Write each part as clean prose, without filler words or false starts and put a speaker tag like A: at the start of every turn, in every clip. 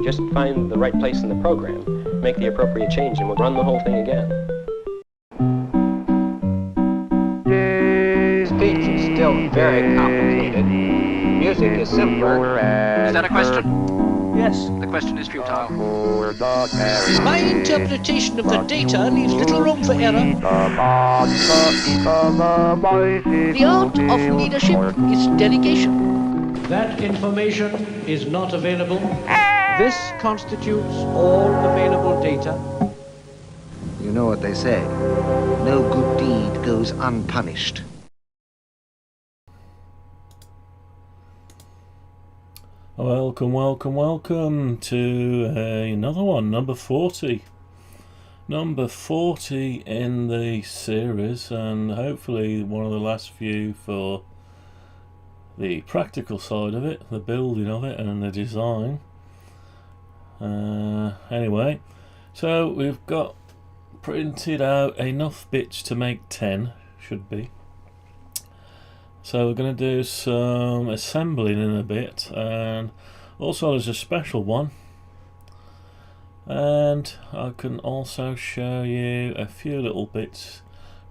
A: Just find the right place in the program, make the appropriate change, and we'll run the whole thing again.
B: Speech is still very complicated. Music is simpler.
C: Is that a question?
D: Yes.
C: The question is futile.
D: My interpretation of the data leaves little room for error. The art of leadership is delegation.
E: That information is not available. This constitutes all available data.
F: You know what they say, no good deed goes unpunished.
G: Welcome to another one, number 40. Number 40 in the series, and hopefully one of the last few for the practical side of it, the building of it and the design. Anyway, so we've got printed out enough bits to make 10, should be. So we're going to do some assembling in a bit, and also there's a special one, and I can also show you a few little bits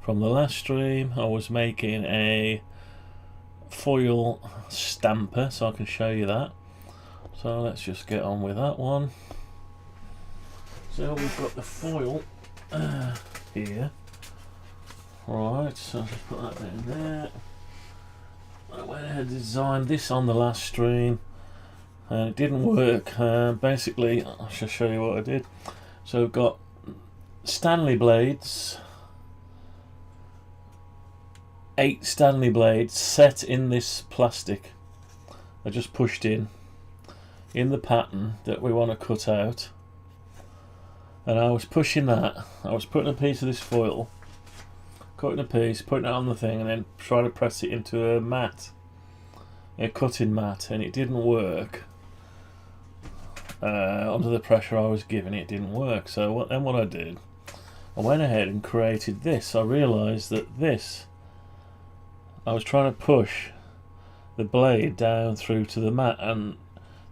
G: from the last stream. I was making a foil stamper, so I can show you that. So let's just get on with that one. So we've got the foil here. Right, so I'll just put that in there. I went ahead and designed this on the last stream and it didn't work. Basically, I'll just show you what I did. So I've got Stanley blades, 8 Stanley blades set in this plastic. I just pushed in the pattern that we want to cut out, and I was pushing that. I was putting a piece of this foil, cutting a piece, putting it on the thing, and then trying to press it into a mat, a cutting mat, and it didn't work. Under the pressure I was giving, it didn't work. So what I did, I went ahead and created this. I realised that I was trying to push the blade down through to the mat, and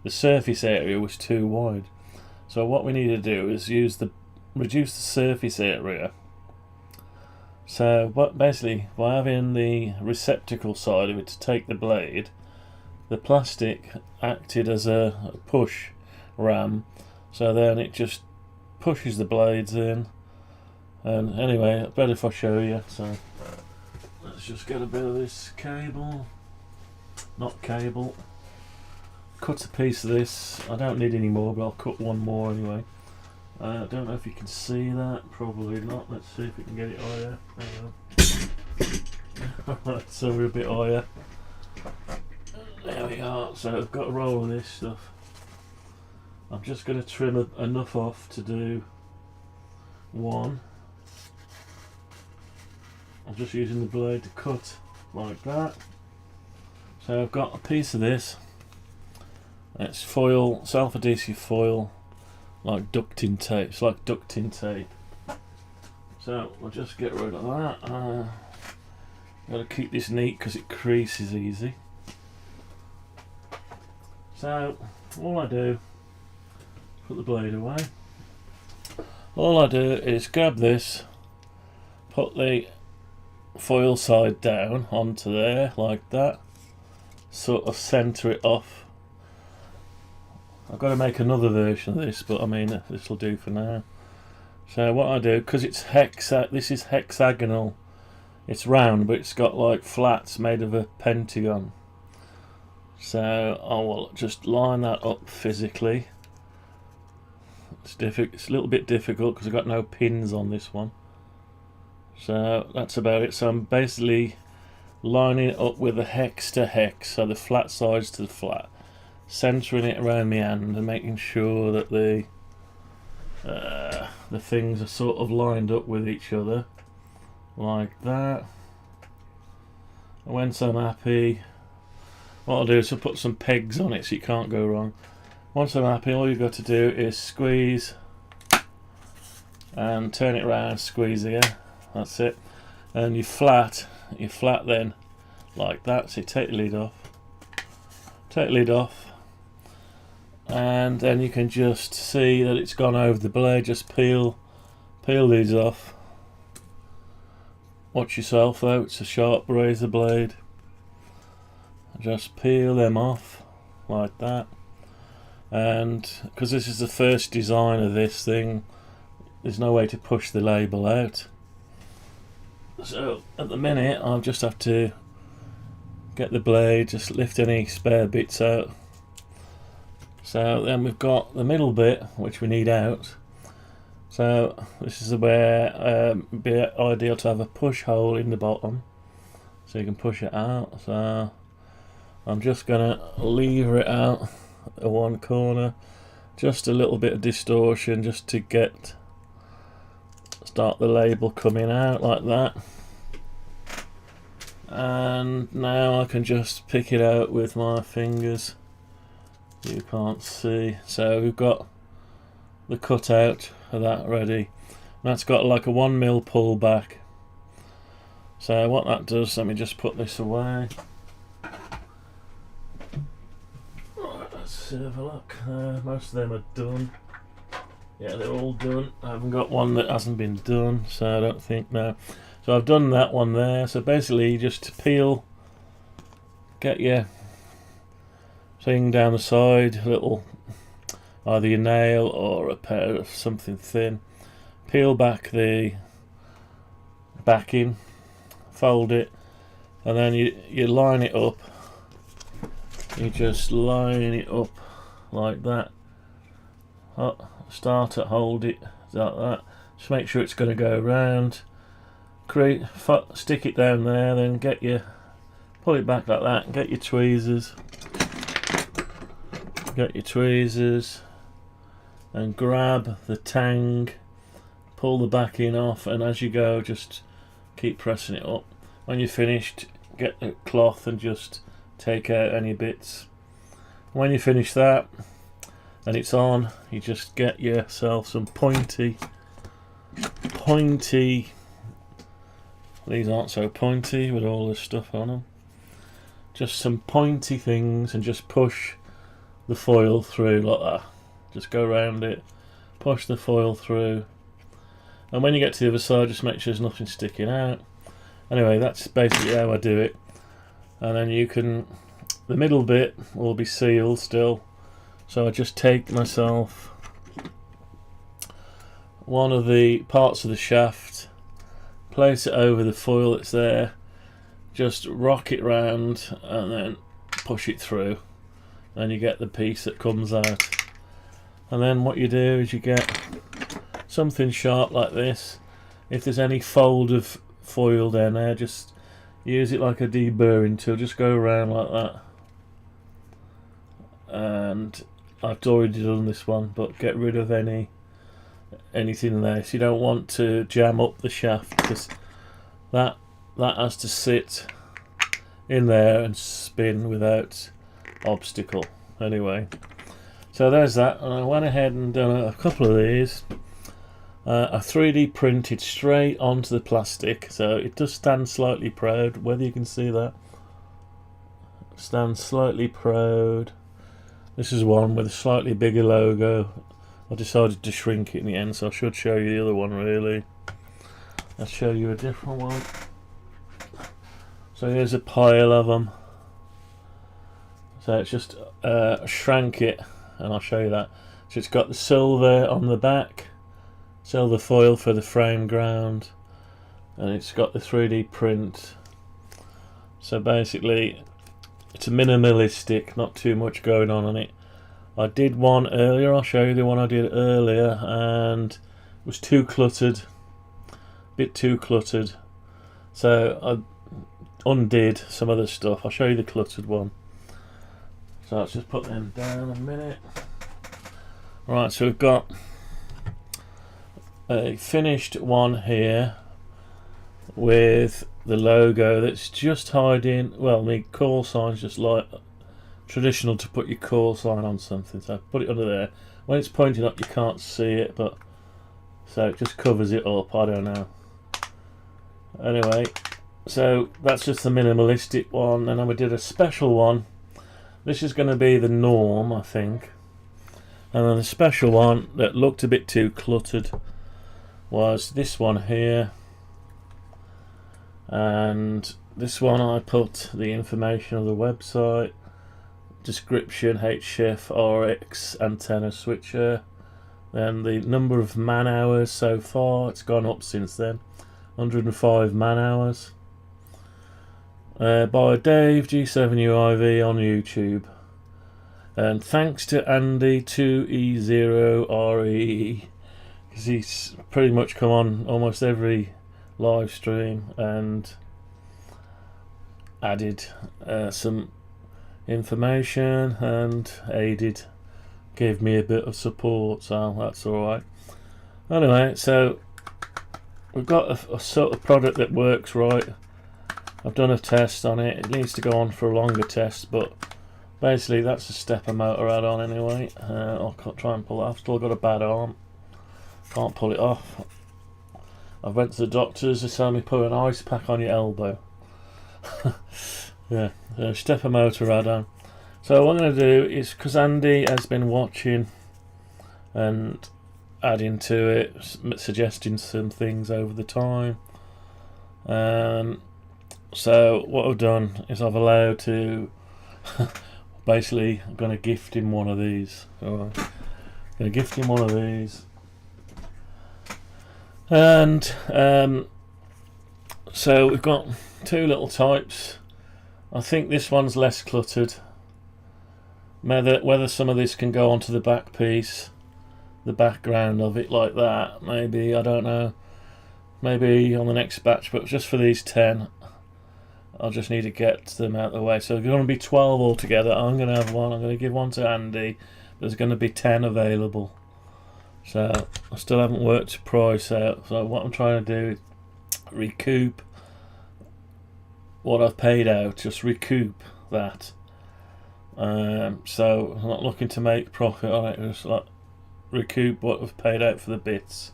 G: the surface area was too wide. So what we need to do is reduce the surface area. So basically, by having the receptacle side of it to take the blade, the plastic acted as a push ram, so then it just pushes the blades in. And anyway, it's better if I show you. So let's just get a bit of this cable, cut a piece of this. I don't need any more, but I'll cut one more anyway. I don't know if you can see that, probably not. Let's see if we can get it higher. Alright, so we're a bit higher. There we are. So I've got a roll of this stuff. I'm just going to trim enough off to do one. I'm just using the blade to cut like that. So I've got a piece of this. It's foil, self-adhesive foil, like ducting tape. It's like ducting tape. So we'll just get rid of that. Got to keep this neat because it creases easy. So all I do, put the blade away. All I do is grab this, put the foil side down onto there like that, sort of centre it off. I've got to make another version of this, but I mean this will do for now. So what I do, because it's this is hexagonal, it's round but it's got like flats made of a pentagon. So I will just line that up physically. It's a little bit difficult because I've got no pins on this one. So that's about it. So I'm basically lining it up with a hex to hex, so the flat sides to the flat, centering it around my hand and making sure that the things are sort of lined up with each other like that. And once I'm happy, what I'll do is I'll put some pegs on it so you can't go wrong. Once I'm happy, all you've got to do is squeeze and turn it around, squeeze here, that's it. And you flat then like that. So you take the lid off, and then you can just see that it's gone over the blade. Just peel these off. Watch yourself though, it's a sharp razor blade. Just peel them off like that. And because this is the first design of this thing, there's no way to push the label out. So at the minute I'll just have to get the blade, just lift any spare bits out. So then we've got the middle bit which we need out. So this is where it'd be ideal to have a push hole in the bottom so you can push it out. So I'm just gonna lever it out at one corner, just a little bit of distortion just to start the label coming out like that. And now I can just pick it out with my fingers. You can't see. So we've got the cutout of that ready. That's got like a 1mm pull back. So what that does, let me just put this away. Right, let's have a look. Most of them are done. Yeah, they're all done. I haven't got one that hasn't been done, so I don't think no. So I've done that one there. So basically, just peel, get your thing down the side, a little, either your nail or a pair of something thin. Peel back the backing, fold it, and then you line it up. You just line it up like that. Start it, hold it like that. Just make sure it's going to go around. Stick it down there, then pull it back like that. Get your tweezers. And grab the tang. Pull the backing off, and as you go, just keep pressing it up. When you're finished, get the cloth and just take out any bits. When you finish that and it's on, you just get yourself some pointy, these aren't so pointy with all this stuff on them, just some pointy things, and just push the foil through like that. Just go around it, push the foil through, and when you get to the other side, just make sure there's nothing sticking out. Anyway, that's basically how I do it. And then the middle bit will be sealed still, so I just take myself one of the parts of the shaft, place it over the foil that's there, just rock it round and then push it through, and you get the piece that comes out. And then what you do is you get something sharp like this. If there's any fold of foil down there, just use it like a deburring tool, just go around like that. And I've already done this one, but get rid of anything there, so you don't want to jam up the shaft, because that has to sit in there and spin without obstacle. Anyway, so there's that, and I went ahead and done a couple of these. I 3D printed straight onto the plastic, so it does stand slightly proud, whether you can see that. Stands slightly proud. This is one with a slightly bigger logo. I decided to shrink it in the end, so I should show you the other one really. I'll show you a different one. So here's a pile of them. So it's just shrank it, and I'll show you that. So it's got the silver on the back, silver foil for the frame ground, and it's got the 3D print. So basically it's a minimalistic, not too much going on it. I did one earlier, I'll show you the one I did earlier, and it was too cluttered, a bit too cluttered, so I undid some other stuff. I'll show you the cluttered one. So let's just put them down a minute. Right, so we've got a finished one here with the logo that's just hiding, well, the call sign's just like traditional to put your call sign on something, so put it under there. When it's pointing up you can't see it, but so it just covers it up, I don't know. Anyway, so that's just the minimalistic one, and then we did a special one. This is going to be the norm, I think. And then the special one that looked a bit too cluttered was this one here, and this one I put the information of the website, description, HF RX antenna switcher, then the number of man hours so far. It's gone up since then, 105 man hours, by Dave G7UIV on YouTube. And thanks to Andy 2E0RE, because he's pretty much come on almost every live stream and added some information and gave me a bit of support, so that's alright. Anyway, so we've got a sort of product that works right. I've done a test on it. It needs to go on for a longer test, but basically that's a stepper motor add-on anyway. I'll try and pull it off. I've still got a bad arm, can't pull it off. I went to the doctors, they told me put an ice pack on your elbow. Yeah, stepper motor add-on. So what I'm going to do is, because Andy has been watching and adding to it, suggesting some things over the time, so what I've done is I've allowed to basically, I'm going to gift him one of these. Alright, I'm going to gift him one of these, and so we've got two little types. I think this one's less cluttered. Whether some of this can go onto the back piece, the background of it like that, maybe, I don't know. Maybe on the next batch, but just for these 10, I'll just need to get them out of the way. So there's going to be 12 altogether. I'm going to have one. I'm going to give one to Andy. There's going to be 10 available. So I still haven't worked the price out. So what I'm trying to do is recoup what I've paid out. Just recoup that. So I'm not looking to make profit on it. Just like recoup what I've paid out for the bits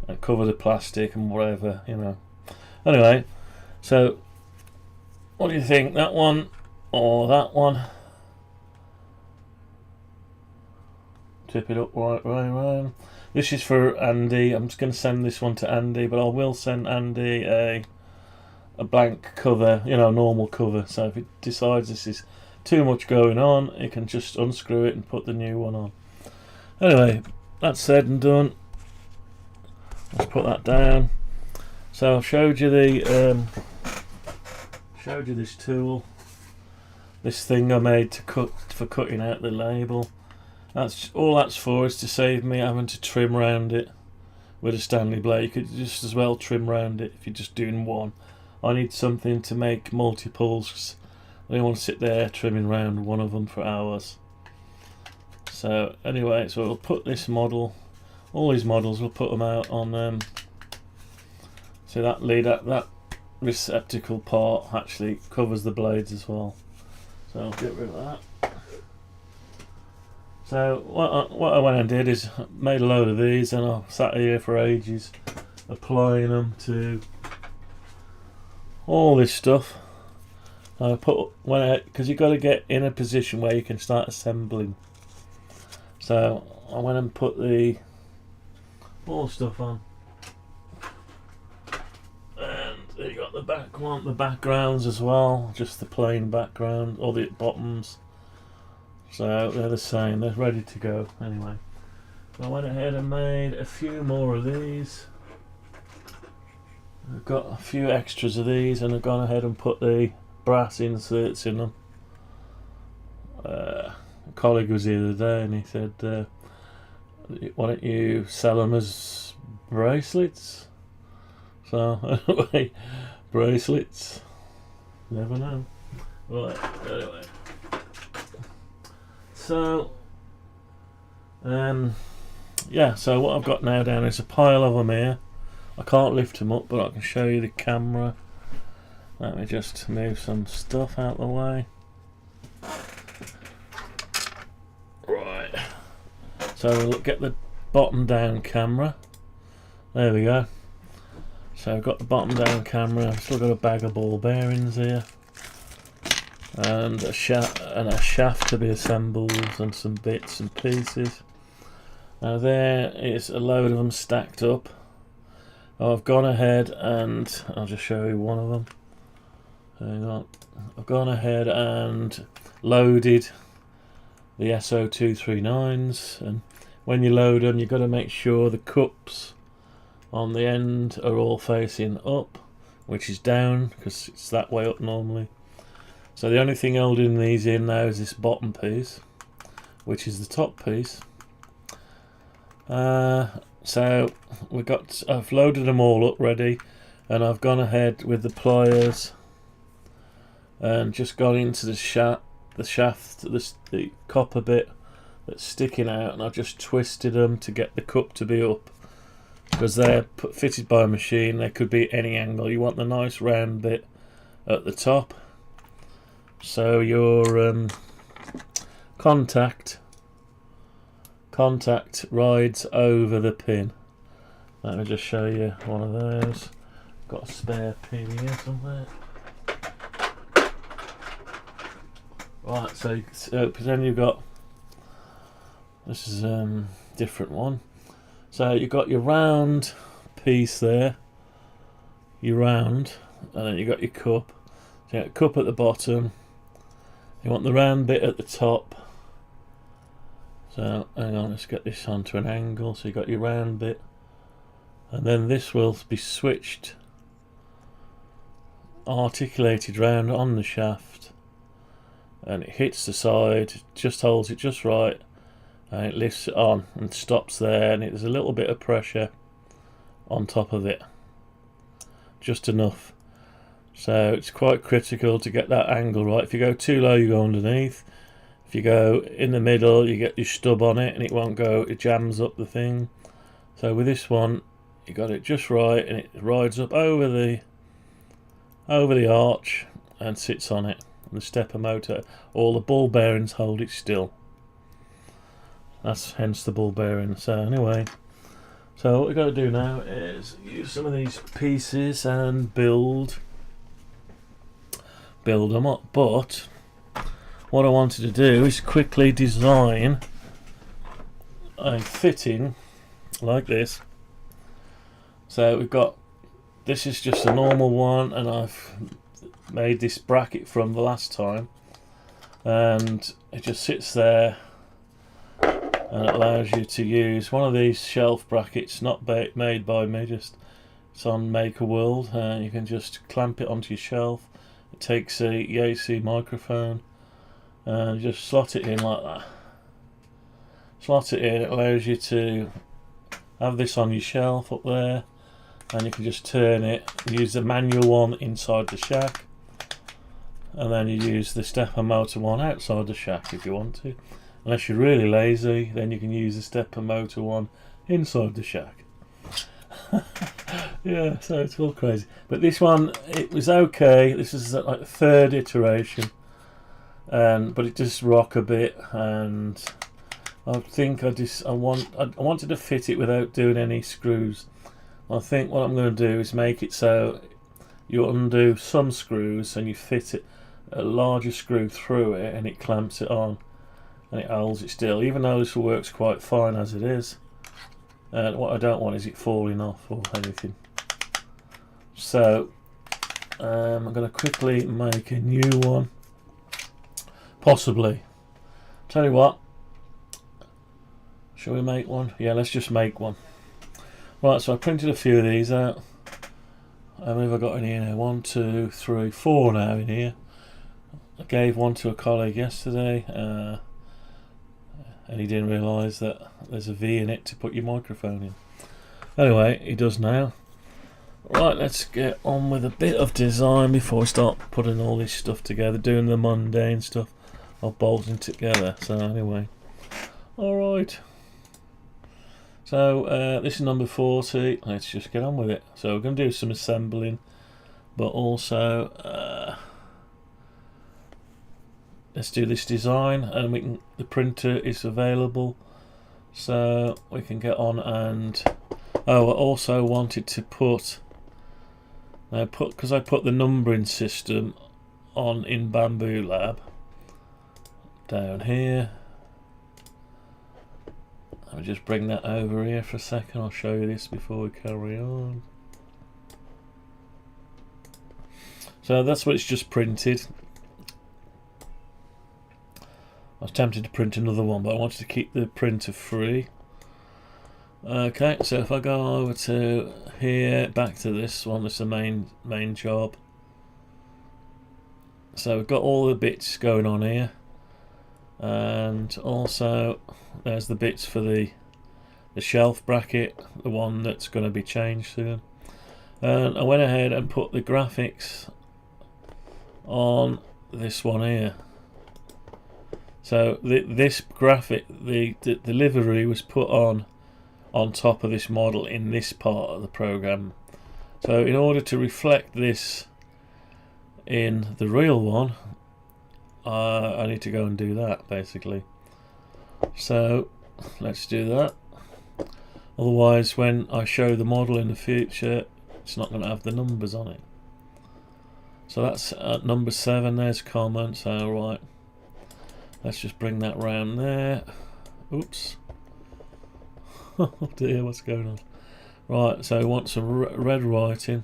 G: and cover the plastic and whatever, you know. Anyway, so what do you think? That one or that one? Tip it up right. This is for Andy. I'm just going to send this one to Andy, but I will send Andy a blank cover, you know, normal cover. So if he decides this is too much going on, he can just unscrew it and put the new one on. Anyway, that's said and done. Let's put that down. So I've showed you the this tool, this thing I made to cut for cutting out the label. That's all that's for, is to save me having to trim around it with a Stanley blade. You could just as well trim around it if you're just doing one. I need something to make multiples. I don't want to sit there trimming around one of them for hours. So anyway, so we'll put this model, all these models, we'll put them out on so that lead, that receptacle part actually covers the blades as well. So I'll get rid of that. So what I went and did is made a load of these, and I sat here for ages applying them to all this stuff. I because you've got to get in a position where you can start assembling. So I went and put all stuff on, and you got the back one, the backgrounds as well, just the plain background, or the bottoms. So they're the same, they're ready to go anyway. So I went ahead and made a few more of these. I've got a few extras of these, and I've gone ahead and put the brass inserts in them. A colleague was here the other day and he said, why don't you sell them as bracelets? So anyway, bracelets, never know. Right, anyway. So yeah, so what I've got now down is a pile of them here. I can't lift them up, but I can show you the camera. Let me just move some stuff out the way. Right, so we'll get the bottom down camera. There we go. So I've got the bottom down camera. I've still got a bag of ball bearings here, and a shaft to be assembled, and some bits and pieces. Now there is a load of them stacked up. I've gone ahead and I'll just show you one of them. Hang on. I've gone ahead and loaded the SO239s, and when you load them you've got to make sure the cups on the end are all facing up, which is down because it's that way up normally. So the only thing holding these in now is this bottom piece, which is the top piece. So I've loaded them all up ready, and I've gone ahead with the pliers and just gone into the shaft, the copper bit that's sticking out, and I've just twisted them to get the cup to be up, because they're fitted by a machine. They could be any angle. You want the nice round bit at the top, so your contact rides over the pin. Let me just show you one of those. Got a spare pin here somewhere. Right, so then you've got, this is a different one. So you've got your round piece there, your round, and then you've got your cup. So you got a cup at the bottom, you want the round bit at the top. So hang on, let's get this onto an angle. So you've got your round bit, and then this will be switched, articulated round on the shaft, and it hits the side, just holds it just right, and it lifts it on and stops there, and there's a little bit of pressure on top of it, just enough. So it's quite critical to get that angle right. If you go too low, you go underneath. If you go in the middle, you get your stub on it and it won't go, it jams up the thing. So with this one, you got it just right, and it rides up over the arch and sits on it. The stepper motor, all the ball bearings hold it still. That's hence the ball bearing. So anyway, so what we've got to do now is use some of these pieces and build them up. But what I wanted to do is quickly design a fitting like this. So we've got, this is just a normal one, and I've made this bracket from the last time, and it just sits there, and it allows you to use one of these shelf brackets, not made by me, just it's on Maker World, and you can just clamp it onto your shelf. It takes a AC microphone and just slot it in like that. Slot it in, it allows you to have this on your shelf up there, and you can just turn it, use the manual one inside the shack, and then you use the stepper motor one outside the shack if you want to. Unless you're really lazy, then you can use the stepper motor one inside the shack. Yeah, so it's all crazy. But this one, it was okay. This is like the third iteration, but it does rock a bit, and I think I wanted to fit it without doing any screws. I think what I'm going to do is make it so you undo some screws and you fit it a larger screw through it, and it clamps it on and it holds it still, even though this works quite fine as it is. And what I don't want is it falling off or anything. So I'm going to quickly make a new one, possibly. Tell you what, shall we make one? Yeah, let's just make one. Right, so I printed a few of these out. How many have I got in here? 1, 2, 3, 4 now in here. I gave one to a colleague yesterday, and he didn't realise that there's a V in it to put your microphone in. Anyway, he does now. Right, let's get on with a bit of design before we start putting all this stuff together, doing the mundane stuff of bolting together. So anyway, alright. So this is number 40. Let's just get on with it. So we're going to do some assembling, but also let's do this design, and the printer is available, so we can get on. And I also wanted to put because I put the numbering system on in Bamboo Lab down here. I'll just bring that over here for a second. I'll show you this before we carry on. So that's what it's just printed. I was tempted to print another one, but I wanted to keep the printer free. Okay, so if I go over to here, back to this one, this is the main job. So we've got all the bits going on here, and also there's the bits for the shelf bracket, the one that's going to be changed soon. And I went ahead and put the graphics on this one here. So this graphic, the livery was put on top of this model in this part of the program. So in order to reflect this in the real one, I need to go and do that basically. So let's do that. Otherwise, when I show the model in the future, it's not going to have the numbers on it. So that's at number 7. There's comment. So right, let's just bring that round there. Oops. Oh dear, what's going on? Right, so we want some red writing.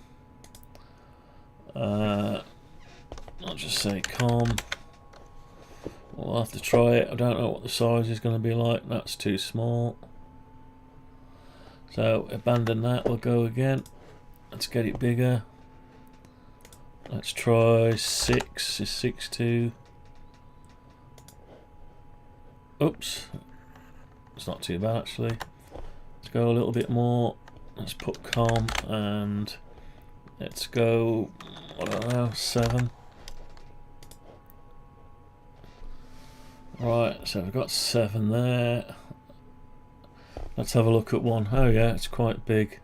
G: I'll just say com. We'll have to try it. I don't know what the size is going to be like. That's too small. So abandon that. We'll go again. Let's get it bigger. Let's try 6. Is 6 too? Oops. It's not too bad actually. Let's go a little bit more. Let's put com and let's go, I don't know, 7. Right, so we've got 7 there. Let's have a look at one. Oh yeah, it's quite big.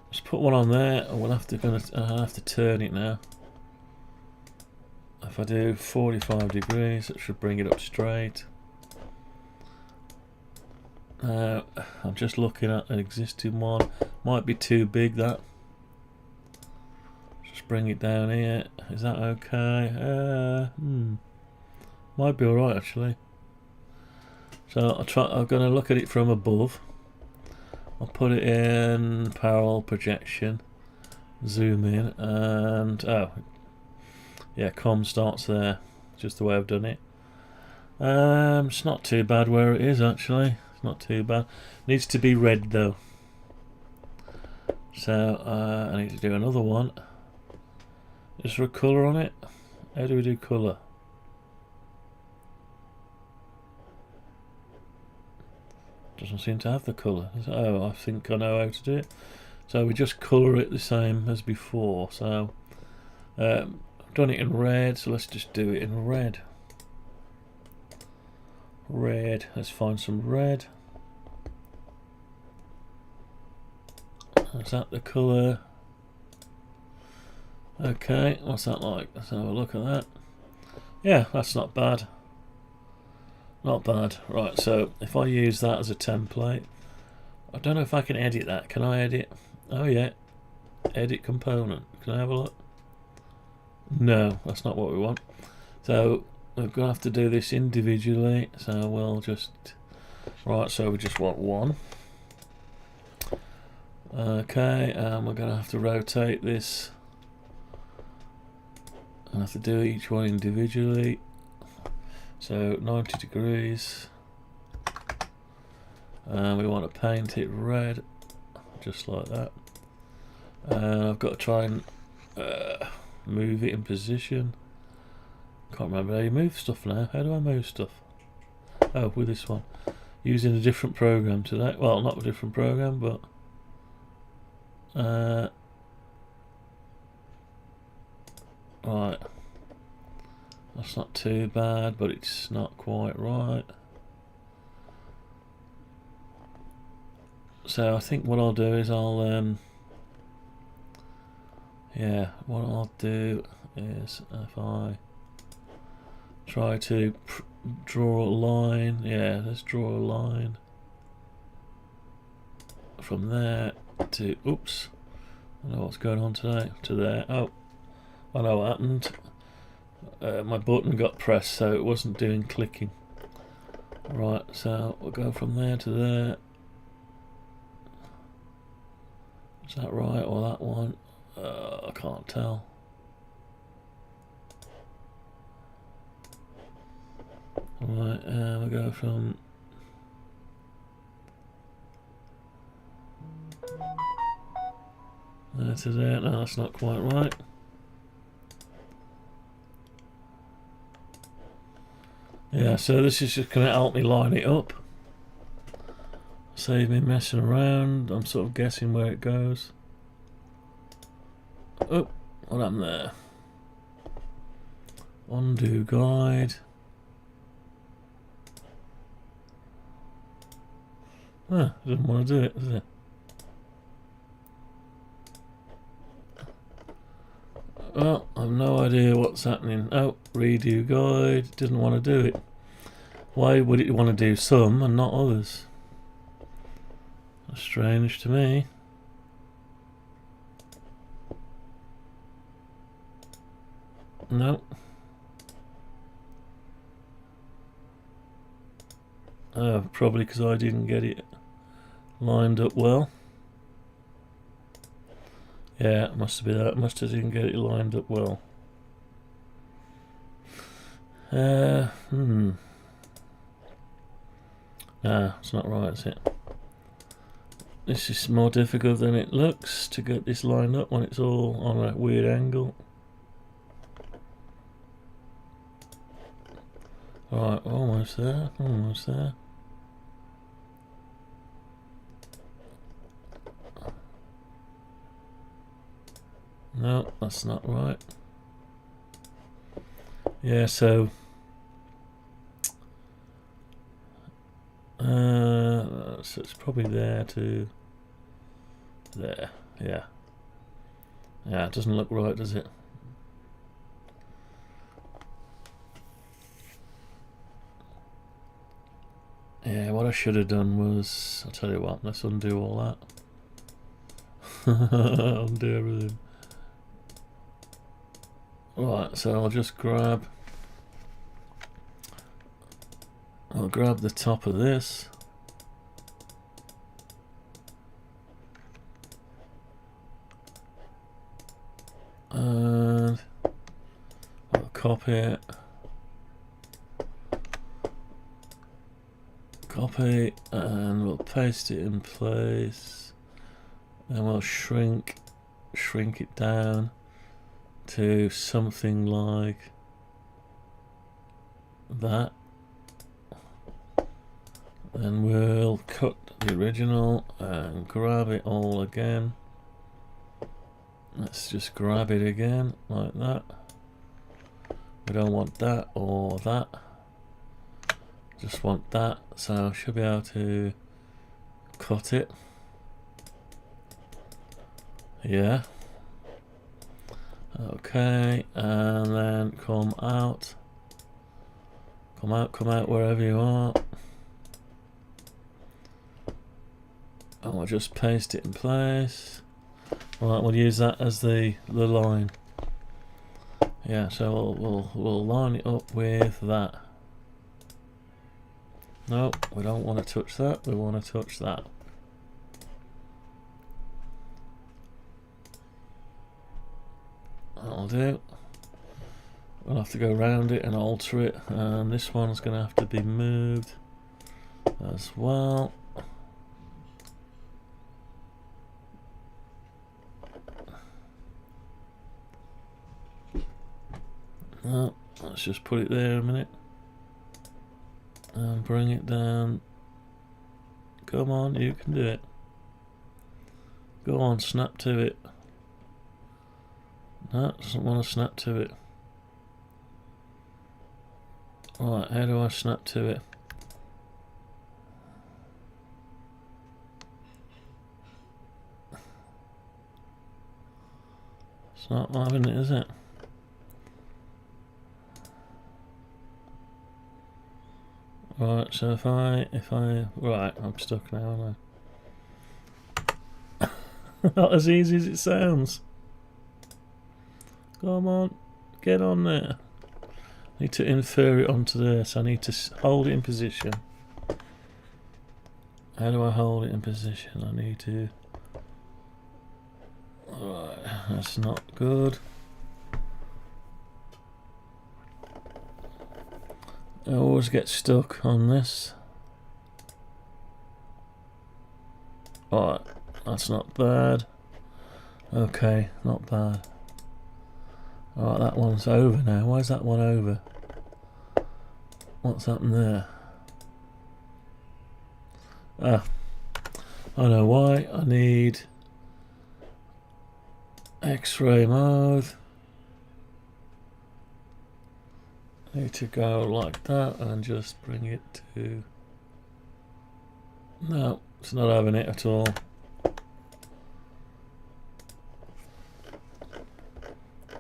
G: Let's put one on there, and we'll have to turn it now. If I do 45 degrees, it should bring it up straight. Now, I'm just looking at an existing one. Might be too big, that. Just bring it down here. Is that okay? Might be alright actually. So I'm going to look at it from above. I'll put it in parallel projection. Zoom in, and oh yeah, com starts there. Just the way I've done it. It's not too bad where it is actually. Not too bad. Needs to be red though. So I need to do another one. Is there a colour on it? How do we do colour? Doesn't seem to have the colour. Oh, I think I know how to do it. So we just colour it the same as before. So I've done it in red, so let's just do it in red. Red, let's find some red. Is that the colour? Okay, what's that like? Let's have a look at that. Yeah, that's not bad. Not bad. Right, so if I use that as a template, I don't know if I can edit that. Can I edit? Oh yeah, edit component. Can I have a look? No, that's not what we want. So we're going to have to do this individually, so we'll just... Right, so we just want one. Okay, and we're going to have to rotate this. I have to do each one individually. So 90 degrees. And we want to paint it red, just like that. And I've got to try and move it in position. Can't remember how you move stuff now. How do I move stuff? Oh, with this one. Using a different program today. Well, not a different program, but right. That's not too bad, but it's not quite right. So I think what I'll do is I'll yeah, what I'll do is if I try to draw a line, yeah, let's draw a line from there to, oops, I don't know what's going on today, to there. Oh, I know what happened. My button got pressed, so it wasn't doing clicking. Right, so we'll go from there to there, Is that right or that one? I can't tell. Right, we go from there to there. No, that's not quite right. Yeah, so this is just going to help me line it up. Save me messing around. I'm sort of guessing where it goes. Oh, what happened there? Undo guide. Ah, doesn't want to do it, does it? Well, I've no idea what's happening. Oh, redo guide. Didn't want to do it. Why would it want to do some and not others? That's strange to me. No. Oh, probably because I didn't get it lined up well. Yeah, it must have been that. Must have didn't get it lined up well. Nah, it's not right, is it? This is more difficult than it looks to get this lined up when it's all on a weird angle. Alright, almost there, almost there. No, that's not right. Yeah, so it's probably there to there. Yeah. Yeah, it doesn't look right, does it? Yeah, what I should have done was, I'll tell you what, let's undo all that. Undo everything. Right, so I'll just grab the top of this. And I'll copy it. Copy, and we'll paste it in place. Then we'll shrink it down to something like that. Then we'll cut the original and grab it all again. Let's just grab it again like that. We don't want that or that. Just want that, so I should be able to cut it. Yeah. Okay, and then come out wherever you are. And we'll just paste it in place. Right, we'll use that as the line. Yeah, so we'll line it up with that. No, we don't want to touch that, we want to touch that. That'll do. We'll have to go around it and alter it, and this one's going to have to be moved as well. No, let's just put it there a minute. And bring it down. Come on, you can do it. Go on, snap to it. No, doesn't want to snap to it. Right, how do I snap to it? It's not having it, is it? Right, so if I right, I'm stuck now, aren't I? Not as easy as it sounds. Come on, get on there. I need to infer it onto there, so I need to hold it in position. How do I hold it in position? I need to Right, that's not good. I always get stuck on this. Alright, that's not bad. Okay, not bad. Alright, that one's over now. Why is that one over? What's happened there? Ah, I know why. I need X-ray mode. Need to go like that and just bring it to... No, it's not having it at all.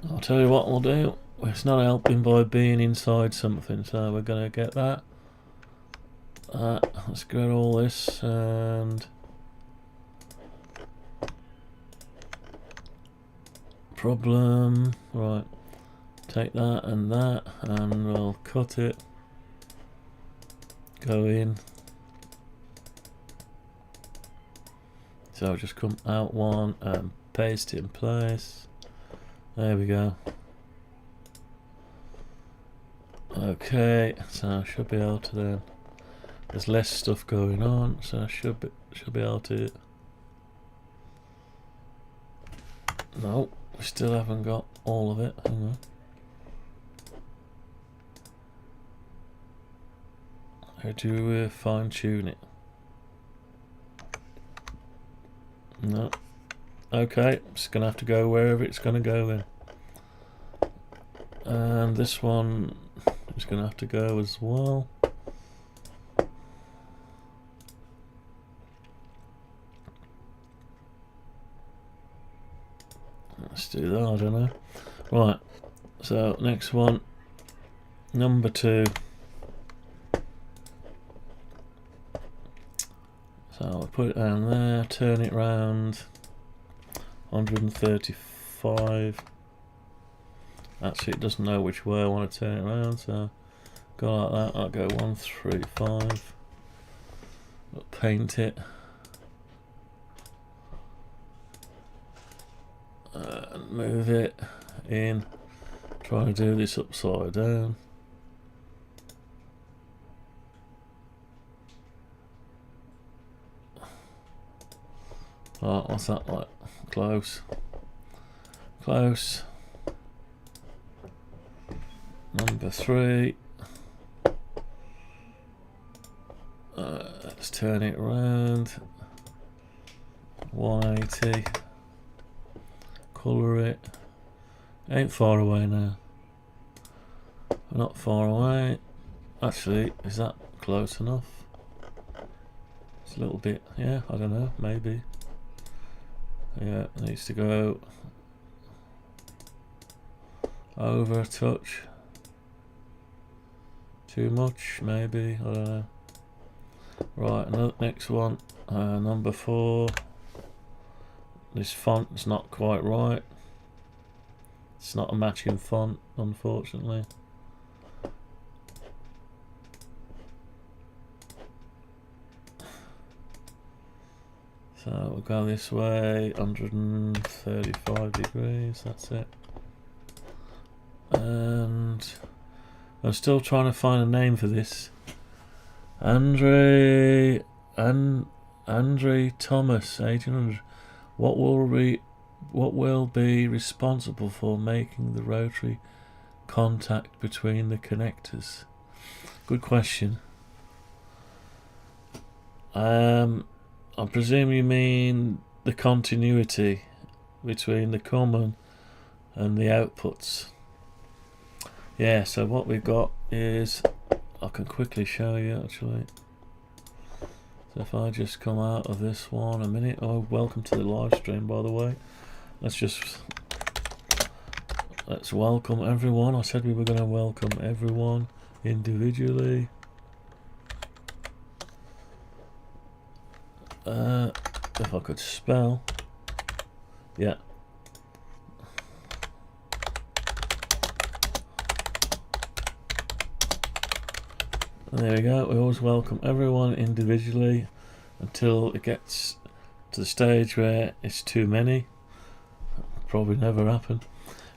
G: I'll tell you what we'll do. It's not helping by being inside something, so we're going to get that. Let's get all this and... Problem. Right. Take that and we'll cut it. Go in. So just come out one and paste it in place. There we go. Okay, so I should be able to then. There's less stuff going on, so I should be able to. No, we still haven't got all of it. Hang on. How do we fine tune it? No. Okay, it's gonna have to go wherever it's gonna go then. And this one is gonna have to go as well. Let's do that, I don't know. Right, so next one, number 2. So I'll put it down there, turn it round, 135. Actually, it doesn't know which way I want to turn it around, so go like that. I'll go 135. I'll paint it. And move it in. Try to do this upside down. Oh, what's that like? Close. Close. Number 3. Let's turn it around. 180. Colour it. Ain't far away now. We're not far away. Actually, is that close enough? It's a little bit, yeah, I don't know, maybe. Yeah, it needs to go over a touch. Too much, maybe, I don't know. Right, another, next one, number 4. This font's not quite right. It's not a matching font, unfortunately. So we'll go this way, 135 degrees, that's it. And I'm still trying to find a name for this. Andre Thomas, 1800. What will be responsible for making the rotary contact between the connectors? Good question. I presume you mean the continuity between the common and the outputs. Yeah, so what we've got is, I can quickly show you actually. So if I just come out of this one a minute. Oh, welcome to the live stream, by the way. Let's welcome everyone. I said we were going to welcome everyone individually. If I could spell. Yeah. There we go. We always welcome everyone individually until it gets to the stage where it's too many. probably never happen.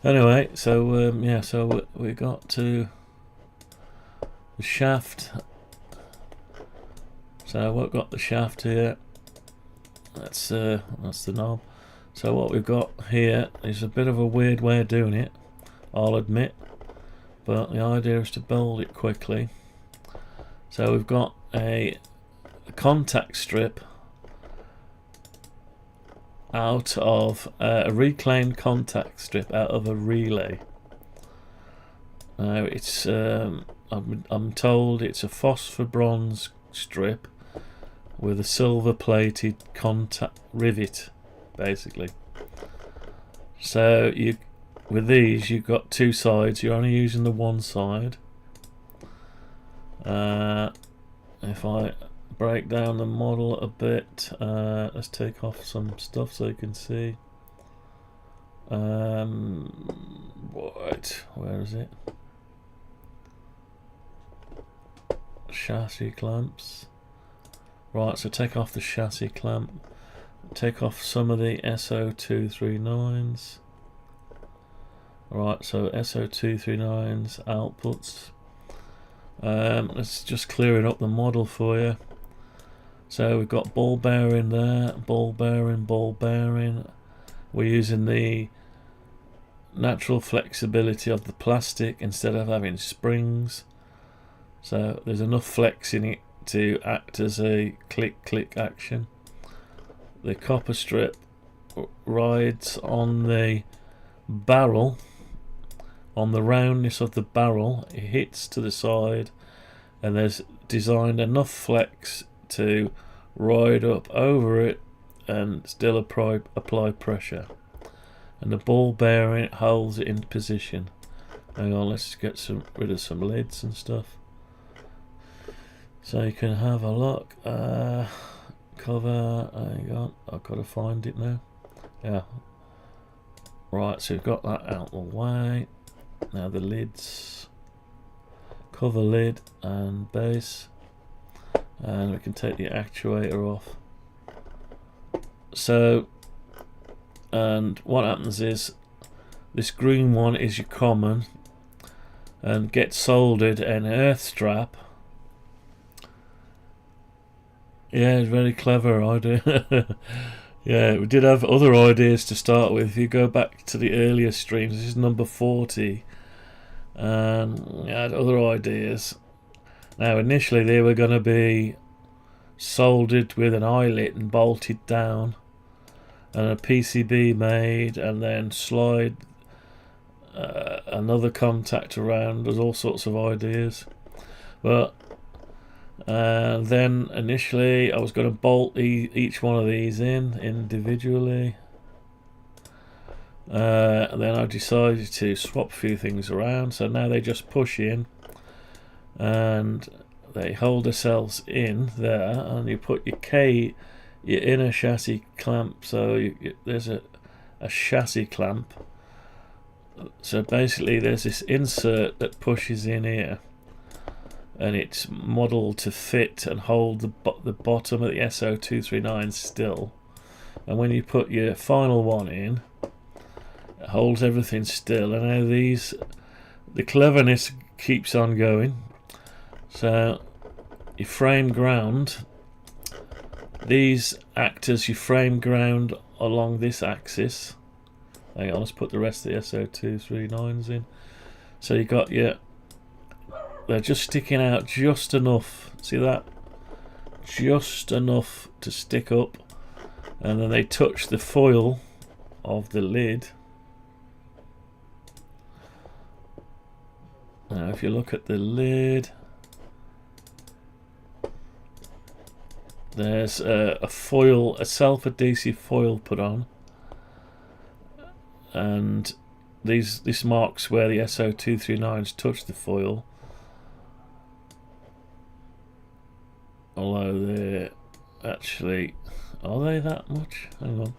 G: Anyway, so yeah, so we got to the shaft. So we've got the shaft here. That's the knob. So what we've got here is a bit of a weird way of doing it, I'll admit, but the idea is to build it quickly. So we've got a contact strip out of a reclaimed contact strip out of a relay. Now it's I'm told it's a phosphor bronze strip with a silver plated contact rivet, basically. So you, with these, you've got two sides. You're only using the one side. If I break down the model a bit, let's take off some stuff so you can see. Right, where is it? Chassis clamps. Right, so take off the chassis clamp, take off some of the SO239s. Right, so SO239s outputs. Let's just clearing up the model for you. So we've got ball bearing there, ball bearing, ball bearing. We're using the natural flexibility of the plastic instead of having springs. So there's enough flex in it to act as a click action. The copper strip rides on the barrel, on the roundness of the barrel. It hits to the side, and there's designed enough flex to ride up over it and still apply pressure. And the ball bearing holds it in position. Hang on, let's get rid of some lids and stuff. So you can have a look. Cover, hang on, I've got to find it now. Yeah. Right, so we've got that out the way. Now the lids. Cover lid and base. And we can take the actuator off. So, and what happens is, this green one is your common, and gets soldered an earth strap. Yeah, it's very clever idea. Yeah, we did have other ideas to start with. If you go back to the earlier streams, this is number 40, and we had other ideas. Now initially they were going to be soldered with an eyelet and bolted down, and a PCB made, and then slide another contact around. There's all sorts of ideas, but then initially I was going to bolt each one of these in individually. And then I decided to swap a few things around, so now they just push in and they hold themselves in there, and you put your inner chassis clamp. So there's a chassis clamp. So basically there's this insert that pushes in here, and it's modelled to fit and hold the bottom of the SO239 still. And when you put your final one in, it holds everything still. And now the cleverness keeps on going. So your frame ground, these act as your frame ground along this axis. Hang on, let's put the rest of the SO239s in. So you got your, they're just sticking out just enough. See that? Just enough to stick up, and then they touch the foil of the lid. Now if you look at the lid, there's a foil, a self-adhesive foil put on, and this marks where the SO239s touch the foil. Although they're actually, are they that much? Hang on,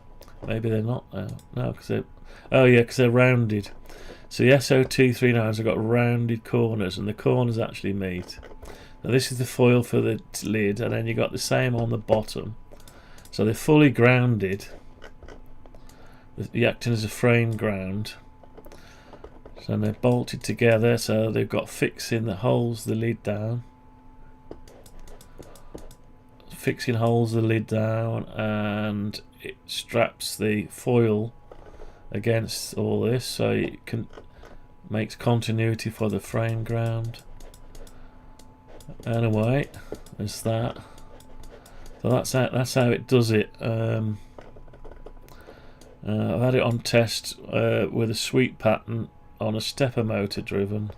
G: maybe they're not now. No, because they're, oh yeah, because they're rounded. So the SO239s have got rounded corners, and the corners actually meet. Now this is the foil for the lid, and then you got the same on the bottom. So they're fully grounded, they're acting as a frame ground. So they're bolted together, so they've got fixing that holds the lid down. Fixing holds the lid down, and it straps the foil against all this, so it makes continuity for the frame ground. Anyway, there's that. So that's how it does it. I've had it on test with a sweep pattern on a stepper motor driven.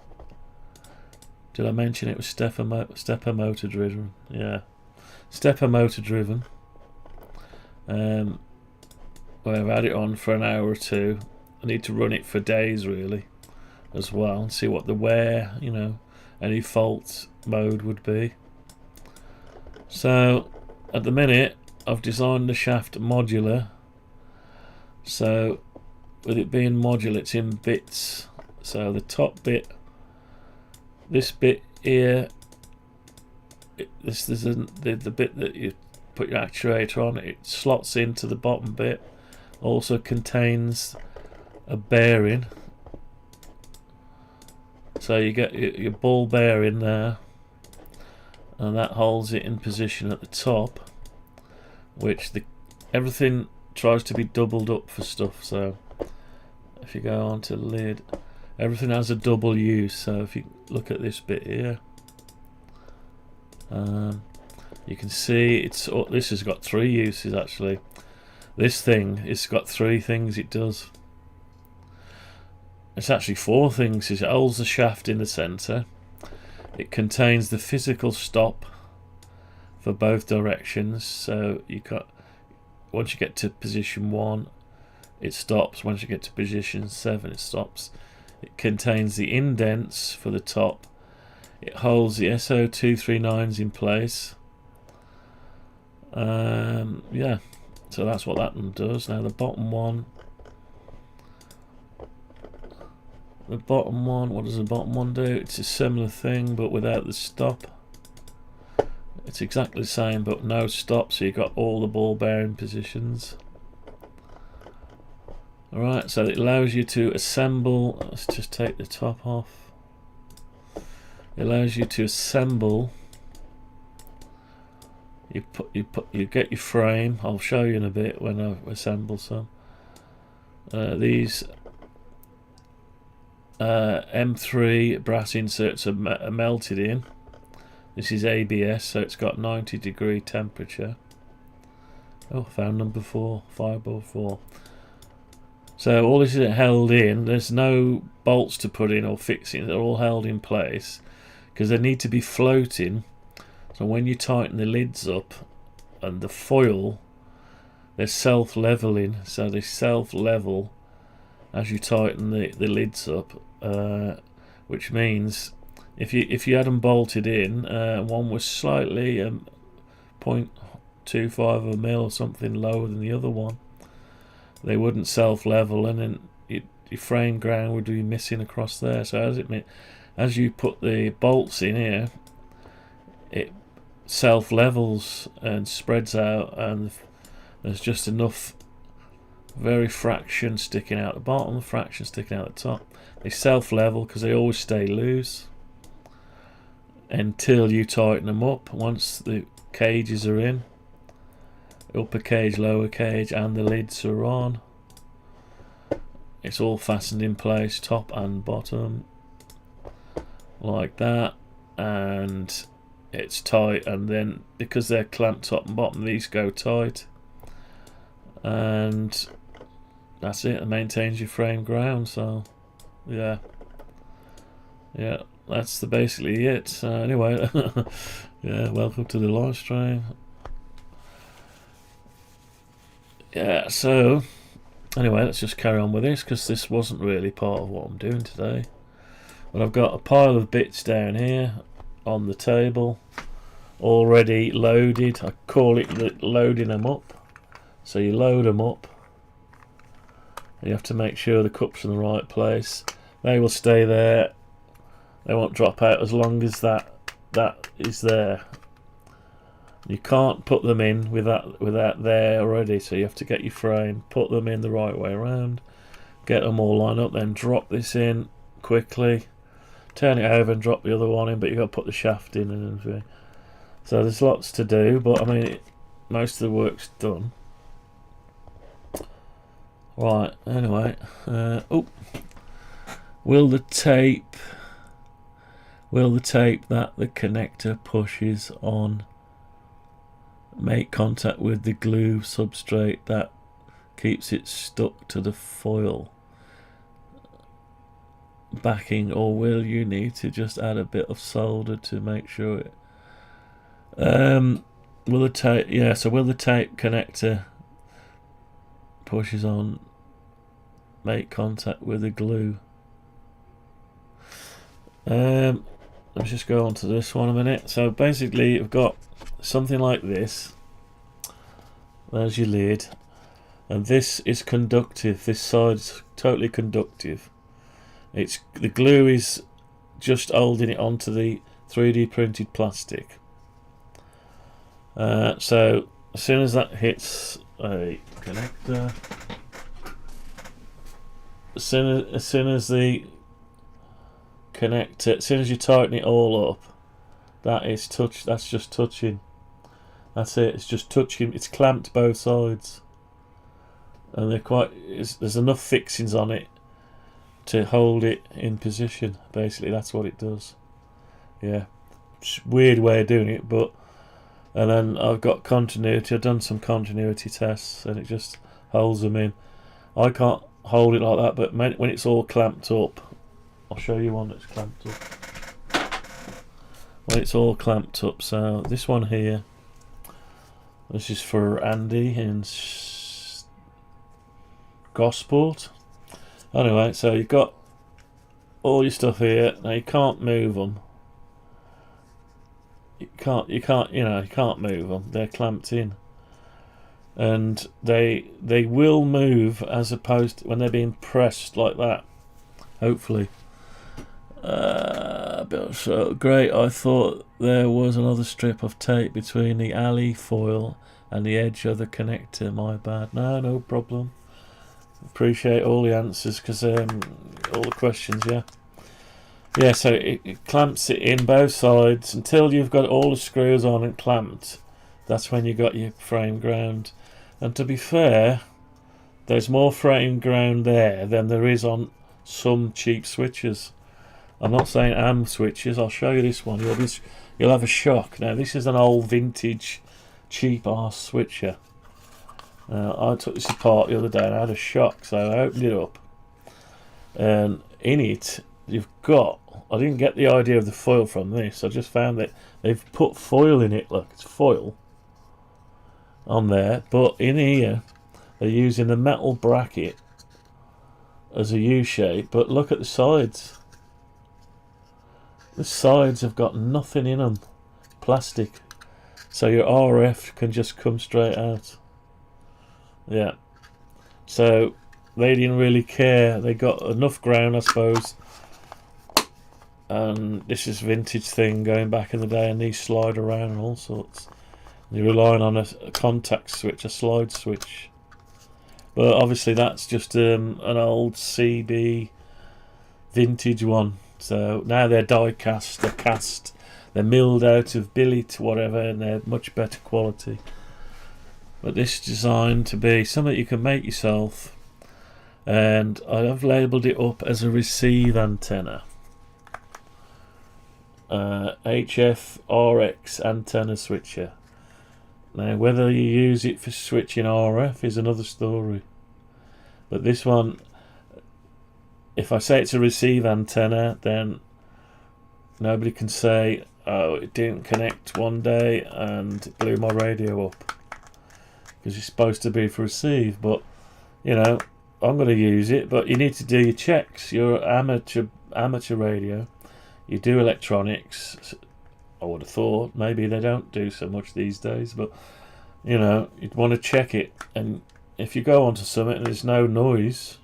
G: Did I mention it was stepper motor driven? Yeah, stepper motor driven. Well, I've had it on for an hour or two. I need to run it for days really, as well, and see what the wear, you know, any fault mode would be. So at the minute I've designed the shaft modular, so with it being modular it's in bits. So the top bit, this bit here, this is the bit that you put your actuator on, it slots into the bottom bit, also contains a bearing, so you get your ball bearing there, and that holds it in position at the top, which everything tries to be doubled up for stuff. So if you go on to the lid, everything has a double use. So if you look at this bit here, you can see this has got 3 uses actually. This thing, it's got 3 things it does. It's actually 4 things. It holds the shaft in the centre. It contains the physical stop for both directions. So once you get to position 1, it stops. Once you get to position 7, it stops. It contains the indents for the top. It holds the SO239s in place. Yeah, so that's what that one does. Now the bottom one, what does the bottom one do? It's a similar thing but without the stop. It's exactly the same but no stop, so you've got all the ball bearing positions. Alright, so it allows you to assemble, let's just take the top off. It allows you to assemble. You get your frame. I'll show you in a bit when I assemble some. These M3 brass inserts are melted in. This is ABS, so it's got 90-degree temperature. Oh, found number 4, fireball 4. So all this is held in. There's no bolts to put in or fixing. They're all held in place because they need to be floating. So when you tighten the lids up and the foil, they're self-leveling. So they self-level as you tighten the lids up, which means if you had them bolted in, one was slightly 0.25 of a mil or something lower than the other one, they wouldn't self-level, and then your frame ground would be missing across there. So as you put the bolts in here, it self-levels and spreads out, and there's just enough very fraction sticking out the bottom, fraction sticking out the top. They self-level because they always stay loose until you tighten them up. Once the cages are in, upper cage, lower cage, and the lids are on, it's all fastened in place, top and bottom, like that, and it's tight. And then because they're clamped top and bottom, these go tight, and that's it. It maintains your frame ground. So yeah, that's basically it. So anyway, yeah, welcome to the live stream. Yeah, so anyway, let's just carry on with this because this wasn't really part of what I'm doing today. But I've got a pile of bits down here on the table already loaded. I call it loading them up. So you load them up. You have to make sure the cup's in the right place. They will stay there. They won't drop out as long as that is there. You can't put them in without there already, so you have to get your frame, put them in the right way around, get them all lined up, then drop this in quickly, turn it over and drop the other one in, but you've got to put the shaft in and everything. So there's lots to do, but I mean, most of the work's done. Right, anyway, will the tape that the connector pushes on make contact with the glue substrate that keeps it stuck to the foil backing, or will you need to just add a bit of solder to make sure it will the tape connector pushes on make contact with the glue? Let's just go on to this one a minute. So basically you've got something like this. There's your lid, and this is conductive. This side's totally conductive. The glue is just holding it onto the 3D printed plastic. So as soon as that hits a connector, as soon as the connector, as soon as you tighten it all up, that's just touching. That's it. It's just touching. It's clamped both sides, and there's enough fixings on it to hold it in position. Basically, that's what it does. Yeah, weird way of doing it, and then I've got continuity. I've done some continuity tests, and it just holds them in. I can't hold it like that, but when it's all clamped up, I'll show you one that's clamped up. When it's all clamped up, so this one here, this is for Andy in Gosport. Anyway, so you've got all your stuff here. Now you can't move them. You can't move them. They're clamped in, and they will move as opposed to when they're being pressed like that. Hopefully. So great. I thought there was another strip of tape between the alley foil and the edge of the connector. My bad. No problem. Appreciate all the answers, because all the questions. Yeah, so it clamps it in both sides until you've got all the screws on and clamped. That's when you got your frame ground. And to be fair, there's more frame ground there than there is on some cheap switches. I'm not saying AM switches. I'll show you this one. You'll have a shock. Now this is an old vintage cheap arse switcher. I took this apart the other day and I had a shock, so I opened it up, and in it you've got, I didn't get the idea of the foil from this. I just found that they've put foil in it. Look, it's foil on there, but in here they're using the metal bracket as a U shape. But look at the sides. The sides have got nothing in them, plastic, so your RF can just come straight out. Yeah, so they didn't really care. They got enough ground, I suppose. And this is vintage thing going back in the day, and these slide around and all sorts. You're relying on a contact switch, a slide switch. But obviously that's just an old CB vintage one. So now they're die cast, they're cast, they're milled out of billet, whatever, and they're much better quality. But this is designed to be something you can make yourself, and I have labelled it up as a receive antenna. HF RX antenna switcher. Now whether you use it for switching RF is another story, but this one, if I say it's a receive antenna, then nobody can say, oh, it didn't connect one day and it blew my radio up, because it's supposed to be for receive. But you know, I'm going to use it, but you need to do your checks. You're amateur radio, you do electronics. I would have thought maybe they don't do so much these days, but you know, you'd want to check it. And if you go onto something and there's no noise,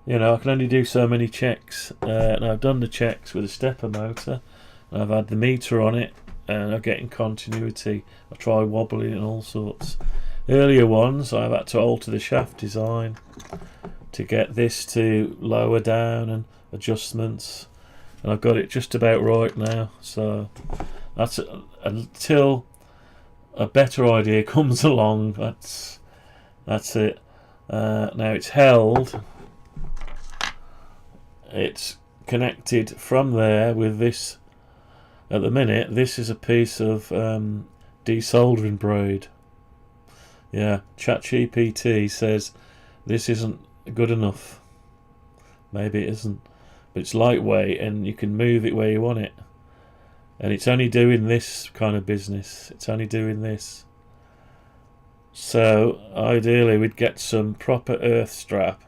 G: you know, I can only do so many checks, and I've done the checks with a stepper motor, and I've had the meter on it, and I'm getting continuity. I try wobbling and all sorts. Earlier ones I've had to alter the shaft design to get this to lower down and adjustments, and I've got it just about right now. So that's until a better idea comes along. That's it. Now it's held. It's connected from there with this. At the minute, this is a piece of desoldering braid. Yeah, ChatGPT says this isn't good enough. Maybe it isn't, but it's lightweight and you can move it where you want it. And it's only doing this kind of business. It's only doing this. So ideally, we'd get some proper earth strap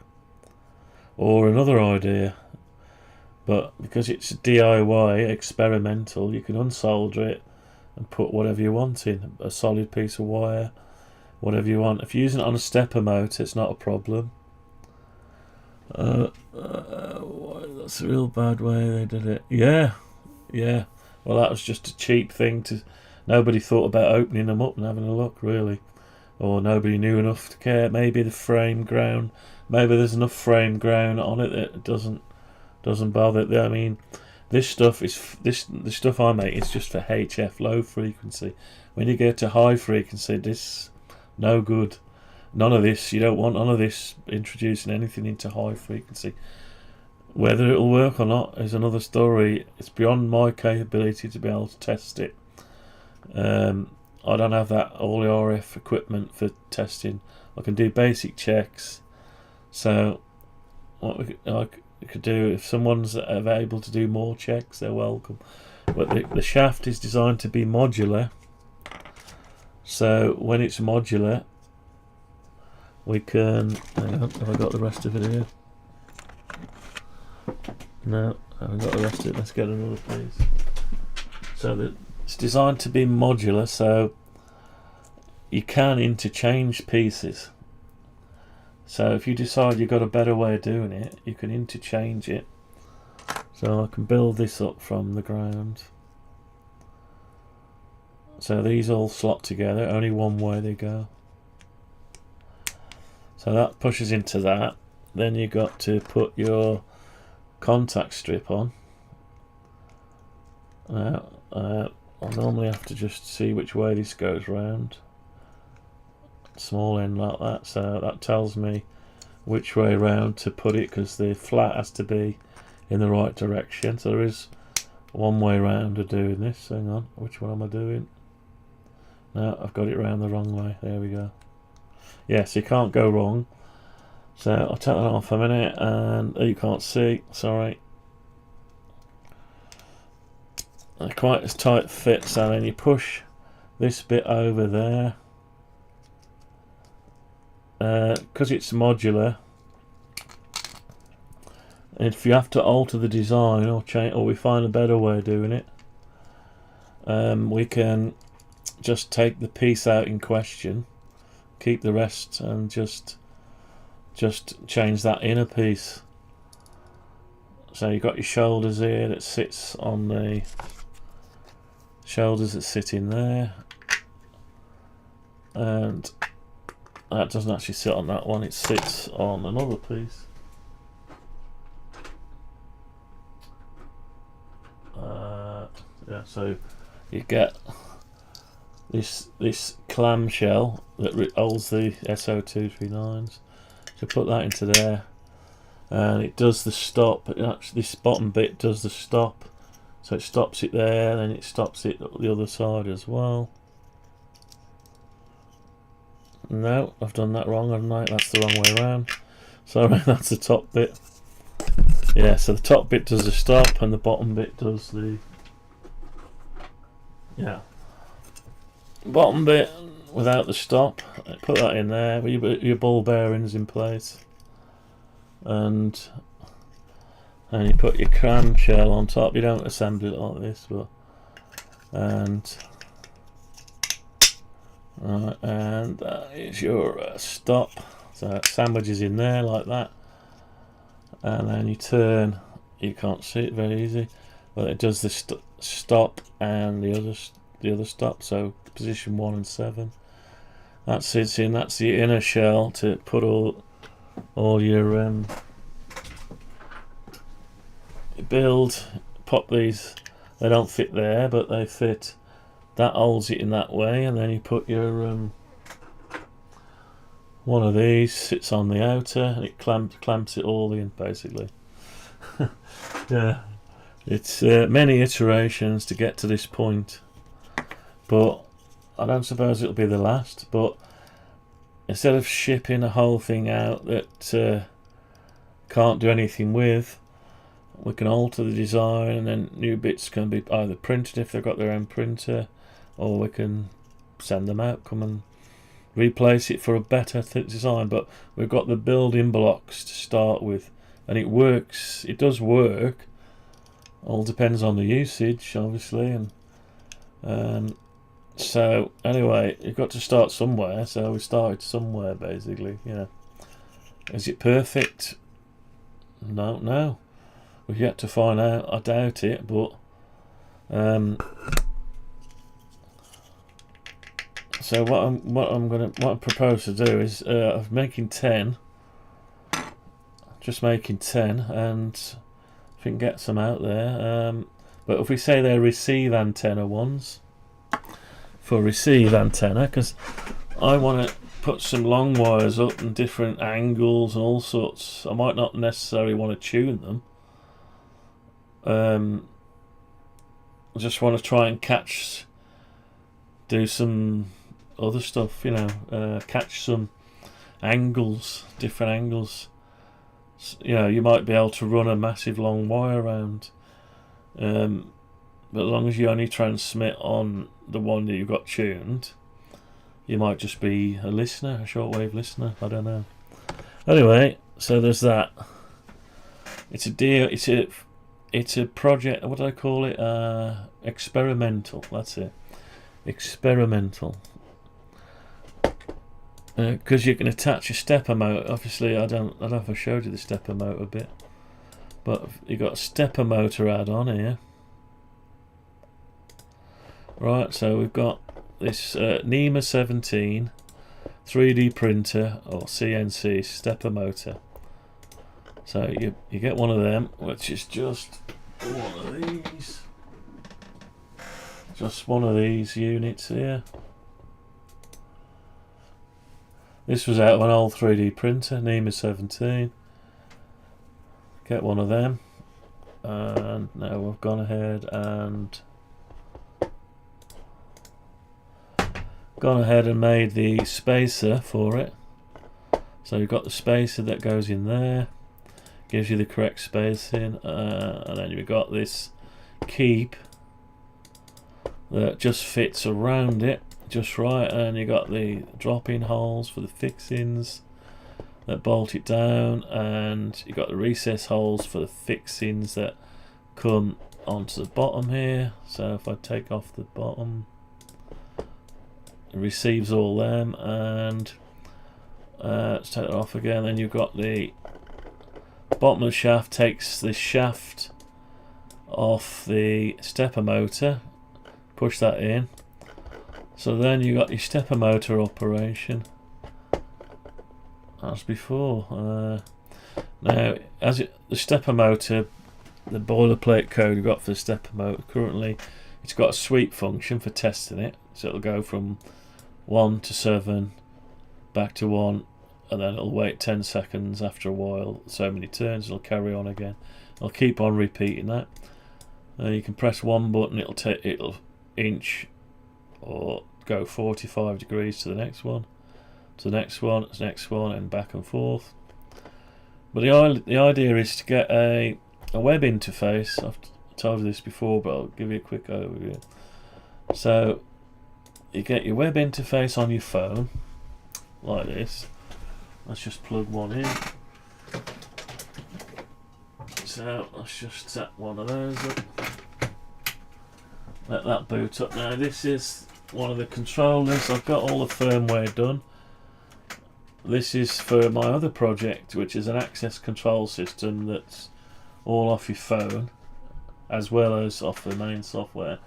G: or another idea. But because it's DIY, experimental, you can unsolder it and put whatever you want in. A solid piece of wire, whatever you want. If you're using it on a stepper motor, it's not a problem. That's a real bad way they did it. Yeah. Well, that was just a cheap thing to... Nobody thought about opening them up and having a look, really. Or nobody knew enough to care. Maybe the frame ground. Maybe there's enough frame ground on it that it doesn't bother. I mean, this stuff is the stuff I make is just for HF, low frequency. When you get to high frequency, this no good. None of this. You don't want none of this introducing anything into high frequency. Whether it'll work or not is another story. It's beyond my capability to be able to test it. I don't have all the RF equipment for testing. I can do basic checks. So what I could do, if someone's able to do more checks, they're welcome. But the shaft is designed to be modular. So when it's modular, we can... Hang on, have I got the rest of it here? No, I haven't got the rest of it. Let's get another piece. So it's designed to be modular, so you can interchange pieces. So if you decide you've got a better way of doing it, you can interchange it. So I can build this up from the ground. So these all slot together, only one way they go. So that pushes into that. Then you've got to put your contact strip on. I'll normally have to just see which way this goes round. Small end like that, so that tells me which way round to put it, because the flat has to be in the right direction. So there is one way round of doing this. Hang on, which one am I doing? No, I've got it round the wrong way. There we go. Yes, you can't go wrong. So I'll take that off a minute, and you can't see, sorry. Quite as tight fit, so then you push this bit over there. Because it's modular, if you have to alter the design or change, or we find a better way of doing it, we can just take the piece out in question, keep the rest, and just change that inner piece. So you've got your shoulders here that sits on the shoulders that sit in there, and that doesn't actually sit on that one, it sits on another piece. Yeah, so you get this clamshell that holds the SO239s. So put that into there, and it does the stop. This bottom bit does the stop, so it stops it there, then it stops it the other side as well. No, I've done that wrong, haven't I? That's the wrong way around. Sorry, that's the top bit. Yeah, so the top bit does the stop, and the bottom bit does the... Yeah. Bottom bit without the stop. Put that in there with your ball bearings in place. And you put your clamshell on top. You don't assemble it like this, but... And that is your stop. So it sandwiches in there like that, and then you turn. You can't see it very easy, but it does the stop and the other the other stop. So position 1 and 7. That sits in. That's the inner shell to put all your build. Pop these. They don't fit there, but they fit. That holds it in that way, and then you put your one of these sits on the outer, and it clamps it all in basically. Yeah, it's many iterations to get to this point, but I don't suppose it'll be the last. But instead of shipping a whole thing out that can't do anything with, we can alter the design, and then new bits can be either printed if they've got their own printer, or we can send them out, come and replace it for a better design. But we've got the building blocks to start with, and it works. It does work. All depends on the usage, obviously, and so anyway, you've got to start somewhere. So we started somewhere, basically. You know, is it perfect? No. We've yet to find out. I doubt it, but so what I propose to do is of making 10. Just making 10, and if we can get some out there. But if we say they're receive antenna ones, for receive antenna, because I want to put some long wires up and different angles and all sorts. I might not necessarily want to tune them. I just want to try and do some other stuff, you know, catch some angles, different angles. You know, you might be able to run a massive long wire around, but as long as you only transmit on the one that you've got tuned, you might just be a listener, a shortwave listener. I don't know. Anyway, so there's that. It's a deal. It's a project. What do I call it? Experimental. That's it. Experimental. Because you can attach a stepper motor. Obviously, I don't know if I showed you the stepper motor bit, but you got a stepper motor add-on here. Right. So we've got this NEMA 17 3D printer or CNC stepper motor. So you get one of them, which is just one of these. Just one of these units here. This was out of an old 3D printer, NEMA 17. Get one of them. And now we've gone ahead and made the spacer for it. So you've got the spacer that goes in there. Gives you the correct spacing, and then you've got this keep that just fits around it just right, and you got the drop-in holes for the fixings that bolt it down, and you got the recess holes for the fixings that come onto the bottom here. So if I take off the bottom, it receives all them, and let's take that off again. Then you've got the bottom of the shaft, takes the shaft off the stepper motor, push that in. So then you got your stepper motor operation as before. Now, the stepper motor, the boilerplate code you've got for the stepper motor currently, it's got a sweep function for testing it. So it'll go from 1 to 7, back to 1, and then it'll wait 10 seconds. After a while, so many turns, it'll carry on again. I'll keep on repeating that. You can press one button, it'll inch or go 45 degrees to the next one, to the next one, to the next one, and back and forth. But the idea is to get a web interface. I've told you this before, but I'll give you a quick overview. So you get your web interface on your phone like this. Let's just plug one in. So let's just set one of those up. Let that boot up. Now this is one of the controllers. I've got all the firmware done. This is for my other project, which is an access control system that's all off your phone as well as off the main software.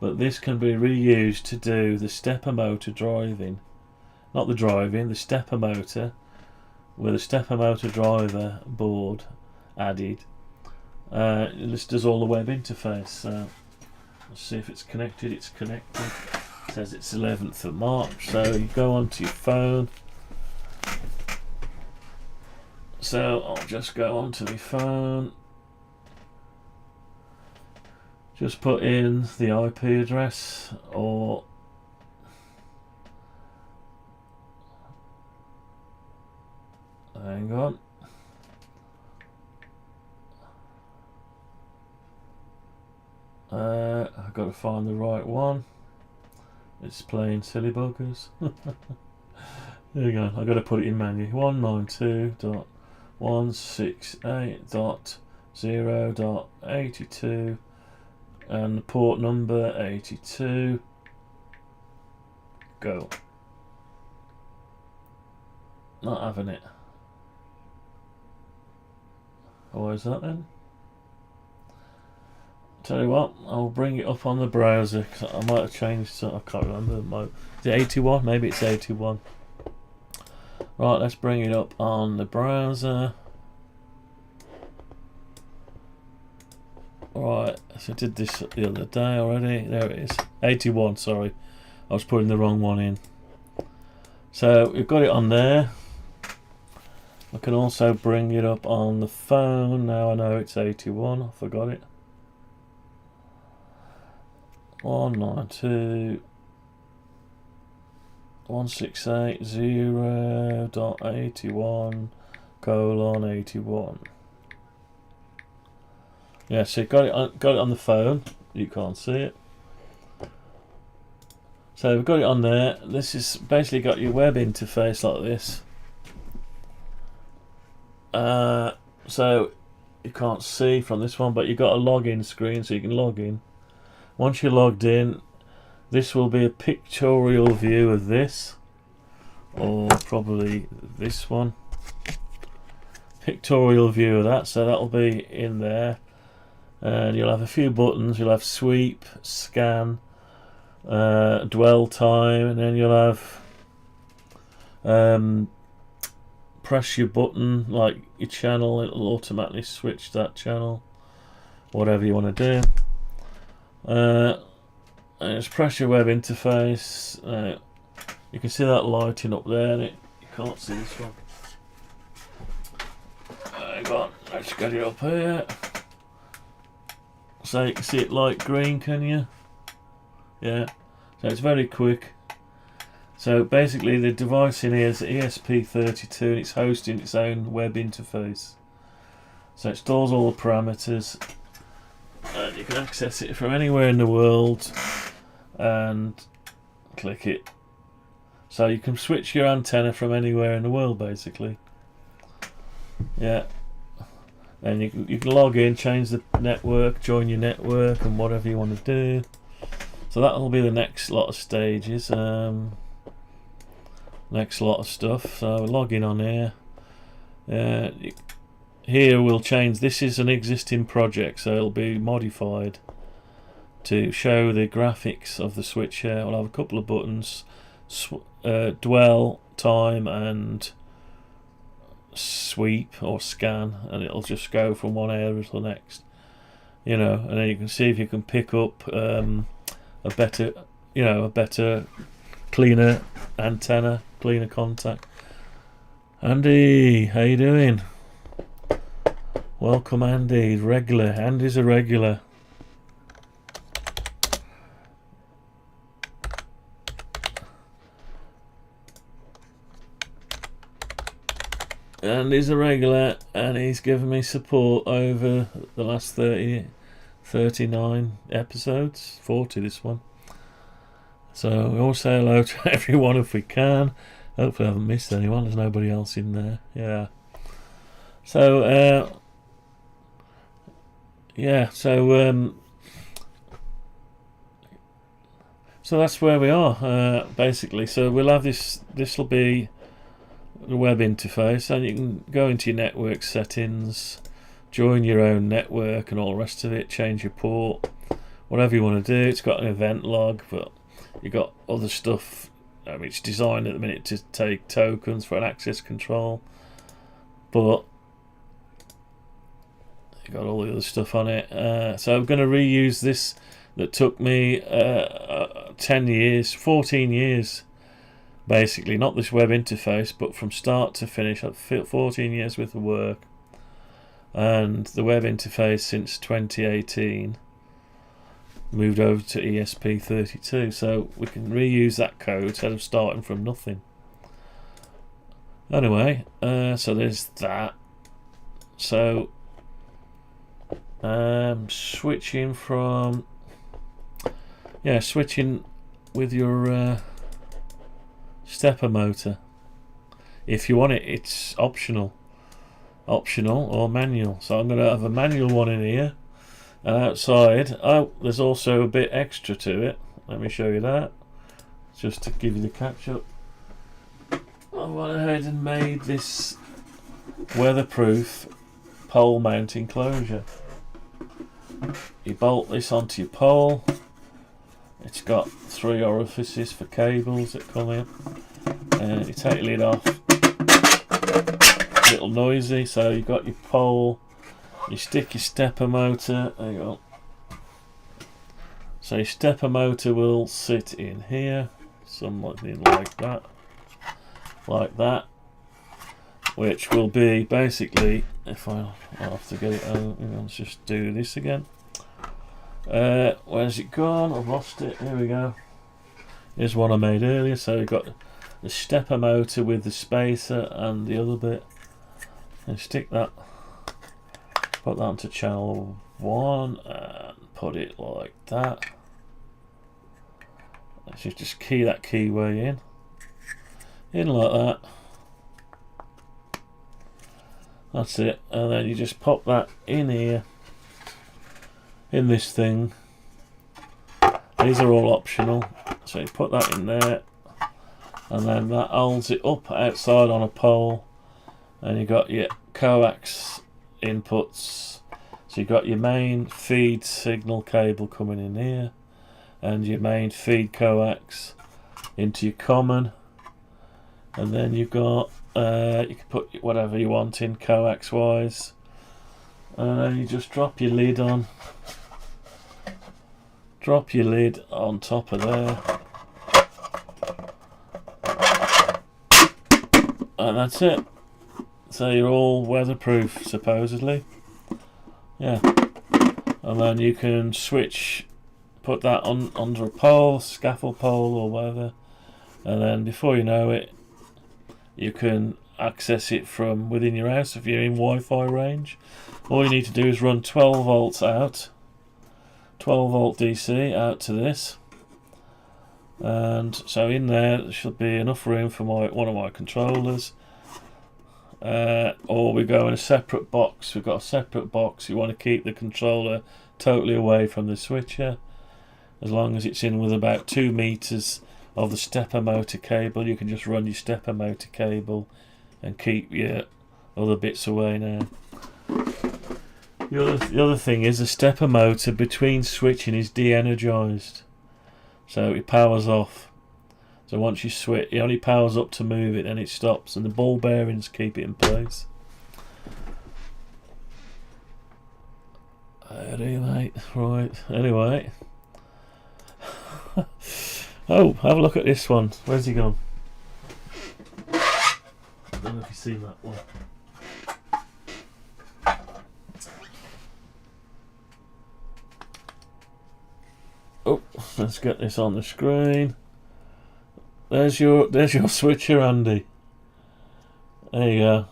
G: but this can be reused to do the stepper motor driving. Not the driving, the stepper motor, with a stepper motor driver board added. This does all the web interface. So let's see if it's connected. It's connected. It says it's 11th of March. So you go onto your phone. So I'll just go onto my phone. Just put in the IP address, or hang on. I've got to find the right one. It's playing silly buggers. There you go. I've got to put it in manually. 192.168.0.82 and the port number 82. Go. Not having it. Why is that then? Tell you what, I'll bring it up on the browser, 'cause I might have changed it. I can't remember. Is it 81? Maybe it's 81. Right, let's bring it up on the browser. Right, so I did this the other day already. There it is. 81, sorry. I was putting the wrong one in. So we've got it on there. I can also bring it up on the phone. Now I know it's 81. I forgot it. 192.168.0.81:81. Yeah, so you got it on the phone. You can't see it. So we've got it on there. This is basically got your web interface like this. So you can't see from this one, but you've got a login screen, so you can log in. Once you're logged in, this will be a pictorial view of this, or probably this one. Pictorial view of that, so that'll be in there. And you'll have a few buttons. You'll have sweep, scan, dwell time, and then you'll have press your button, like your channel, it'll automatically switch that channel, whatever you want to do. And just press your web interface. You can see that lighting up there, and you can't see this one. Hang on, let's get it up here. So you can see it light green, can you? Yeah, so it's very quick. So basically the device in here is ESP32 and it's hosting its own web interface. So it stores all the parameters and you can access it from anywhere in the world and click it. So you can switch your antenna from anywhere in the world basically. Yeah. And you can log in, change the network, join your network and whatever you want to do. So that'll be the next lot of stages. Next lot of stuff. So log in on here. Here we'll change. This is an existing project, so it'll be modified to show the graphics of the switch here. We'll have a couple of buttons, dwell, time and sweep or scan, and it'll just go from one area to the next, you know. And then you can see if you can pick up a better cleaner antenna, cleaner contact. Andy, how you doing? Welcome Andy, regular. Andy's a regular. And he's a regular, and he's given me support over the last 39 episodes, 40 this one. So we all say hello to everyone if we can. Hopefully I haven't missed anyone, there's nobody else in there. Yeah. So, so that's where we are, basically. So we'll have this'll be the web interface, and you can go into your network settings, join your own network and all the rest of it, change your port, whatever you want to do. It's got an event log, but you got other stuff. It's designed at the minute to take tokens for an access control, but you got all the other stuff on it. So I'm going to reuse this that took me 10 years, 14 years, basically. Not this web interface, but from start to finish, 14 years worth of work. And the web interface since 2018 moved over to ESP32, so we can reuse that code instead of starting from nothing. Anyway, so there's that. So switching from switching with your stepper motor. If you want it, it's optional or manual. So I'm going to have a manual one in here. And outside, there's also a bit extra to it. Let me show you that, just to give you the catch up. I went ahead and made this weatherproof pole mount enclosure. You bolt this onto your pole. It's got 3 orifices for cables that come in. And you take the lid off. A little noisy, so you've got your pole. You stick your stepper motor, there you go. So your stepper motor will sit in here, something like that, which will be basically, if I'll have to get it out, let's just do this again. Where's it gone? I've lost it, here we go. Here's one I made earlier, so you've got the stepper motor with the spacer and the other bit, and stick that. Put that onto channel 1 and put it like that. Let's just key that keyway in like that. That's it, and then you just pop that in here, in this thing. These are all optional, so you put that in there, and then that holds it up outside on a pole, and you got your coax inputs. So you've got your main feed signal cable coming in here, and your main feed coax into your common, and then you've got you can put whatever you want in coax wise, and then you just drop your lid on top of there, and that's it. So you're all weatherproof, supposedly. Yeah. And then you can switch, put that on under a pole, scaffold pole or whatever, and then before you know it, you can access it from within your house if you're in Wi-Fi range. All you need to do is run 12 volts out, 12 volt DC out to this, and so in there should be enough room for one of my controllers. Or we go in a separate box. We've got a separate box. You want to keep the controller totally away from the switcher. As long as it's in with about 2 meters of the stepper motor cable, you can just run your stepper motor cable and keep your other bits away now. The other thing is the stepper motor between switching is de-energized, so it powers off. So once you switch, it only powers up to move it, and it stops, and the ball bearings keep it in place. Mate. Right, anyway. Oh, have a look at this one. Where's he gone? I don't know if you've seen that one. Oh, let's get this on the screen. There's your switcher, Andy. There you go.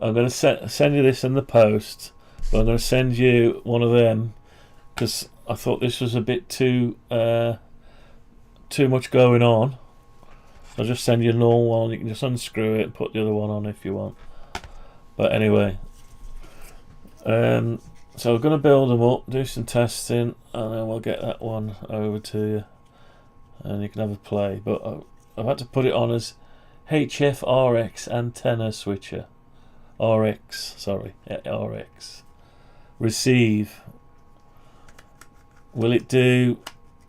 G: I'm going to send you this in the post, but I'm going to send you one of them because I thought this was a bit too much going on. I'll just send you a normal one. You can just unscrew it and put the other one on if you want. But anyway, so we're going to build them up, do some testing, and then we'll get that one over to you, and you can have a play. But I've had to put it on as HF-RX antenna switcher. RX, sorry, RX. Receive. Will it do?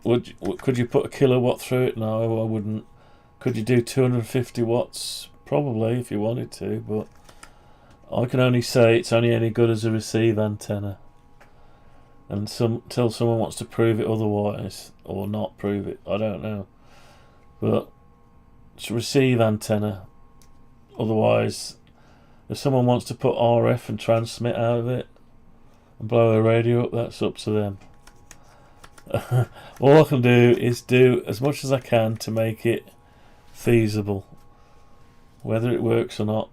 G: Could you put a kilowatt through it? No, I wouldn't. Could you do 250 watts? Probably, if you wanted to, but I can only say it's only any good as a receive antenna. And until someone wants to prove it otherwise, or not prove it, I don't know. But it's a receive antenna. Otherwise, if someone wants to put RF and transmit out of it and blow a radio up, that's up to them. All I can do is do as much as I can to make it feasible. Whether it works or not,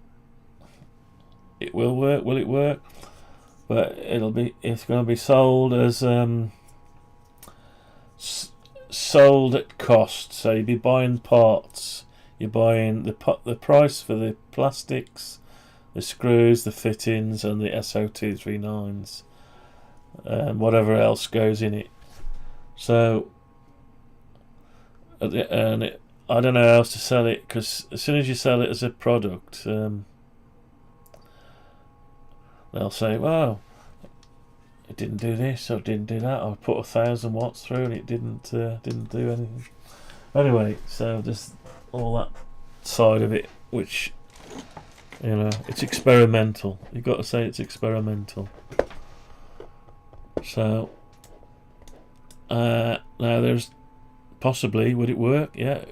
G: it will work. Will it work? But it's going to be sold as sold at cost. So you'd be buying parts. You're buying the price for the plastics, the screws, the fittings, and the SO239s, whatever else goes in it. So, and I don't know how else to sell it, because as soon as you sell it as a product, they'll say, "Well, it didn't do this or it didn't do that. I put 1,000 watts through and it didn't do anything." Anyway, so there's all that side of it, which, you know, it's experimental. You've got to say it's experimental. So now there's possibly, would it work? Yeah,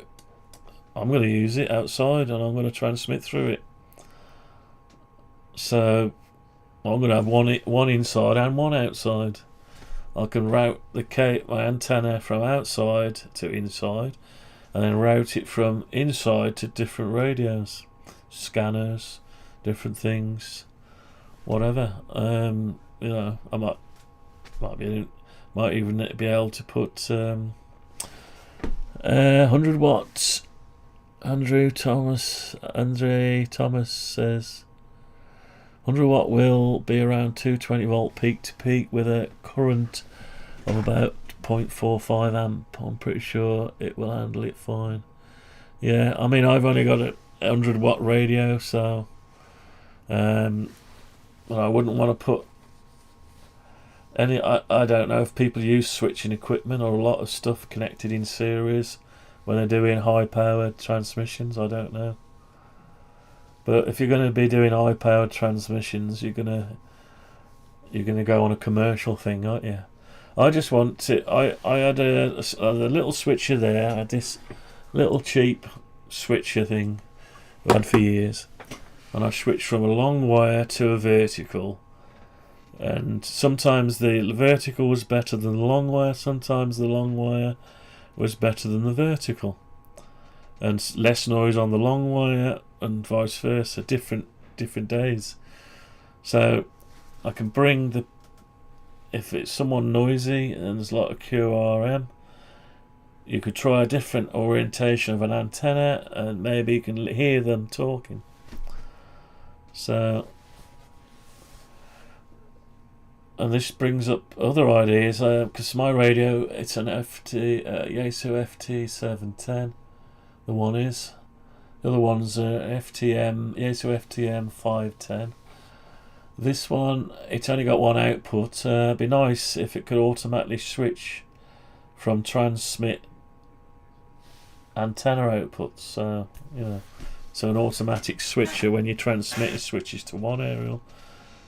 G: I'm going to use it outside and I'm going to transmit through it. So I'm going to have one inside and one outside. I can route my antenna from outside to inside, and then route it from inside to different radios, scanners, different things, whatever. You know, I might even be able to put 100 watts. Andre Thomas says 100 watt will be around 220 volt peak to peak with a current of about 0.45 amp. I'm pretty sure it will handle it fine. Yeah, I mean, I've only got a 100 watt radio, so I wouldn't want to put any. I don't know if people use switching equipment or a lot of stuff connected in series when they're doing high powered transmissions. I don't know. But if you're going to be doing high powered transmissions, you're gonna go on a commercial thing, aren't you? I just want to. I had a little switcher there. I had this little cheap switcher thing I've had for years, and I switched from a long wire to a vertical. And sometimes the vertical was better than the long wire. Sometimes the long wire was better than the vertical, and less noise on the long wire, and vice versa. Different days. So I can bring if it's someone noisy and there's a lot of QRM, you could try a different orientation of an antenna, and maybe you can hear them talking. So, and this brings up other ideas, because my radio, it's an Yaesu FT710. The one is. The other one's Yaesu FTM 510. This one, it's only got one output. It'd be nice if it could automatically switch from transmit antenna outputs. So, you know, so an automatic switcher, when you transmit, it switches to one aerial.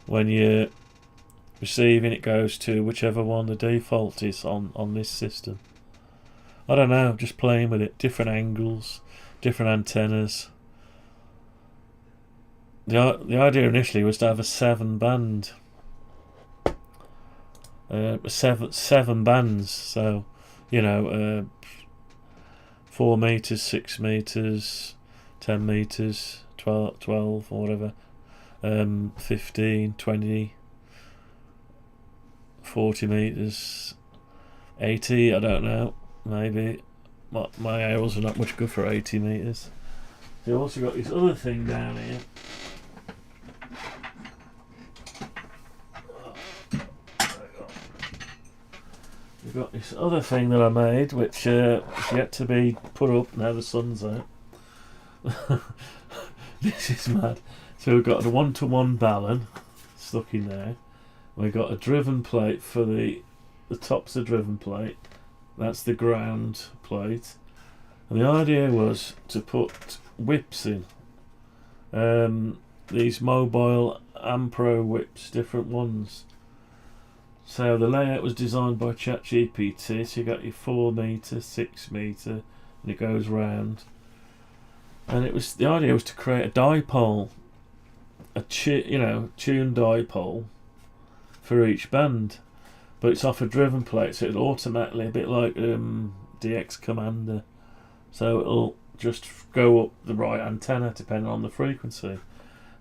G: When you're receiving, it goes to whichever one the default is on this system. I don't know, I'm just playing with it. Different angles, different antennas. The idea initially was to have a 7-band, seven bands. So, you know, 4 meters, 6 meters, 10 meters, 12 or whatever, 15, 20, 40 meters, 80. I don't know. Maybe my arrows are not much good for 80 meters. You also got this other thing down here. You've got this other thing that I made, which is yet to be put up now the sun's out. This is mad. So we've got a 1-to-1 balun stuck in there. We've got a driven plate for the the top's the driven plate, that's the ground plate, and the idea was to put whips in. These mobile Ampro whips, different ones. So the layout was designed by ChatGPT, so you got your 4 metre, 6 metre, and it goes round. And it was, the idea was to create a dipole, tuned dipole for each band, but it's off a driven plate, so it'll automatically, a bit like DX Commander, so it'll just go up the right antenna depending on the frequency.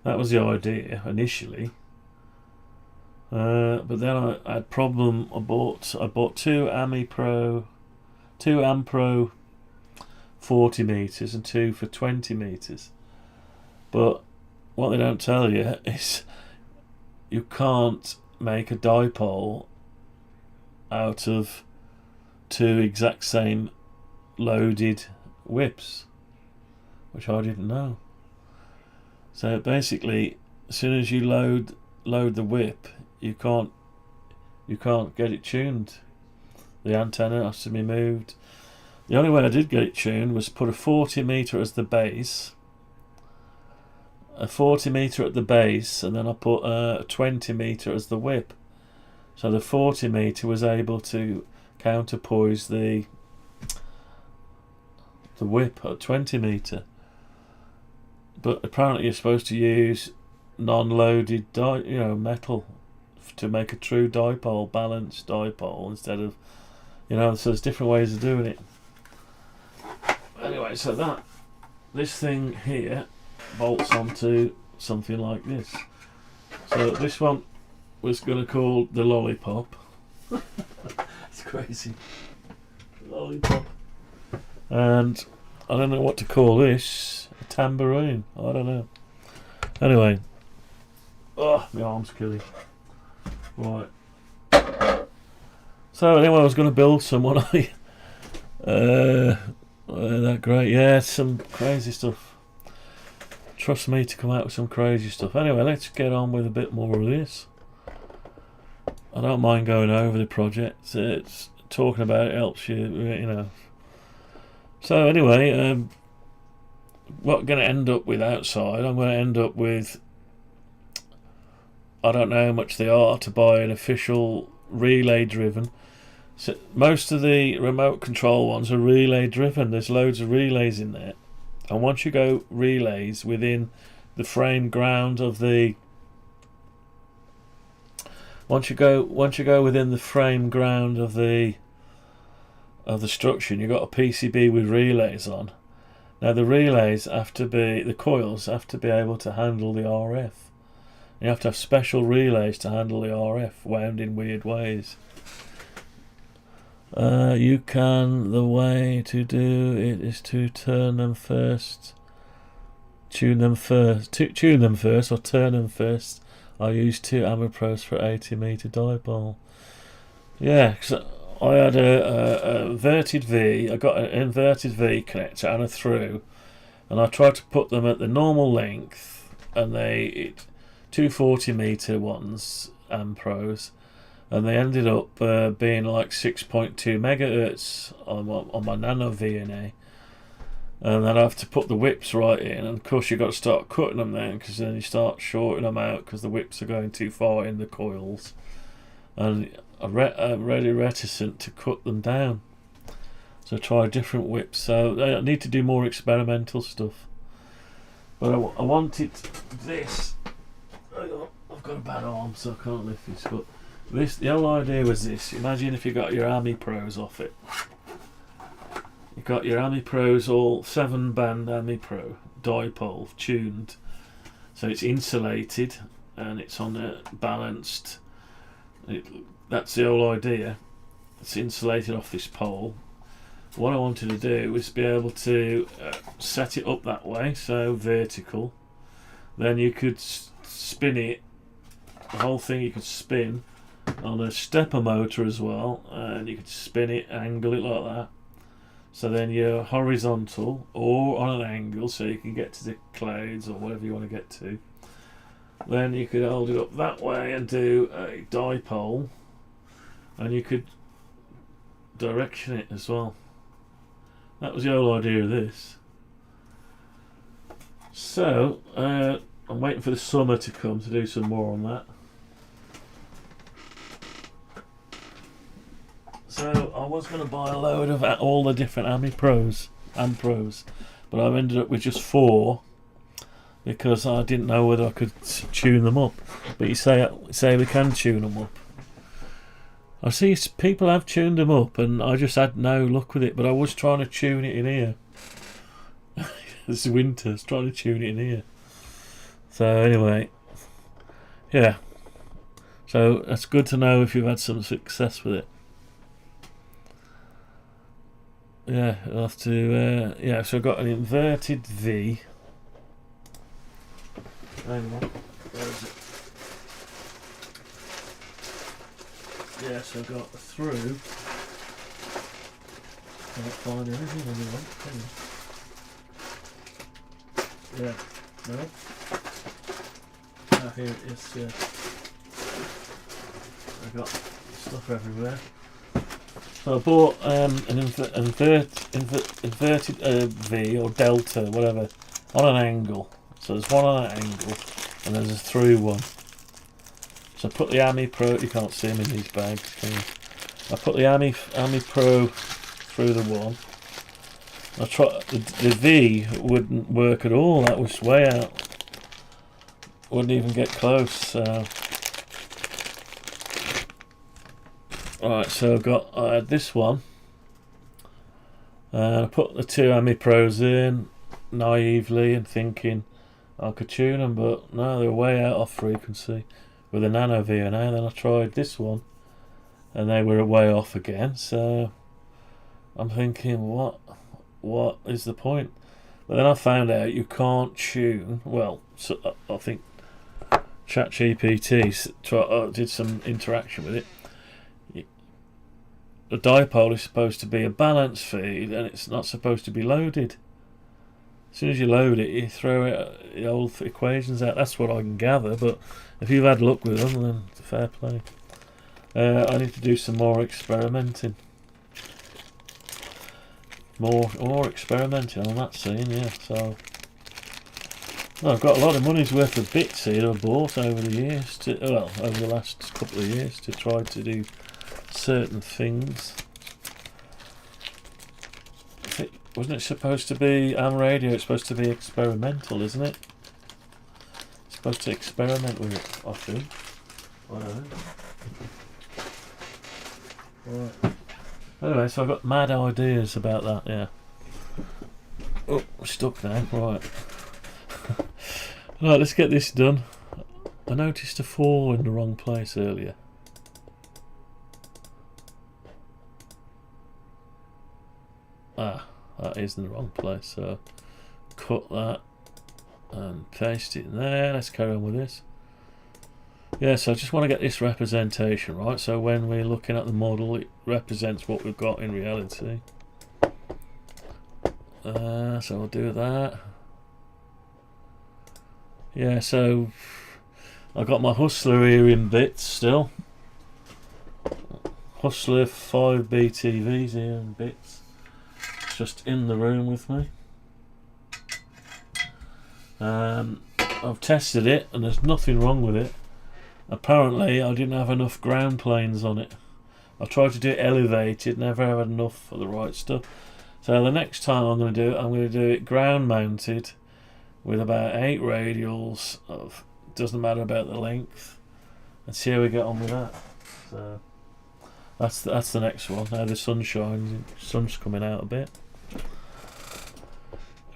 G: That was the idea initially. But then I had a problem. I bought two Ampro 40 metres and two for 20 metres. But what they don't tell you is you can't make a dipole out of two exact same loaded whips, which I didn't know. So basically, as soon as you load the whip, you can't get it tuned. The antenna has to be moved. The only way I did get it tuned was put a 40 metre as the base, and then I put a 20 metre as the whip. So the 40 metre was able to counterpoise the whip at 20 metre. But apparently you're supposed to use non-loaded metal to make a true dipole, balanced dipole, instead of, so there's different ways of doing it. Anyway, so this thing here bolts onto something like this. So this one was going to call the lollipop. It's crazy. Lollipop. And I don't know what to call this. A tambourine. I don't know. Anyway. Oh, my arm's killing. Right. So anyway, I was going to build some, wasn't I? That great. Yeah, some crazy stuff. Trust me to come out with some crazy stuff. Anyway, let's get on with a bit more of this. I don't mind going over the project. It's talking about it helps you, So anyway, what I'm going to end up with outside, I'm going to end up with, I don't know how much they are to buy an official relay driven. So most of the remote control ones are relay driven. There's loads of relays in there, and once you go relays within the frame ground of the once you go within the frame ground of the structure, you've got a PCB with relays on. Now the relays the coils have to be able to handle the RF. You have to have special relays to handle the RF, wound in weird ways. The way to do it is to tune them first, or turn them first. I used two Amapros for 80 metre dipole. Yeah, cause I had a inverted V. I got an inverted V connector and a through, and I tried to put them at the normal length, and two 40 metre ones, Ampros, and they ended up being like 6.2 megahertz on my Nano VNA. And then I have to put the whips right in, and of course you've got to start cutting them then, because then you start shorting them out because the whips are going too far in the coils. And I'm really reticent to cut them down, so I try different whips. So I need to do more experimental stuff. But I wanted this. I've got a bad arm, so I can't lift this. But the whole idea was this. Imagine if you got your Ami Pros off it. You've got your Ami Pros, all 7-band Ami Pro dipole tuned, so it's insulated and it's on a balanced. That's the whole idea. It's insulated off this pole. What I wanted to do was be able to set it up that way, so vertical. Then you could spin it. The whole thing you could spin on a stepper motor as well, and you could spin it, angle it like that. So then you're horizontal or on an angle, so you can get to the clouds or whatever you want to get to. Then you could hold it up that way and do a dipole, and you could direction it as well. That was the whole idea of this. So I'm waiting for the summer to come to do some more on that. So I was going to buy a load of all the different AMI Pros and Pros, but I've ended up with just 4 because I didn't know whether I could tune them up. But you say we can tune them up. I see people have tuned them up, and I just had no luck with it. But I was trying to tune it in here. It's winter, I was trying to tune it in here. So anyway, yeah. So that's good to know if you've had some success with it. Yeah, I'll have to. Yeah, so I've got an inverted V. Hang on, where is it? Yeah, so I've got a through. Can't find anything on the one. Yeah, no. Ah, here it is. Yeah, I've got stuff everywhere. So I bought an inverted V or delta, whatever, on an angle. So there's one on an angle, and there's a through one. So I put the AMI Pro. You can't see them in these bags, can you? I put the AMI Pro through the one. I tried the V wouldn't work at all. That was way out. Wouldn't even get close. So. Alright, so I had this one, and I put the 2 AMI Pros in naively and thinking I could tune them, but no, they were way out of frequency with a nano VNA. Then I tried this one, and they were way off again. So I'm thinking, what is the point? But then I found out you can't tune. Well, so I think ChatGPT did some interaction with it. The dipole is supposed to be a balance feed, and it's not supposed to be loaded. As soon as you load it, you throw the old equations out. That's what I can gather, but if you've had luck with them, then fair play. I need to do some more experimenting. More experimenting on that scene, yeah. So I've got a lot of money's worth of bits here I've bought over the years, over the last couple of years, to try to do certain things. Wasn't it supposed to be AM radio? It's supposed to be experimental, isn't it? It's supposed to experiment with it, I think. I don't know. Right. Anyway, so I've got mad ideas about that. Yeah. Oh, I'm stuck now. Right. Right, let's get this done. I noticed a 4 in the wrong place earlier. Ah, that is in the wrong place, so cut that and paste it in there. Let's carry on with this. Yeah, so I just want to get this representation right, so when we're looking at the model it represents what we've got in reality. So we'll do that. Yeah, so I've got my Hustler here in bits still. Hustler 5 BTVs here in bits. Just in the room with me. I've tested it and there's nothing wrong with it. Apparently I didn't have enough ground planes on it. I tried to do it elevated, never had enough for the right stuff. So the next time I'm going to do it ground mounted with about 8 radials of, doesn't matter about the length, and see how we get on with that. So that's the next one. Now the sun's coming out a bit.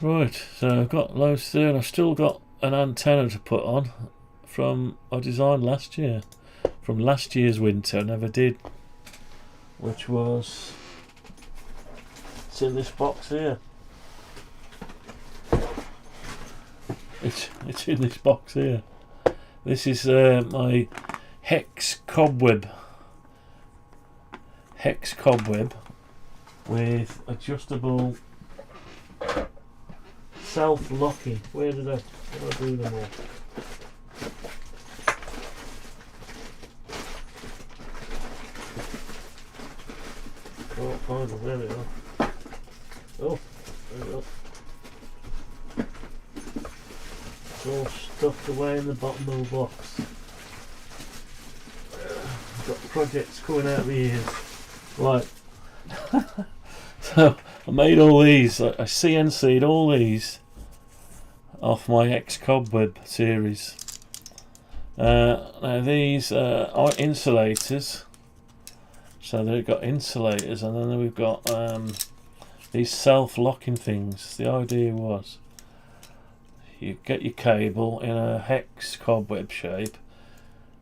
G: Right, so I've got loads to do, and I've still got an antenna to put on from I designed last year, from last year's winter. I never did, which was, it's in this box here. It's in this box here. This is my hex cobweb with adjustable self-locking. Where did I do them all? Oh, finally, there we are. Oh, there we are. It's all stuffed away in the bottom of the box. Got projects coming out of the ears. Right. So I made all these. I CNC'd all these off my X-Cobweb series. Now these are insulators. So they've got insulators, and then we've got these self-locking things. The idea was you get your cable in a hex cobweb shape,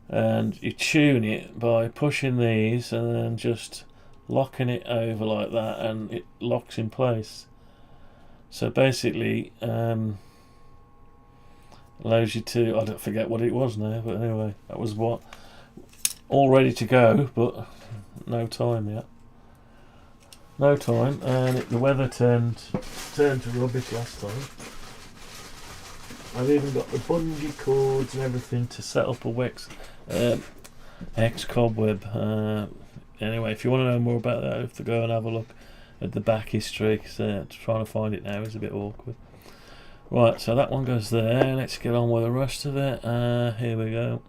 G: and you tune it by pushing these and then just locking it over like that, and it locks in place. So basically allows you to, I don't forget what it was now, but anyway, that was what, all ready to go, but no time yet. No time, and the weather turned to rubbish last time. I've even got the bungee cords and everything to set up a hex cobweb. Anyway, if you want to know more about that, you have to go and have a look at the back history, because trying to find it now is a bit awkward. Right, so that one goes there. Let's get on with the rest of it. Here we go.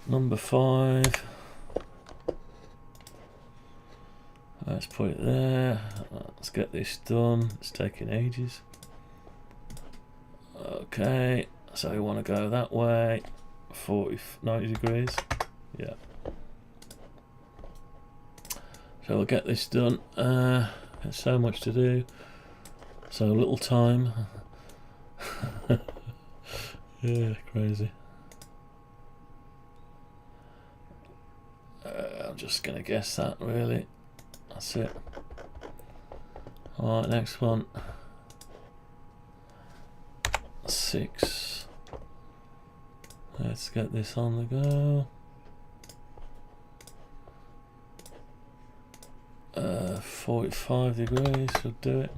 G: Number 5. Let's put it there. Let's get this done. It's taking ages. Okay, so we want to go that way. 90 degrees. Yeah. So we'll get this done. There's so much to do. So little time. Yeah, crazy. I'm just going to guess that, really. That's it. Alright, next one. 6. Let's get this on the go. 45 degrees should do it.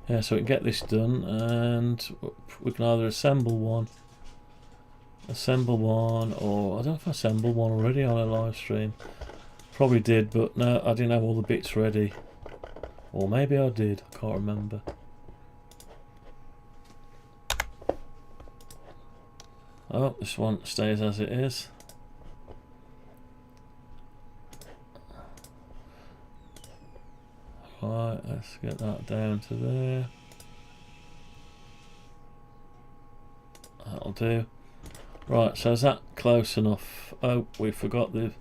G: Yeah, so we can get this done, and we can either assemble one, or I don't know if I assembled one already on a live stream. Probably did, but no, I didn't have all the bits ready. Or maybe I did, I can't remember. Oh, this one stays as it is. Right, let's get that down to there. That'll do. Right, so is that close enough? Oh, we forgot the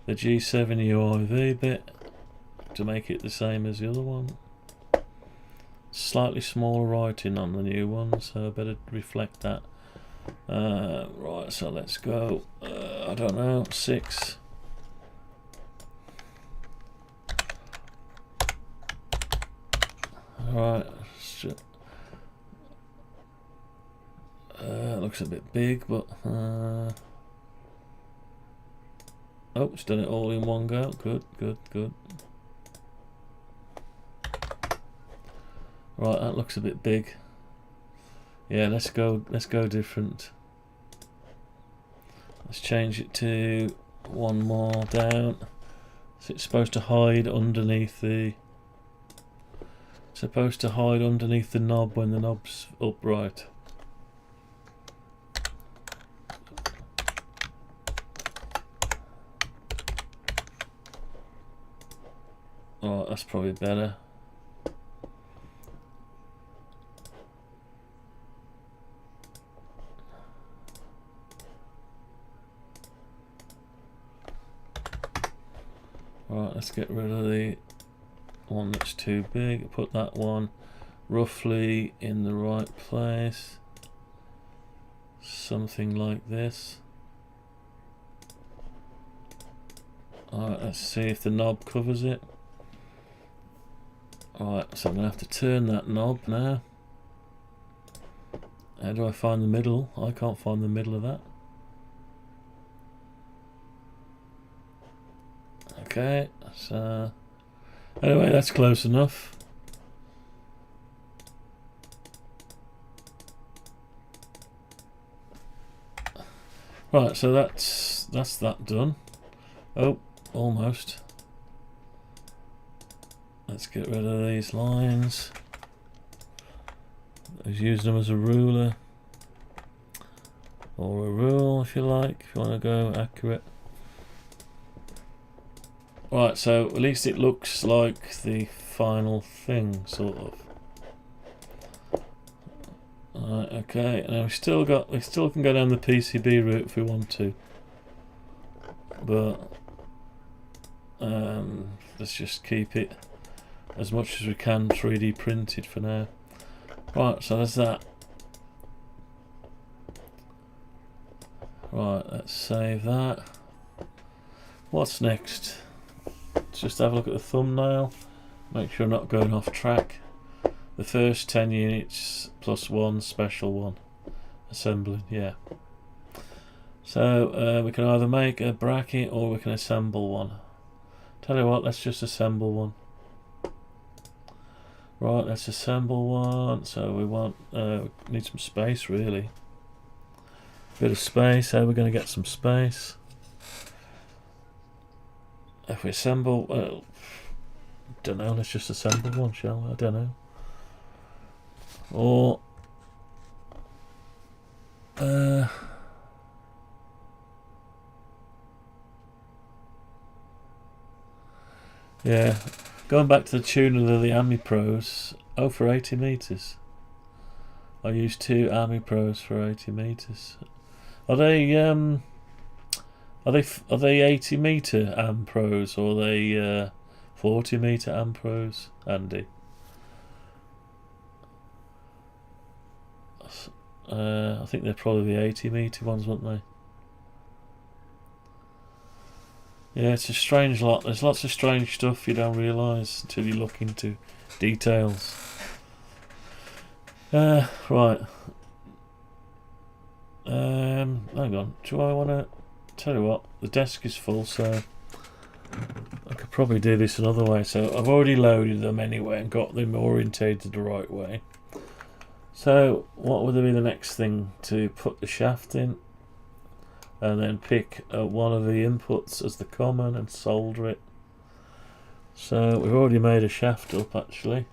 G: G7UIV bit to make it the same as the other one. Slightly smaller writing on the new one, so I better reflect that. Right, so let's go. I don't know, 6. Right, looks a bit big, but oh, it's done it all in one go. Good. Right, that looks a bit big. Yeah, let's go different. Let's change it to one more down. So it's supposed to hide underneath the knob when the knob's upright. Oh, that's probably better. Right, let's get rid of the one that's too big. Put that one roughly in the right place. Something like this. Alright, let's see if the knob covers it. Alright, so I'm going to have to turn that knob now. How do I find the middle? I can't find the middle of that. Okay, so anyway, that's close enough. Right, so that's that's that done. Oh, almost. Let's get rid of these lines. Let's use them as a ruler. Or a rule, if you like, if you want to go accurate. Right, so at least it looks like the final thing, sort of. Right, okay, now we still can go down the PCB route if we want to. But let's just keep it as much as we can 3D printed for now. Right, so there's that. Right, let's save that. What's next? Let's just have a look at the thumbnail. Make sure I'm not going off track. The first 10 units plus one special one. Assembling, yeah. So we can either make a bracket or we can assemble one. Tell you what, let's just assemble one. Right, let's assemble one. So we want need some space really. Bit of space. How are we going to get some space? If we assemble, don't know. Let's just assemble one, shall we? I don't know. Or yeah, going back to the tuning of the Ami Pros. Oh, for 80 meters. I used 2 Ami Pros for 80 meters. Are they 80 meter Am Pros or are they 40 meter Am Pros, Andy? I think they're probably the 80 meter ones, weren't they? Yeah, it's a strange lot. There's lots of strange stuff you don't realise until you look into details. Right. Hang on. Do I want to... Tell you what, the desk is full, so I could probably do this another way. So I've already loaded them anyway and got them orientated the right way. So what would be the next thing? To put the shaft in and then pick one of the inputs as the common and solder it. So we've already made a shaft up actually.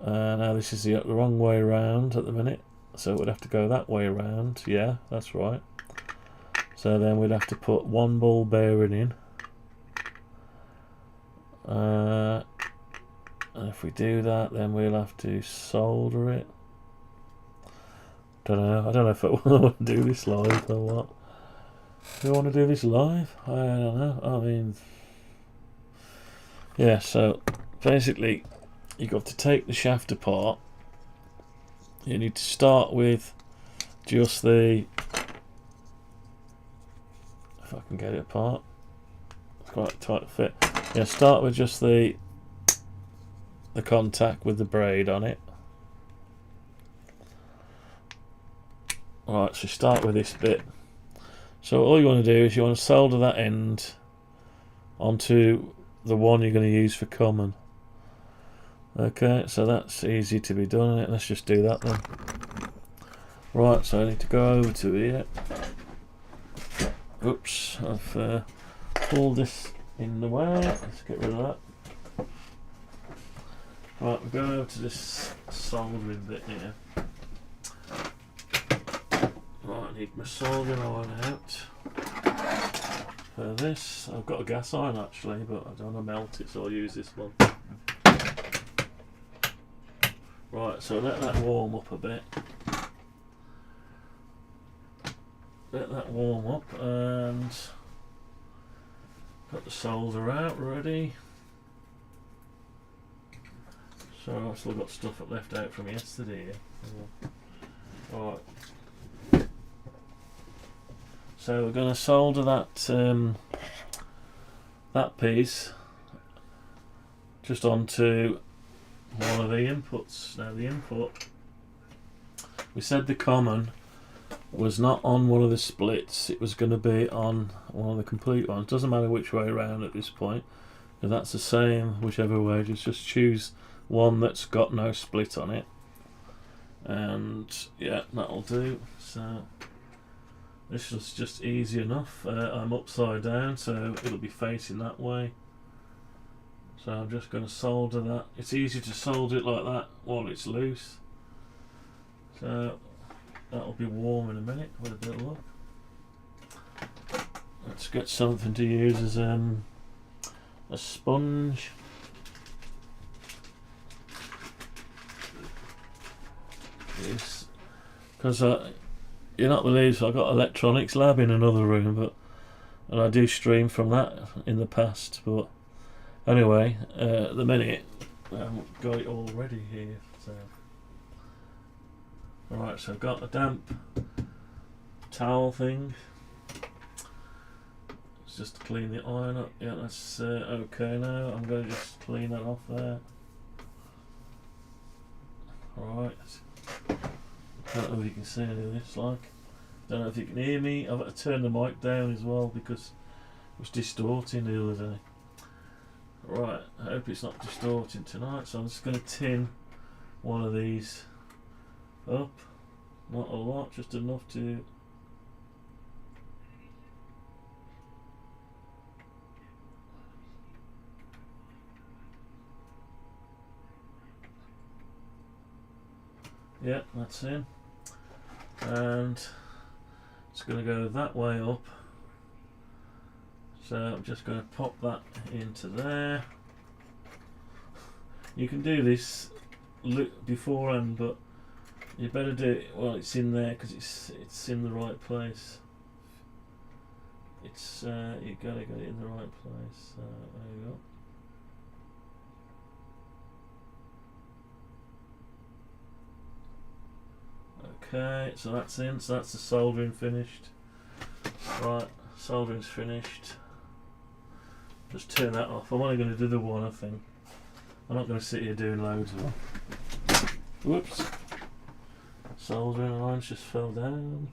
G: Now this is the wrong way around at the minute, so we'd have to go that way around. Yeah, that's right. So then we'd have to put one ball bearing in. And if we do that, then we'll have to solder it. I don't know if I want to do this live or what. Do I want to do this live? I don't know. I mean, yeah, so basically you've got to take the shaft apart. You need to start with just the, if I can get it apart, it's quite a tight fit. Yeah, start with just the contact with the braid on it. Alright, so start with this bit. So all you want to do is you want to solder that end onto the one you're going to use for common. Okay, so that's easy to be done. Let's just do that then. Right, so I need to go over to here. Oops, I've pulled this in the way. Let's get rid of that. Right, we'll go over to this soldering bit here. Right, I need my soldering iron out. For this, I've got a gas iron actually, but I don't want to melt it, so I'll use this one. Right, so let that warm up a bit. Let that warm up, and got the solder out ready. So I've still got stuff left out from yesterday. Alright. So we're going to solder that that piece just onto one of the inputs. Now the input, we said the common was not on one of the splits, it was going to be on one of the complete ones. Doesn't matter which way around at this point, because that's the same whichever way. Just choose one that's got no split on it, and yeah, that'll do. So This was just easy enough. I'm upside down, so it'll be facing that way. So I'm just going to solder that. It's easy to solder it like that while it's loose. So that'll be warm in a minute with a bit of luck. Let's get something to use as a sponge. Yes, because you're not believe, so I've got electronics lab in another room, and I do stream from that in the past. But anyway, at the minute I haven't got it all ready here. So alright, so I've got a damp towel thing. It's just to clean the iron up. Yeah, that's okay now. I'm going to just clean that off there. Alright. Don't know if you can see any of this, like. Don't know if you can hear me. I've had to turn the mic down as well because it was distorting the other day. Right, I hope it's not distorting tonight, so I'm just going to tin one of these up. Not a lot, just enough to... Yeah, that's in. And it's going to go that way up. So I'm just going to pop that into there. You can do this beforehand, but you better do it while it's in there because it's in the right place. It's you gotta get it in the right place. There you go. Okay, so that's in, so that's the soldering finished. Right, soldering's finished. Just turn that off. I'm only going to do the one, I think. I'm not going to sit here doing loads of them. Whoops. Soldering irons just fell down.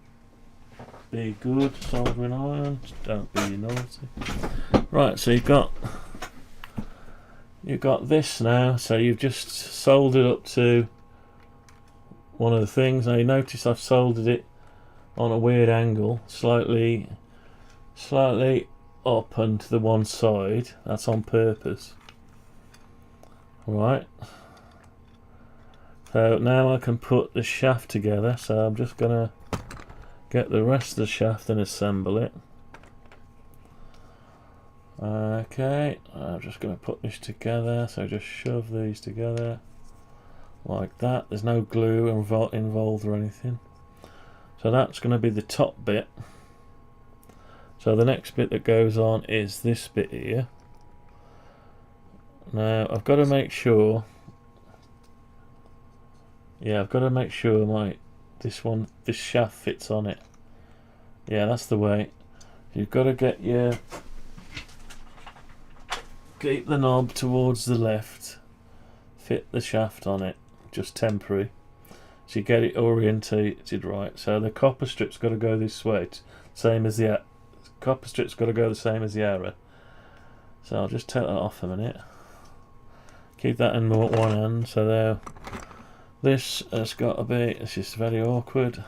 G: Be good, soldering irons. Don't be naughty. Right, so you've got this now. So you've just soldered up to one of the things. Now you notice I've soldered it on a weird angle, slightly up and to the one side. That's on purpose. Right. So now I can put the shaft together. So I'm just gonna get the rest of the shaft and assemble it. Okay, I'm just gonna put this together. So just shove these together like that. There's no glue involved or anything. So that's going to be the top bit. So the next bit that goes on is this bit here. Now I've got to make sure. Yeah, I've got to make sure this shaft fits on it. Yeah, that's the way. You've got to keep the knob towards the left. Fit the shaft on it. Just temporary, so you get it orientated right. So the copper strip's got to go this way, same as the copper strip's got to go the same as the arrow. So I'll just take that off a minute. Keep that in one hand. So there, this has got to be. It's just very awkward.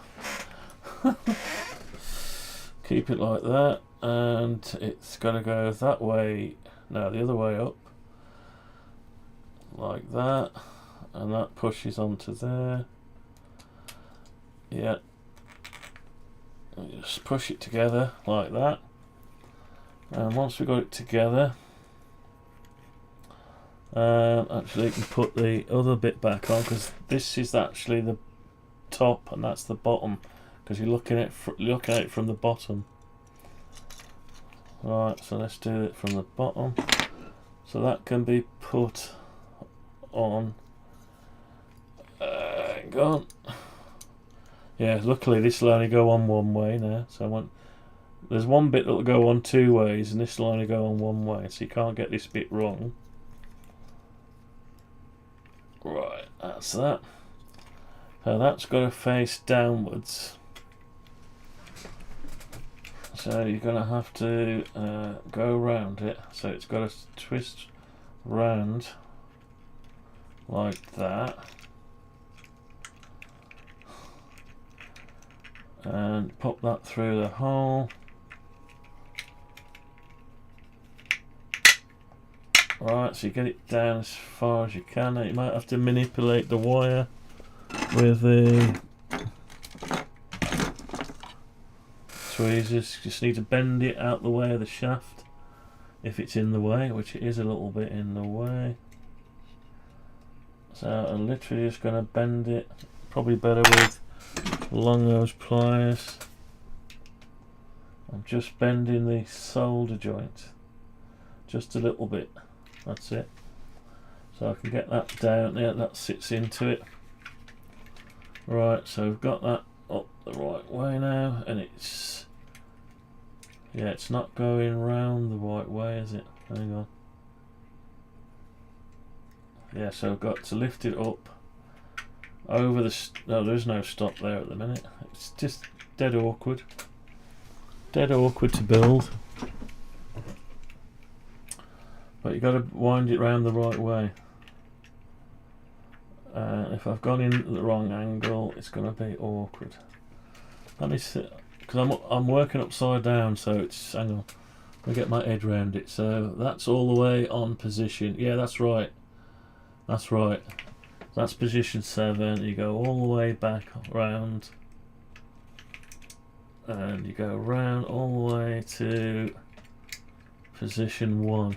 G: Keep it like that, and it's got to go that way. No, the other way up, like that. And that pushes onto there. Yeah. And just push it together like that. And once we've got it together, actually you can put the other bit back on, because this is actually the top and that's the bottom, because you're looking at it from the bottom. Right, so let's do it from the bottom. So that can be put on. Gone. Yeah, luckily this will only go on one way now. So there's one bit that will go on two ways, and this will only go on one way, so you can't get this bit wrong. Right, that's that. So that's got to face downwards. So you're going to have to go around it. So it's got to twist round like that. and pop that through the hole. Right, so you get it down as far as you can. You might have to manipulate the wire with the tweezers. Just need to bend it out the way of the shaft if it's in the way, which it is a little bit in the way. So I'm literally just going to bend it, probably better with along those pliers. I'm just bending the solder joint just a little bit. That's it. So I can get that down there, that sits into it. Right, so we've got that up the right way now, and it's, yeah, it's not going round the right way, is it? Hang on. Yeah, so I've got to lift it up over the, no, there's no stop there at the minute. It's just dead awkward. Dead awkward to build. But you've got to wind it round the right way. If I've gone in the wrong angle, it's going to be awkward. Because I'm working upside down, so it's, hang on, I get my head round it. So that's all the way on position. Yeah, that's right. That's right. That's position 7. You go all the way back round, and you go round all the way to position 1.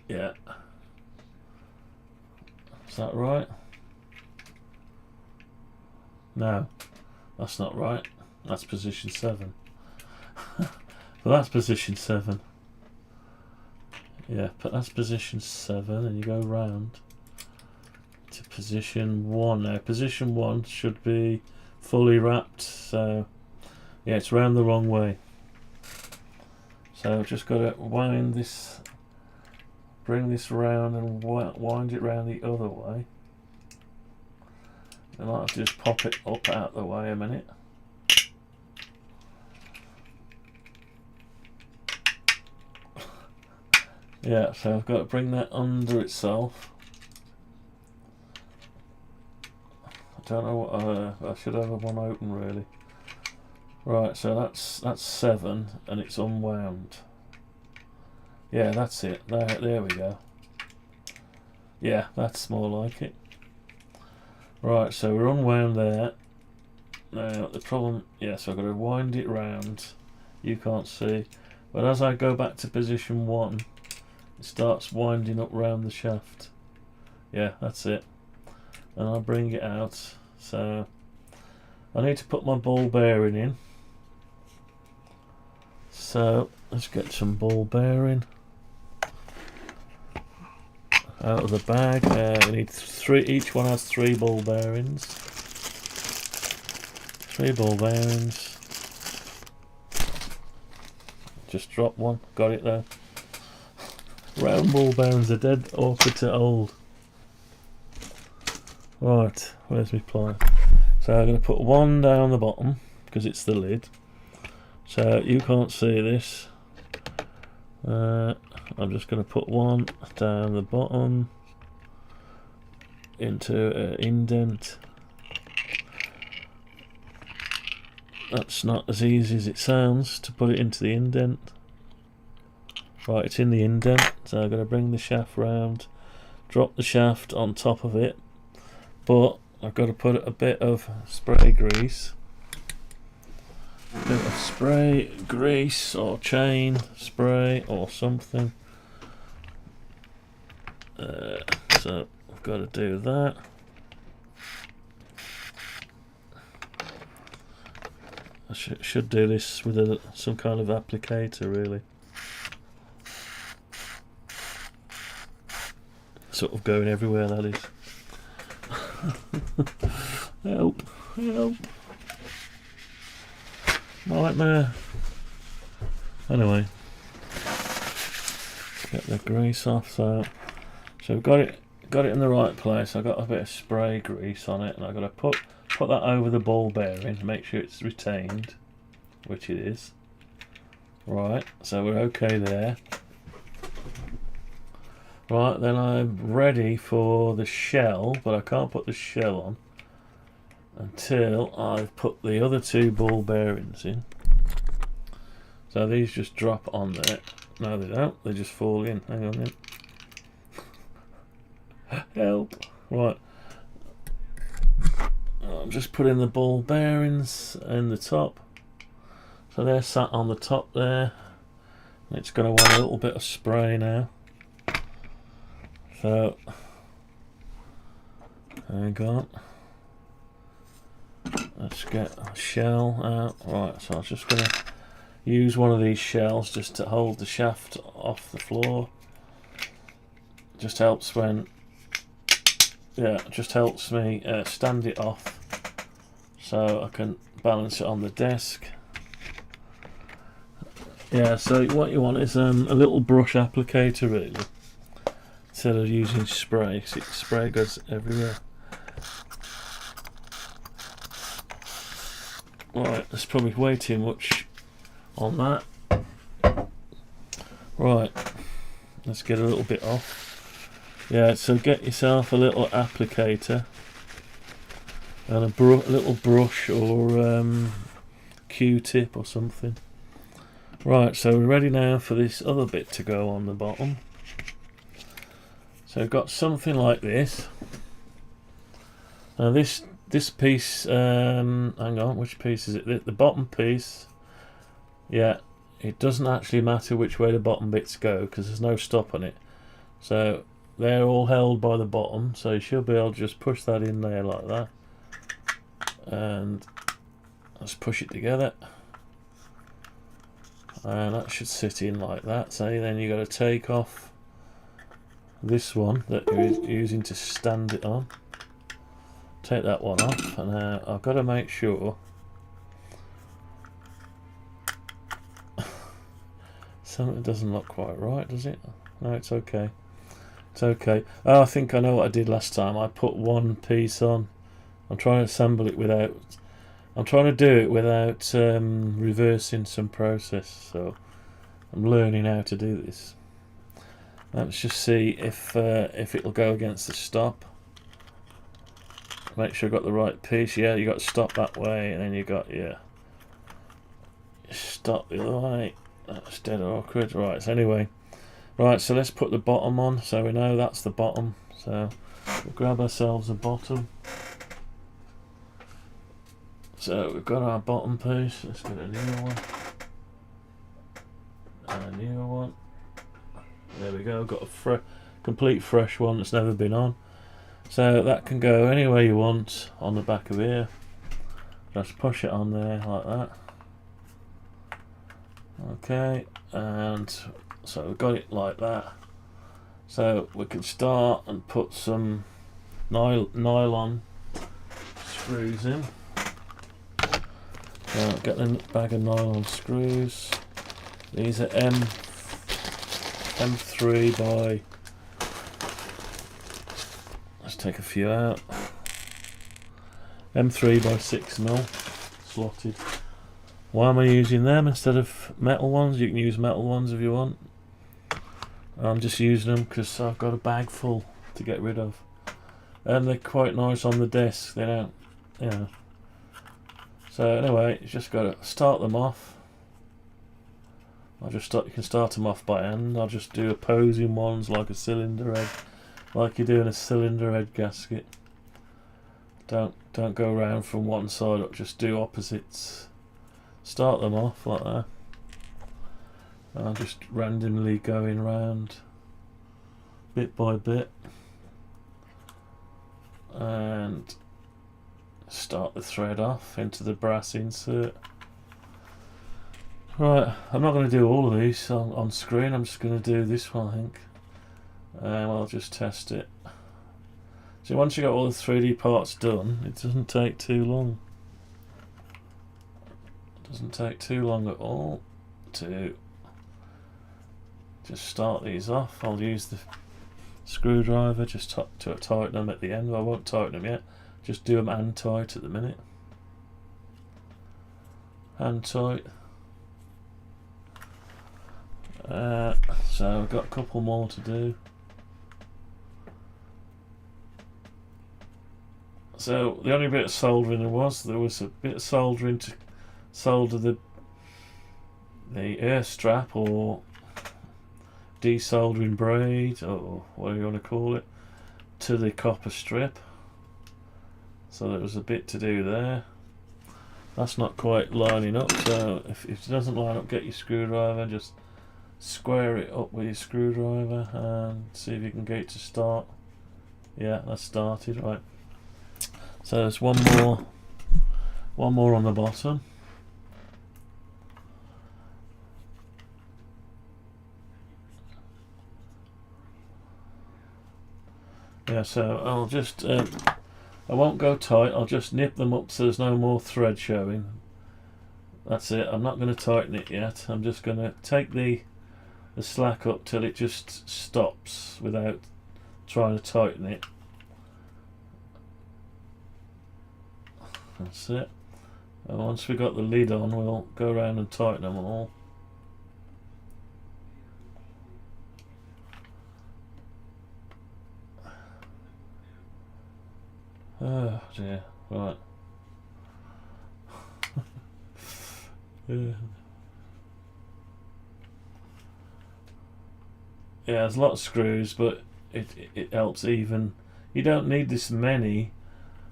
G: Yeah. Is that right? No, that's not right. That's position 7. But that's position 7. Yeah, but that's position 7, and you go round to position 1. Now, position 1 should be fully wrapped, so yeah, it's round the wrong way. So I've just got to wind this, bring this round and wind it round the other way. I might have to just pop it up out the way a minute. Yeah, so I've got to bring that under itself. I don't know what, I should have one open really. Right, so that's 7 and it's unwound. Yeah, that's it. There we go. Yeah, that's more like it. Right, so we're unwound there. Now the problem, yeah, so I've got to wind it round. You can't see, but as I go back to position 1, it starts winding up round the shaft. Yeah, that's it. And I'll bring it out. So I need to put my ball bearing in. So let's get some ball bearing out of the bag. We need 3. Each one has 3 ball bearings. 3 ball bearings. Just drop one. Got it there. Round ball bearings are dead awkward to hold. Right, where's my plier? So I'm going to put one down the bottom because it's the lid. So you can't see this. I'm just going to put one down the bottom into an indent. That's not as easy as it sounds to put it into the indent. Right, it's in the indent, so I'm going to bring the shaft round, drop the shaft on top of it, but I've got to put a bit of spray grease. A bit of spray grease or chain spray or something. So I've got to do that. I should do this with some kind of applicator really. Sort of going everywhere, that is. Help, help. Nightmare. Anyway, get the grease off. So we've got it in the right place. I've got a bit of spray grease on it, and I've got to put that over the ball bearing to make sure it's retained, which it is. Right, so we're okay there. Right, then I'm ready for the shell, but I can't put the shell on until I've put the other two ball bearings in. So these just drop on there. No, they don't. They just fall in. Hang on then. Help. Right. I'm just putting the ball bearings in the top. So they're sat on the top there. It's going to want a little bit of spray now. So, hang on. Let's get a shell out. Right, so I'm just going to use one of these shells just to hold the shaft off the floor. Just helps when, yeah, just helps me stand it off so I can balance it on the desk. Yeah, so what you want is a little brush applicator really, instead of using spray, because spray goes everywhere. Right, there's probably way too much on that. Right, let's get a little bit off. Yeah, so get yourself a little applicator and a little brush or Q-tip or something. Right, so we're ready now for this other bit to go on the bottom. So I've got something like this. Now this piece, hang on, which piece is it? The bottom piece, yeah, it doesn't actually matter which way the bottom bits go because there's no stop on it. So they're all held by the bottom, so you should be able to just push that in there like that. And let's push it together. And that should sit in like that. So then you got to take off this one that you're using to stand it on. Take that one off, and I've got to make sure something doesn't look quite right, does it? No, it's okay. It's okay. Oh, I think I know what I did last time. I put one piece on. I'm trying to assemble it without. I'm trying to do it without reversing some process. So I'm learning how to do this. Let's just see if it'll go against the stop. Make sure I've got the right piece. Yeah, you got to stop that way, and then you got stop the other way. That's dead awkward. Right. So anyway, right. So let's put the bottom on, so we know that's the bottom. So we'll grab ourselves a bottom. So we've got our bottom piece. Let's get a newer one. And a newer one. There we go. Got a complete fresh one that's never been on. So that can go anywhere you want on the back of here. Just push it on there like that. Okay, and so we've got it like that. So we can start and put some nylon screws in. So get a bag of nylon screws. These are M3 by. Let's take a few out. M3 by 6mm slotted. Why am I using them instead of metal ones? You can use metal ones if you want. I'm just using them because I've got a bag full to get rid of. And they're quite nice on the desk. They don't, you know. So anyway, you just got to start them off. You can start them off by hand. I'll just do opposing ones like a cylinder head, like you're doing a cylinder head gasket. Don't go around from one side up. Just do opposites. Start them off like that. I'll just randomly going round bit by bit and start the thread off into the brass insert. Right, I'm not going to do all of these on screen. I'm just going to do this one, I think, and I'll just test it. So once you got all the 3D parts done, it doesn't take too long. It doesn't take too long at all to just start these off. I'll use the screwdriver just to tighten them at the end. Well, I won't tighten them yet. Just do them hand tight at the minute. Hand tight. So I've got a couple more to do. So the only bit of soldering there was a bit of soldering to solder the air strap or desoldering braid or whatever you want to call it to the copper strip. So there was a bit to do there. That's not quite lining up, so if it doesn't line up, get your screwdriver, just square it up with your screwdriver and see if you can get it to start. Yeah, that's started, right. So there's one more on the bottom. Yeah, so I'll just I won't go tight, I'll just nip them up so there's no more thread showing. That's it, I'm not going to tighten it yet. I'm just going to take the slack up till it just stops without trying to tighten it. That's it. And once we've got the lid on, we'll go around and tighten them all. Oh dear, right. Yeah, there's a lot of screws, but it helps even. You don't need this many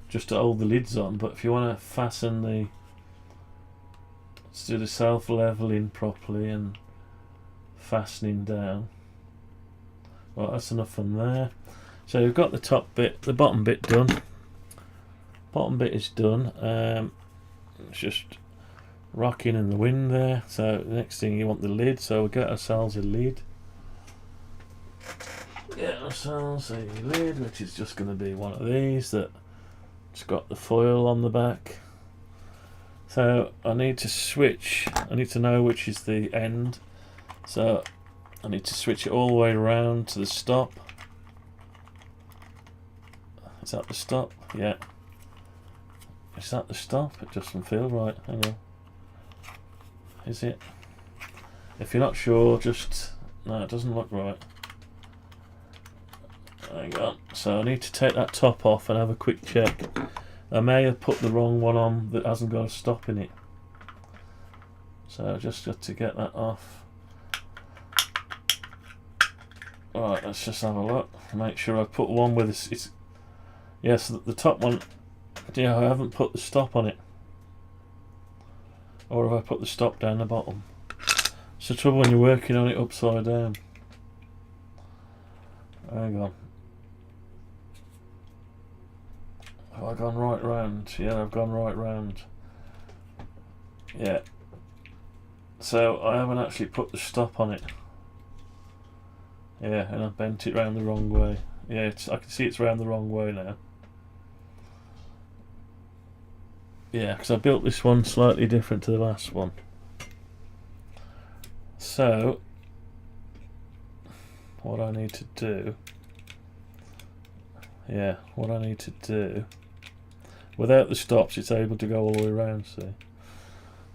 G: just to hold the lids on, but if you want to fasten let's do the self-leveling properly and fastening down. Well, that's enough from there. So we've got the top bit, the bottom bit done. Bottom bit is done. It's just rocking in the wind there. So the next thing, you want the lid, so we'll get ourselves a lid. Get ourselves a lid, which is just going to be one of these that's got the foil on the back. So I need to switch, I need to know which is the end, so I need to switch it all the way around to the stop. Is that the stop? Yeah. Is that the stop? It doesn't feel right. Hang on. Is it? If you're not sure, just... No, it doesn't look right. Hang on. So I need to take that top off and have a quick check. I may have put the wrong one on that hasn't got a stop in it. So I just got to get that off. Alright, let's just have a look. Make sure I put one with this. It's yes, the top one. Yeah, I haven't put the stop on it. Or have I put the stop down the bottom? It's the trouble when you're working on it upside down. Hang on. Have I gone right round? Yeah, I've gone right round. Yeah. So I haven't actually put the stop on it. Yeah, and I've bent it round the wrong way. Yeah, I can see it's round the wrong way now. Yeah, because I built this one slightly different to the last one. So, what I need to do... Yeah, what I need to do... Without the stops, it's able to go all the way around, see.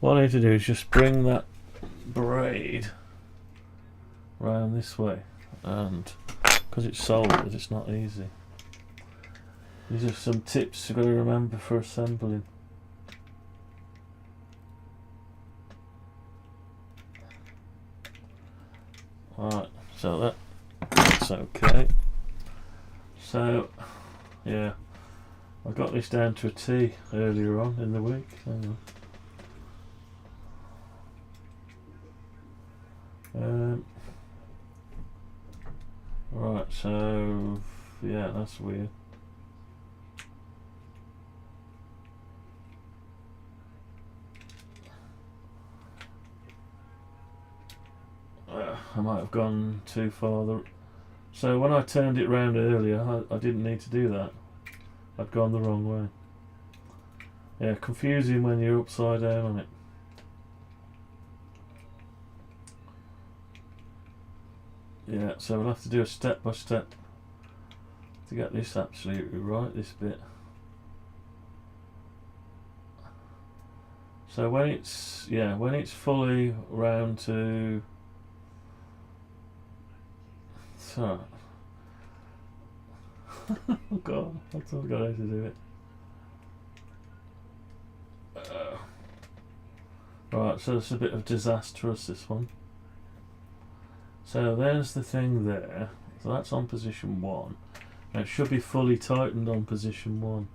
G: What I need to do is just bring that braid round this way. And, because it's soldered, it's not easy. These are some tips you've got to remember for assembling. Alright, so that's okay. So, yeah, I got this down to a T earlier on in the week. Hang on. Right, so, yeah, that's weird. I might have gone too far. So when I turned it round earlier, I didn't need to do that. I'd gone the wrong way. Yeah, confusing when you're upside down on it. Yeah, so we'll have to do a step by step to get this absolutely right, this bit. So when it's fully round to... So, oh god, I forgot how to do it. Right, so it's a bit of disastrous, this one. So there's the thing there. So that's on position 1. Now it should be fully tightened on position 1.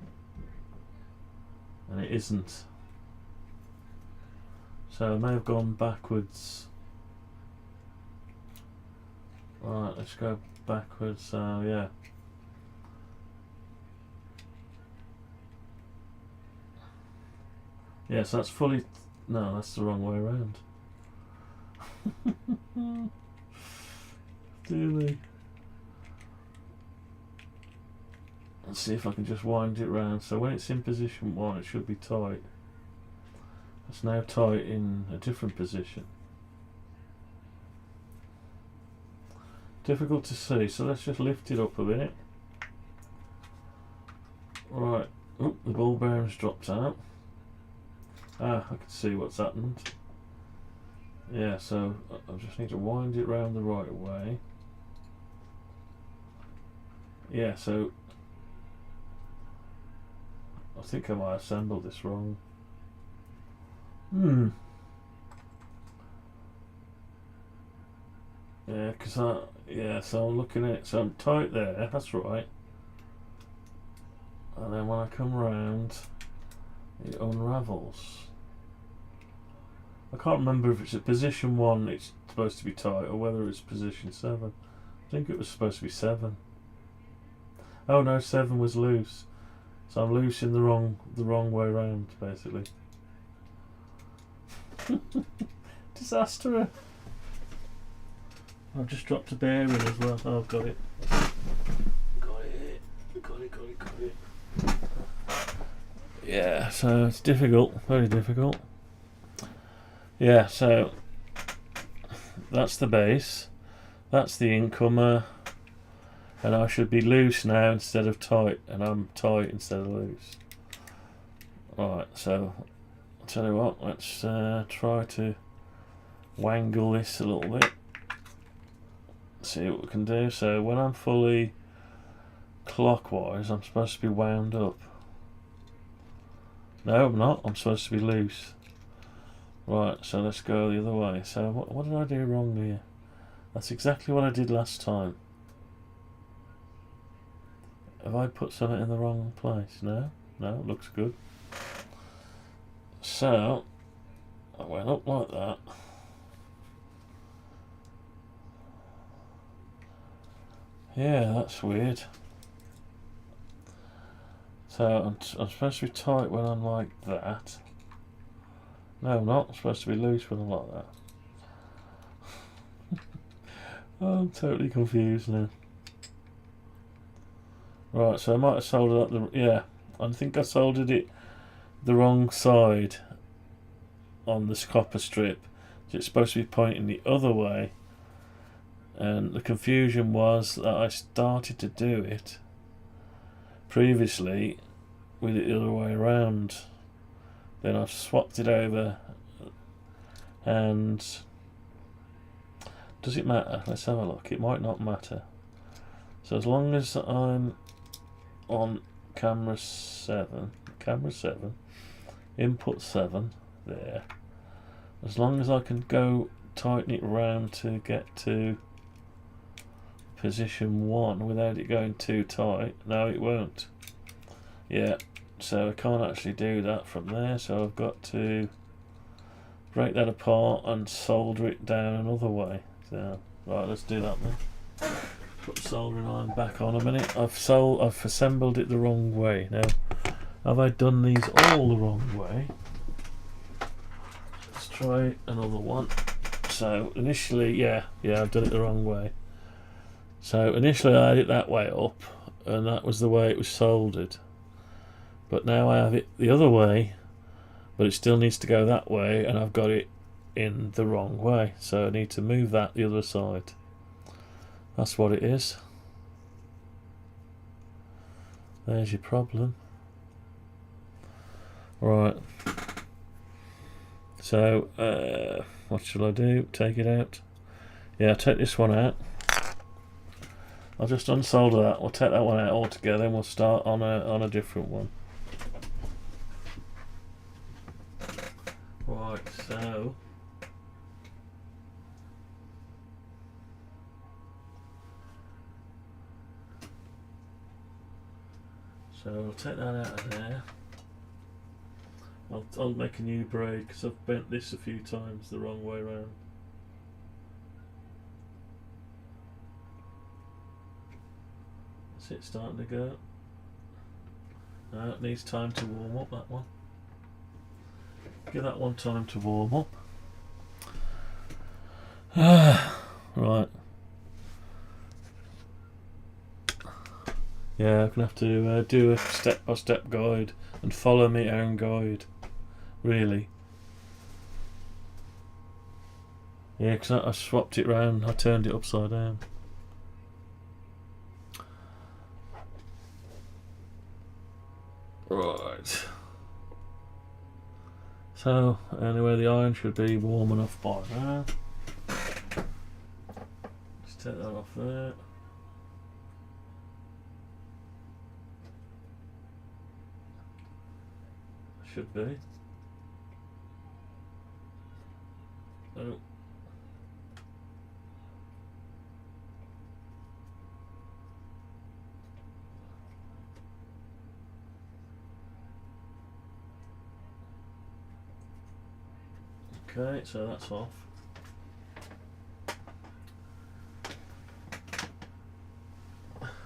G: And it isn't. So I may have gone backwards. Right, let's go backwards. So yeah. Yes, that's fully... No, that's the wrong way around. Dearly. Let's see if I can just wind it round. So when it's in position 1, it should be tight. It's now tight in a different position. Difficult to see, so let's just lift it up a bit. Right. Oh, the ball bearing's dropped out. Ah, I can see what's happened. Yeah, so I just need to wind it round the right way. Yeah, so I think I might have assembled this wrong. Yeah, so I'm looking at it, so I'm tight there, that's right. And then when I come round, it unravels. I can't remember if it's at position 1 it's supposed to be tight, or whether it's position 7. I think it was supposed to be 7. Oh no, 7 was loose. So I'm loose in the wrong way round, basically. Disaster. I've just dropped a bearing as well. Oh, I've got it. Got it. Yeah, so it's difficult, very difficult. Yeah, so that's the base, that's the incomer, and I should be loose now instead of tight, and I'm tight instead of loose. Alright, so I'll tell you what, let's try to wangle this a little bit. See what we can do. So when I'm fully clockwise, I'm supposed to be wound up. No, I'm not. I'm supposed to be loose. Right, so let's go the other way. So what did I do wrong here? That's exactly what I did last time. Have I put something in the wrong place? No? No, it looks good. So I went up like that. Yeah, that's weird. So I'm supposed to be tight when I'm like that. No, I'm not. I'm supposed to be loose when I'm like that. I'm totally confused now. Right, so I might have soldered up the... Yeah, I think I soldered it the wrong side on this copper strip. So it's supposed to be pointing the other way. And the confusion was that I started to do it previously with it the other way around. Then I've swapped it over, and does it matter? Let's have a look. It might not matter. So as long as I'm on camera 7, input 7 there, as long as I can go tighten it round to get to position 1 without it going too tight. No, it won't. Yeah, so I can't actually do that from there, so I've got to break that apart and solder it down another way. So right, let's do that then. Put the soldering iron back on a minute. I've assembled it the wrong way. Now, have I done these all the wrong way? Let's try another one. So initially, yeah, I've done it the wrong way. So initially I had it that way up, and that was the way it was soldered. But now I have it the other way, but it still needs to go that way, and I've got it in the wrong way. So I need to move that the other side. That's what it is. There's your problem. Right. So, what shall I do? Take it out? Yeah, take this one out. I'll just unsolder that. We'll take that one out altogether, and we'll start on a different one. Right, so I'll take that out of there. I'll make a new braid because I've bent this a few times the wrong way around. Is it starting to go? No, it needs time to warm up, that one. Give that one time to warm up. Right. Yeah, I'm going to have to do a step-by-step guide and follow my own guide, really. Yeah, because I swapped it round, I turned it upside down. Right. So, anyway, the iron should be warm enough by now. Just take that off there. Should be. Oh. Okay, so that's off.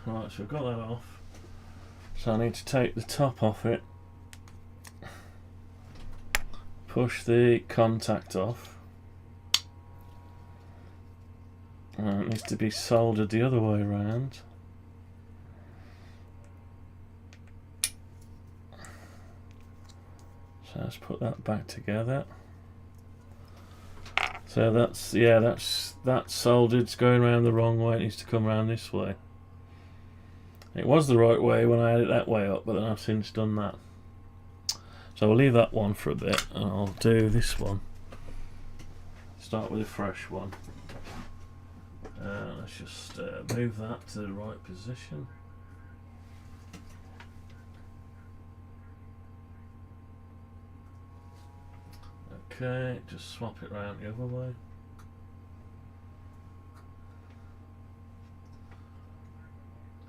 G: Right, so we've got that off. So I need to take the top off it. Push the contact off. It needs to be soldered the other way around. So let's put that back together. So that's soldered. It's going around the wrong way. It needs to come around this way. It was the right way when I had it that way up, but then I've since done that. So I'll leave that one for a bit, and I'll do this one. Start with a fresh one. Let's just move that to the right position. Okay, just swap it around the other way.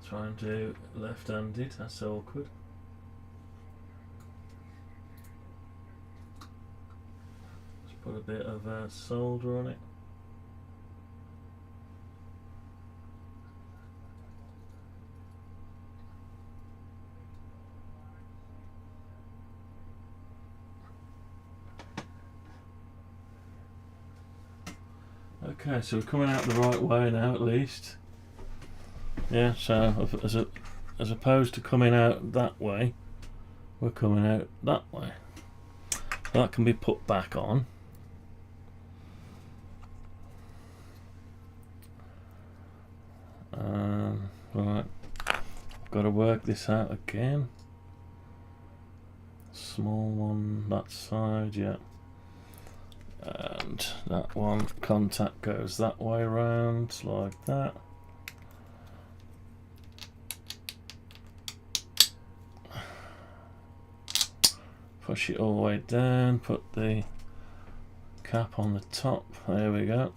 G: Try and do left-handed, that's awkward. Put a bit of solder on it. Okay, so we're coming out the right way now, at least. Yeah, so as opposed to coming out that way, we're coming out that way. That can be put back on. Right, I've got to work this out again. Small one that side, yeah. And that one contact goes that way around, like that. Push it all the way down, put the cap on the top, there we go.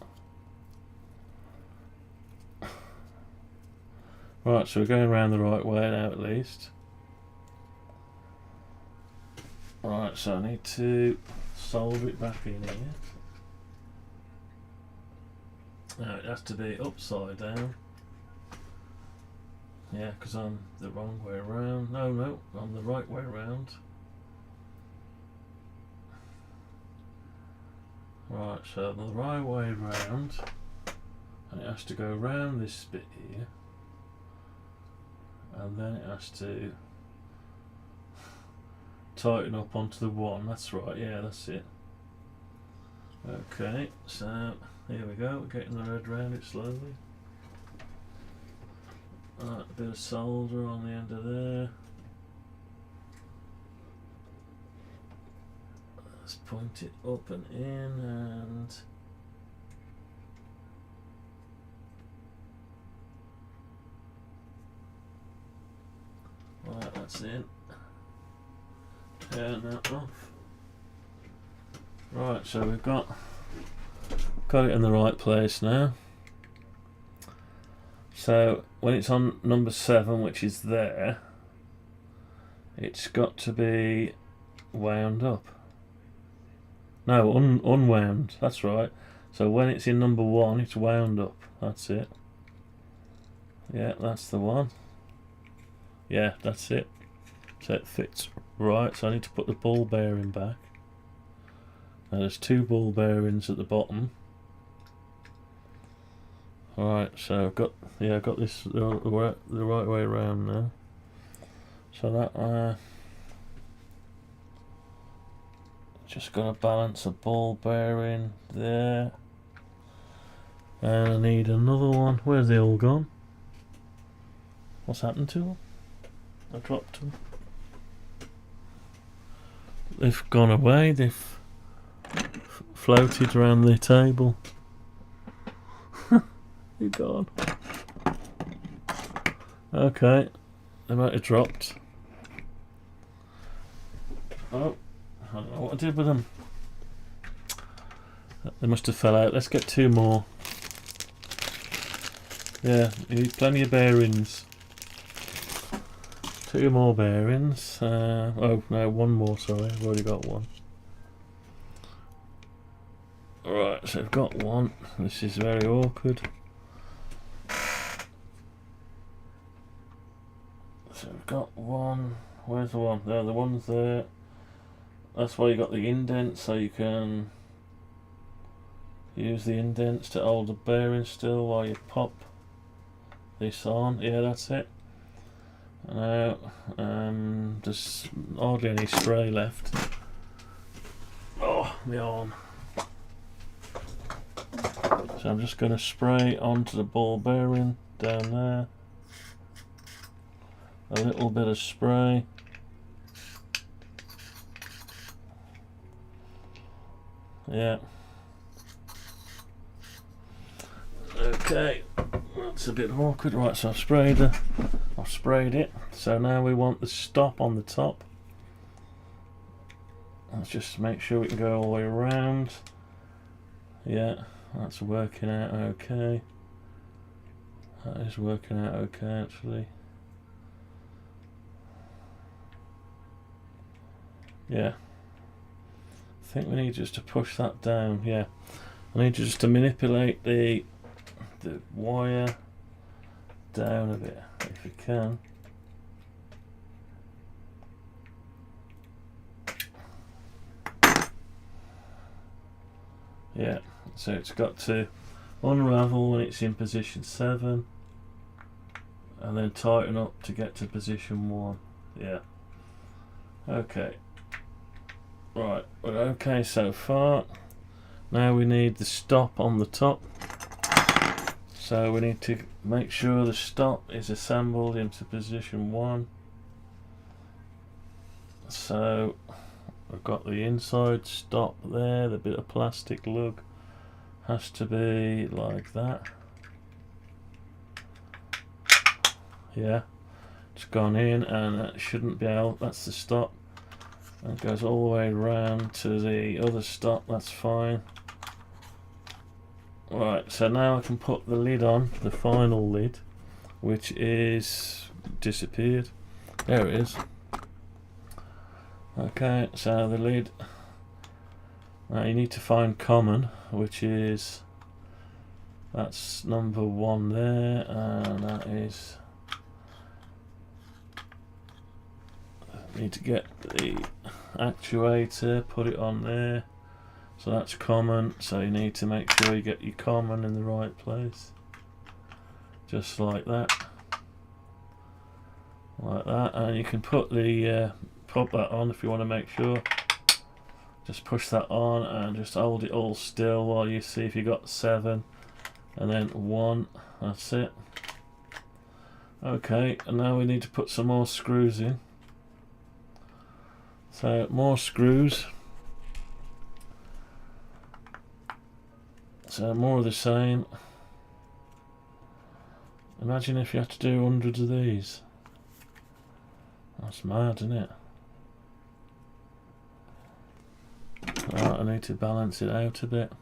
G: Right, so we're going around the right way now at least. Right, so I need to solder it back in here. Now it has to be upside down. Yeah, because I'm the wrong way around. No, I'm the right way around. Right, so the right way round, and it has to go around this bit here. And then it has to tighten up onto the one. That's right, yeah, that's it. Okay, so here we go, we're getting the red round it slowly. Right, a bit of solder on the end of there. Let's point it up and in, and right, that's in. Turn that off. Right, so we've got it in the right place now. So when it's on number 7, which is there, it's got to be wound up. No, unwound, that's right. So when it's in number 1, it's wound up. That's it. Yeah, that's the one. Yeah, that's it. So it fits right. So I need to put the ball bearing back. Now there's 2 ball bearings at the bottom. Alright, so I've got this the right way around now. So that just got to balance a ball bearing there. And I need another one. Where's they all gone? What's happened to them? I dropped them. They've gone away. They've floated around the table. You're gone. Okay. They might have dropped. Oh, I don't know what I did with them. They must have fell out. Let's get 2 more. Yeah, you need plenty of bearings. 2 more bearings. Oh no, 1 more, sorry, I've already got 1. Alright, so I've got 1. This is very awkward. So I've got 1. Where's the 1? There, the one's there. That's why you got the indent, so you can use the indents to hold the bearing still while you pop this on. Yeah, that's it. Now, there's hardly any spray left. Oh, my arm. So I'm just going to spray onto the ball bearing down there. A little bit of spray. Yeah. Okay, that's a bit awkward. Right, so I've sprayed it. So now we want the stop on the top. Let's just make sure we can go all the way around. Yeah, that's working out okay. That is working out okay, actually. Yeah. I think we need just to push that down. Yeah. I need just to manipulate the wire down a bit, if you can. Yeah, so it's got to unravel when it's in position 7 and then tighten up to get to position 1. Yeah. Okay. Right, we're okay so far. Now we need the stop on the top. So we need to make sure the stop is assembled into position 1. So I've got the inside stop there, the bit of plastic lug has to be like that. Yeah, it's gone in and that shouldn't be out, that's the stop. And it goes all the way around to the other stop, that's fine. Right, so now I can put the lid on, the final lid, which is disappeared. There it is. Okay, so the lid. Now you need to find common, which is, that's number 1 there, and that is, I need to get the actuator, put it on there. So that's common, so you need to make sure you get your common in the right place. Just like that. Like that, and you can put the pop that on if you want to make sure. Just push that on and just hold it all still while you see if you got 7 and then 1. That's it. Okay, and now we need to put some more screws in. So more screws. So more of the same. Imagine if you had to do hundreds of these. That's mad, isn't it? Right. Right, I need to balance it out a bit.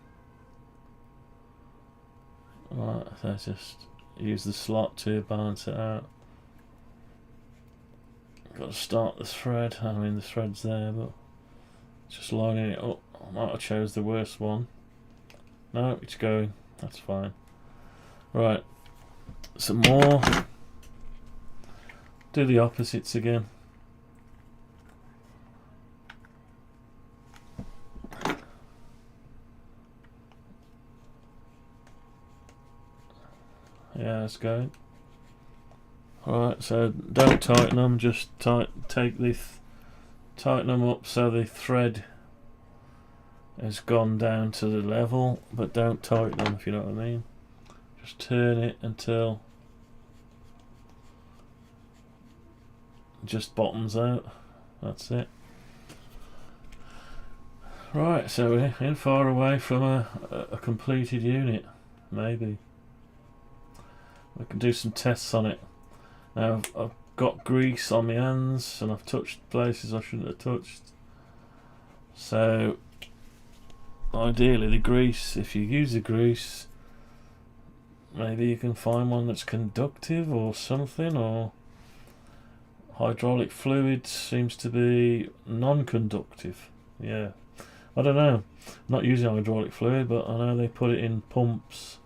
G: Right, so just use the slot to balance it out. Got to start the thread. I mean, the thread's there, but just lining it up. I might have chose the worst one. No, it's going. That's fine. Right, some more. Do the opposites again. Yeah, it's going. Alright, so don't tighten them, just tighten them up so the thread has gone down to the level, but don't tighten them, if you know what I mean. Just turn it until it just bottoms out. That's it. Right, so we're in far away from a completed unit, maybe. We can do some tests on it. Now I've got grease on my hands and I've touched places I shouldn't have touched. So ideally the grease, if you use the grease, maybe you can find one that's conductive or something, or hydraulic fluid seems to be non-conductive. Yeah, I don't know. I'm not using hydraulic fluid, but I know they put it in pumps.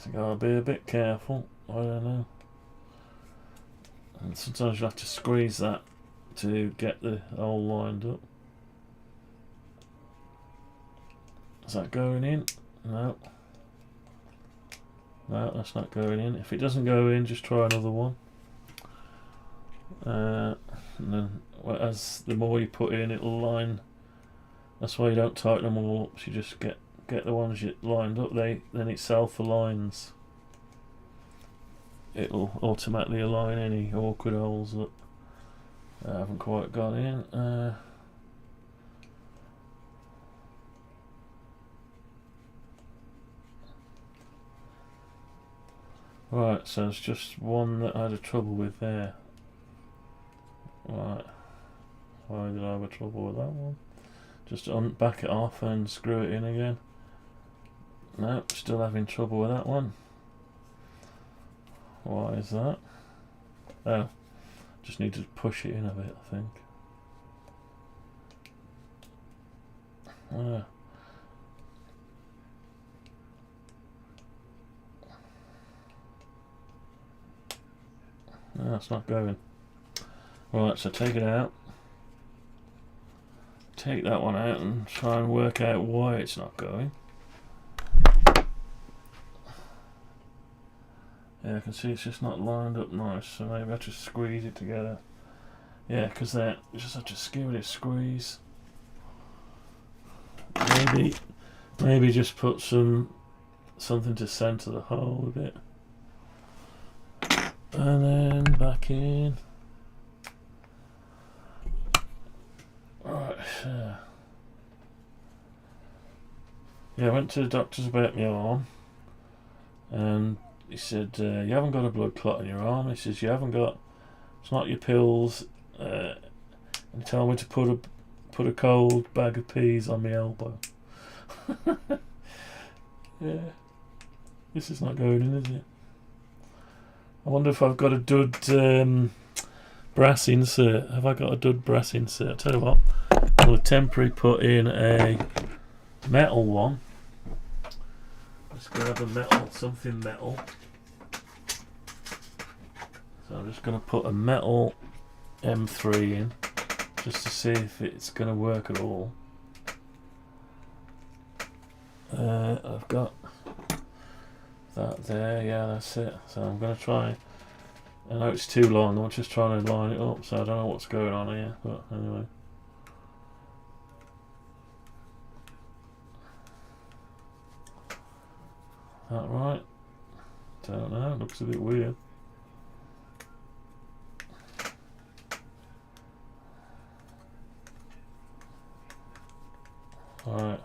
G: I gotta be a bit careful. I don't know. And sometimes you have to squeeze that to get the hole lined up. Is that going in? No. No, that's not going in. If it doesn't go in, just try another one. And then, as the more you put in, it'll line. That's why you don't tighten them all up. So you just get the ones you lined up. Then it self-aligns. It'll automatically align any awkward holes that haven't quite got in. Right, so it's just one that I had a trouble with there. Right, why did I have a trouble with that one? Just back it off and screw it in again. No, still having trouble with that one. Why is that? Oh, just need to push it in a bit, I think. No, it's not going. Right, so take it out. Take that one out and try and work out why it's not going. Yeah, I can see it's just not lined up nice, so maybe I have to squeeze it together. Yeah, because that just have to give it a squeeze. Maybe just put something to centre the hole a bit, and then back in. Right. Yeah, I went to the doctors about my arm, and he said, you haven't got a blood clot in your arm. He says, you haven't got, it's not your pills. And he told me to put a cold bag of peas on my elbow. Yeah, this is not going in, is it? I wonder if I've got a dud brass insert. Have I got a dud brass insert? I'll tell you what, I'll temporarily put in a metal one. Let's grab a metal, something metal. So I'm just going to put a metal M3 in, just to see if it's going to work at all. I've got that there, yeah, that's it. So I'm going to try. I know it's too long, I'm just trying to line it up, so I don't know what's going on here, but anyway. That right? Don't know, it looks a bit weird. Alright.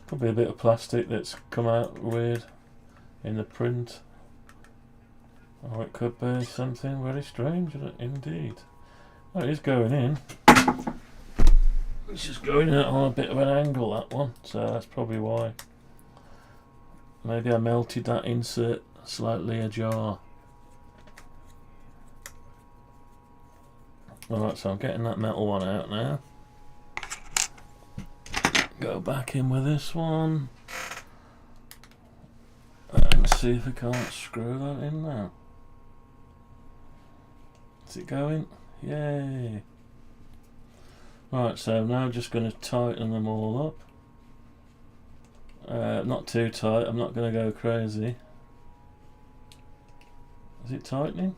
G: Could be a bit of plastic that's come out weird in the print. Or it could be something very strange indeed. Oh, it is going in. It's just going out on a bit of an angle, that one, so that's probably why. Maybe I melted that insert slightly ajar. Alright, so I'm getting that metal one out now. Go back in with this one. And see if we can't screw that in now. Is it going? Yay! Right, so I'm now just going to tighten them all up. Not too tight, I'm not going to go crazy. Is it tightening?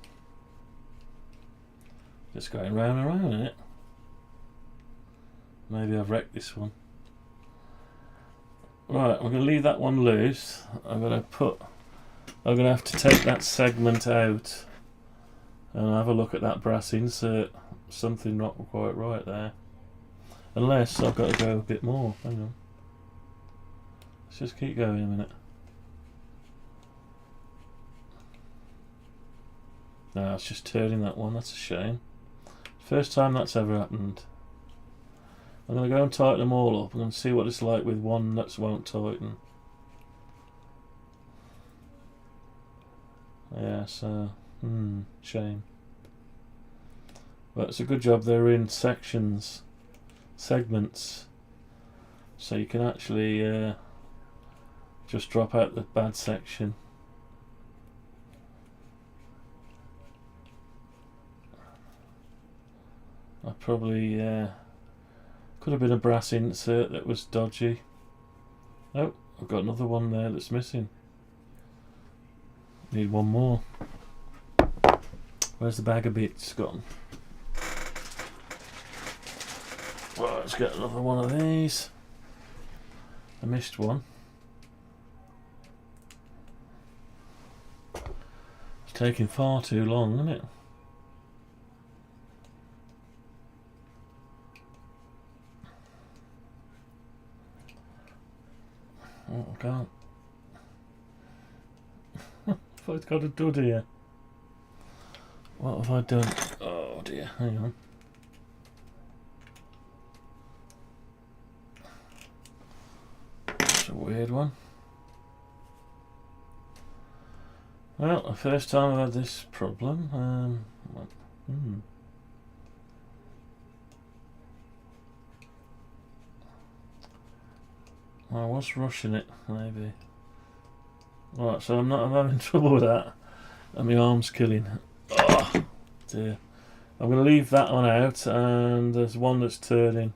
G: Just going round and round, isn't it? Maybe I've wrecked this one. Right, I'm going to leave that one loose. I'm going to have to take that segment out and have a look at that brass insert. Something not quite right there. Unless I've got to go a bit more. Hang on. Let's just keep going a minute. No, it's just turning that one. That's a shame. First time that's ever happened. I'm going to go and tighten them all up. I'm going to see what it's like with one that won't tighten. Yeah, so... shame. But it's a good job they're in sections. Segments. So you can actually just drop out the bad section. I probably could have been a brass insert that was dodgy. Oh, I've got another one there that's missing. Need one more. Where's the bag of bits gone? Well, let's get another one of these. I missed one. It's taking far too long, isn't it? Oh, I can't. I've got a dud here. What have I done? Oh dear, hang on. That's a weird one. Well, the first time I've had this problem. I was rushing it, maybe. Right, so I'm having trouble with that. And my arm's killing. Oh, dear. I'm going to leave that one out, and there's one that's turning.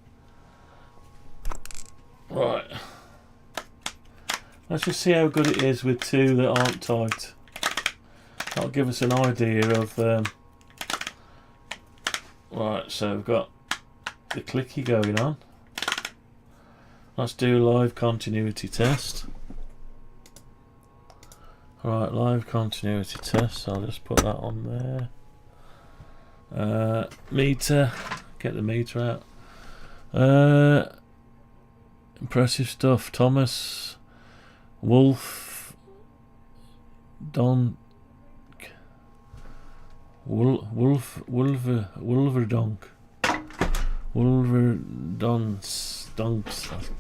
G: Right. Let's just see how good it is with two that aren't tight. That'll give us an idea of... Right, so we've got the clicky going on. Let's do a live continuity test. Right, live continuity test. I'll just put that on there. Meter. Get the meter out. Impressive stuff. Thomas Wolf Don Wolverdonk.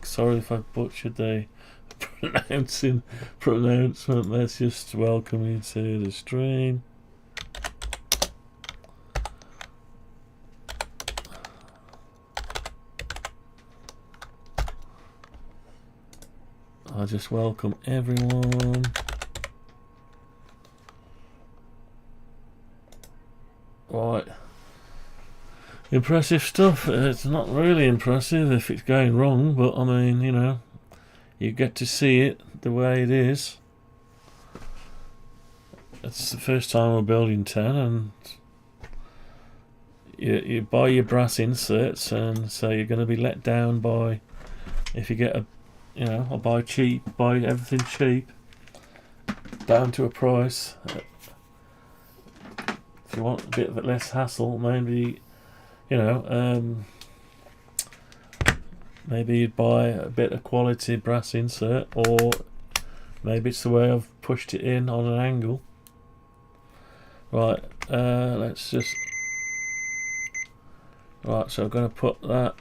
G: Sorry if I butchered the pronouncement. Let's just welcome you to the stream. I'll just welcome everyone. Right. Impressive stuff. It's not really impressive if it's going wrong, but I mean, you know, you get to see it the way it is. It's the first time we're building 10, and you buy your brass inserts, and so you're going to be let down by, if you get a, you know, I buy cheap, buy everything cheap, down to a price. If you want a bit of less hassle, maybe, you know, maybe you'd buy a bit of quality brass insert, or maybe it's the way I've pushed it in on an angle. Right, let's just Right, so I'm going to put that,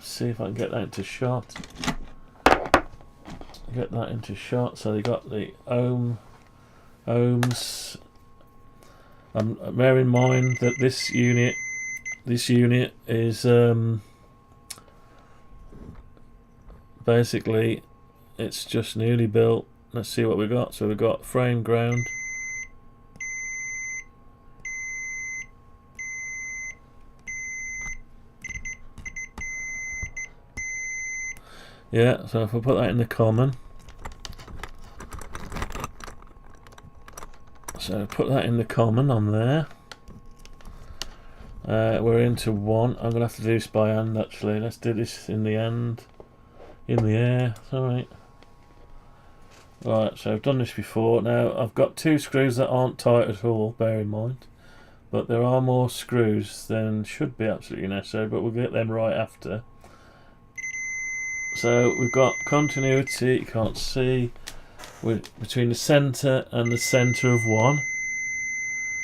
G: see if I can get that into shot. Get that into shot. So they got the ohms. Bear in mind that this unit is basically, it's just newly built. Let's see what we got. So we've got frame ground. Yeah, so if I put that in the common, so put that in the common on there. We're into 1. I'm gonna have to do this by hand actually. Let's do this in the hand, in the air. Alright. Right, so I've done this before. Now I've got 2 screws that aren't tight at all, bear in mind. But there are more screws than should be absolutely necessary, but we'll get them right after. So we've got continuity, you can't see, between the centre and the centre of 1.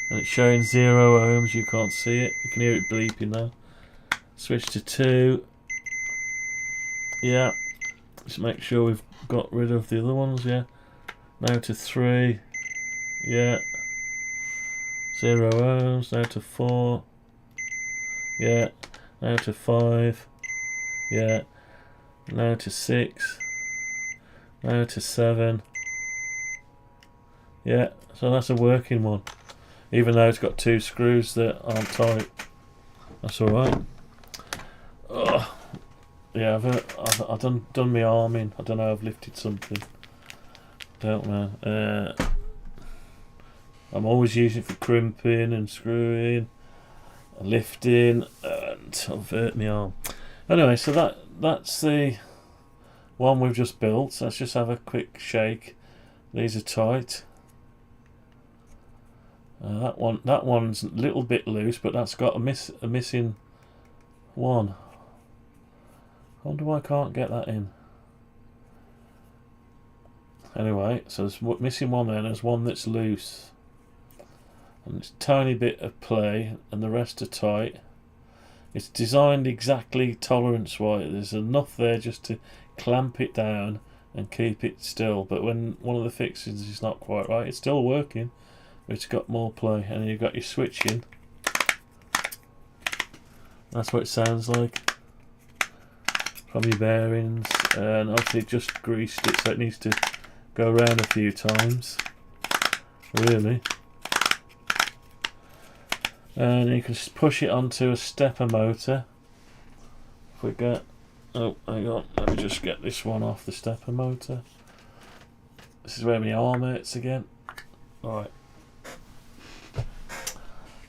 G: And it's showing 0 ohms, you can't see it. You can hear it bleeping now. Switch to 2. Yeah. Just make sure we've got rid of the other ones, yeah. Now to 3. Yeah. 0 ohms. Now to 4. Yeah. Now to 5. Yeah. Now to 6. Now to 7. Yeah, so that's a working one. Even though it's got 2 screws that aren't tight. That's alright. Yeah, I've done my arming. I don't know, I've lifted something. Don't know. I'm always using it for crimping and screwing and lifting, and I've hurt my arm. Anyway, so that's the one we've just built. So let's just have a quick shake. These are tight. That one's a little bit loose, but that's got a missing one. I wonder why I can't get that in. Anyway, so there's missing one there, and there's one that's loose. And it's a tiny bit of play, and the rest are tight. It's designed exactly tolerance-wise. There's enough there just to clamp it down and keep it still. But when one of the fixings is not quite right, it's still working, but it's got more play. And then you've got your switching. That's what it sounds like from your bearings. And obviously just greased it, so it needs to go around a few times. Really. And you can just push it onto a stepper motor. If we get, oh, hang on, let me just get this one off the stepper motor. This is where my arm hurts again. Alright.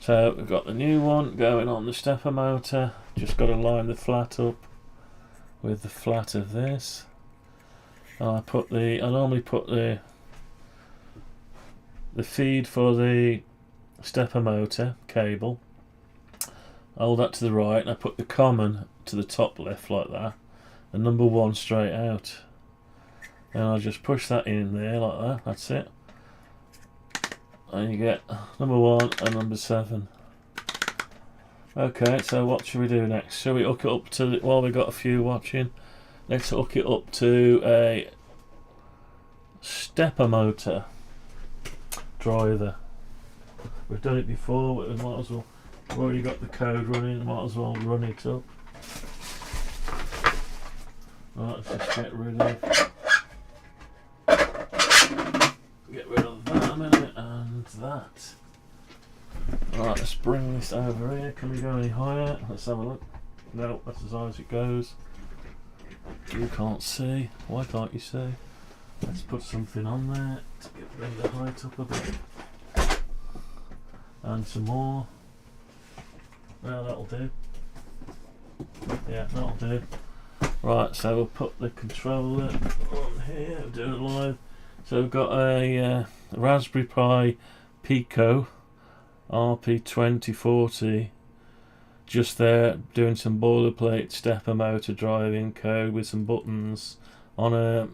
G: So we've got the new one going on the stepper motor. Just got to line the flat up with the flat of this. And I normally put the feed for the stepper motor cable, hold that to the right, and I put the common to the top left like that, and number 1 straight out, and I'll just push that in there like that. That's it, and you get number 1 and number 7. Okay, so what should we do next? Shall we hook it up to while we've got a few watching? Let's hook it up to a stepper motor driver. We've done it before, but we might as well. We've already got the code running, might as well run it up. Right, let's just get rid of that a minute, and that. Right, let's bring this over here. Can we go any higher? Let's have a look. No, that's as high as it goes. You can't see. Why can't you see? Let's put something on there to bring the height up a bit. And some more. Well, that'll do. Yeah, that'll do. Right, so we'll put the controller on here. We'll do it live. So we've got a Raspberry Pi Pico RP2040 just there, doing some boilerplate stepper motor driving code with some buttons on a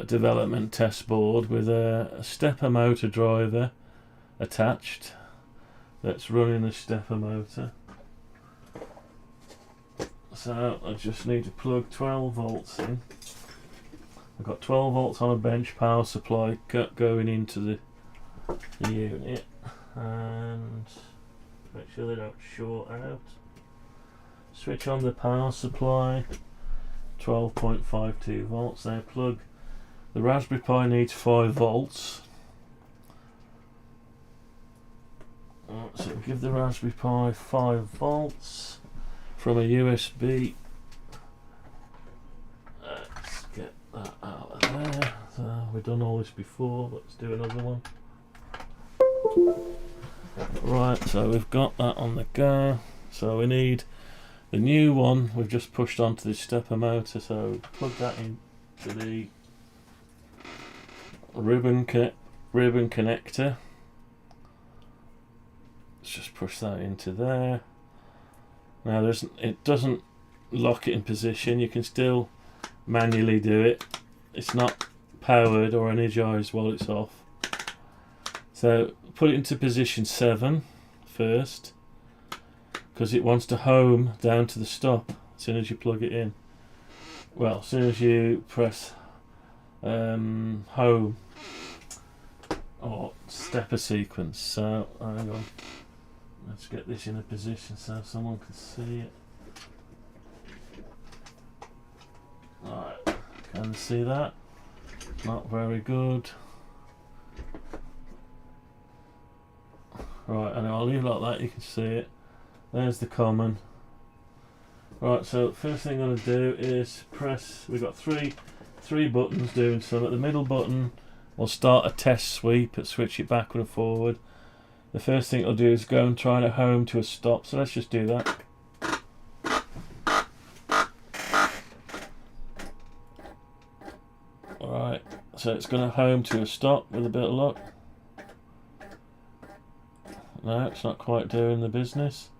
G: development test board with a stepper motor driver attached that's running the stepper motor. so I just need to plug 12 volts in. I've got 12 volts on a bench power supply going into the unit, and make sure they don't short out. Switch on the power supply, 12.52 volts. Now plug the Raspberry Pi needs 5 volts. So give the Raspberry Pi 5 volts from a USB. Let's get that out of there. So we've done all this before, let's do another one. Right, so we've got that on the go. So we need the new one we've just pushed onto the stepper motor, so plug that into the ribbon connector. Let's just push that into there. Now it doesn't lock it in position, you can still manually do it. It's not powered or energized while it's off. So put it into position 7 first, because it wants to home down to the stop as soon as you plug it in. Well, as soon as you press home or stepper sequence. So hang on, let's get this in a position so someone can see it. Right, can you see that? Not very good. Right, and I'll leave it like that, you can see it. There's the common. Right, so first thing I'm going to do is press, we've got three buttons doing so. At the middle button we'll start a test sweep, switch it backward and forward. The first thing I'll do is go and try to home to a stop, so let's just do that. Alright, so it's going to home to a stop with a bit of luck. No, it's not quite doing the business.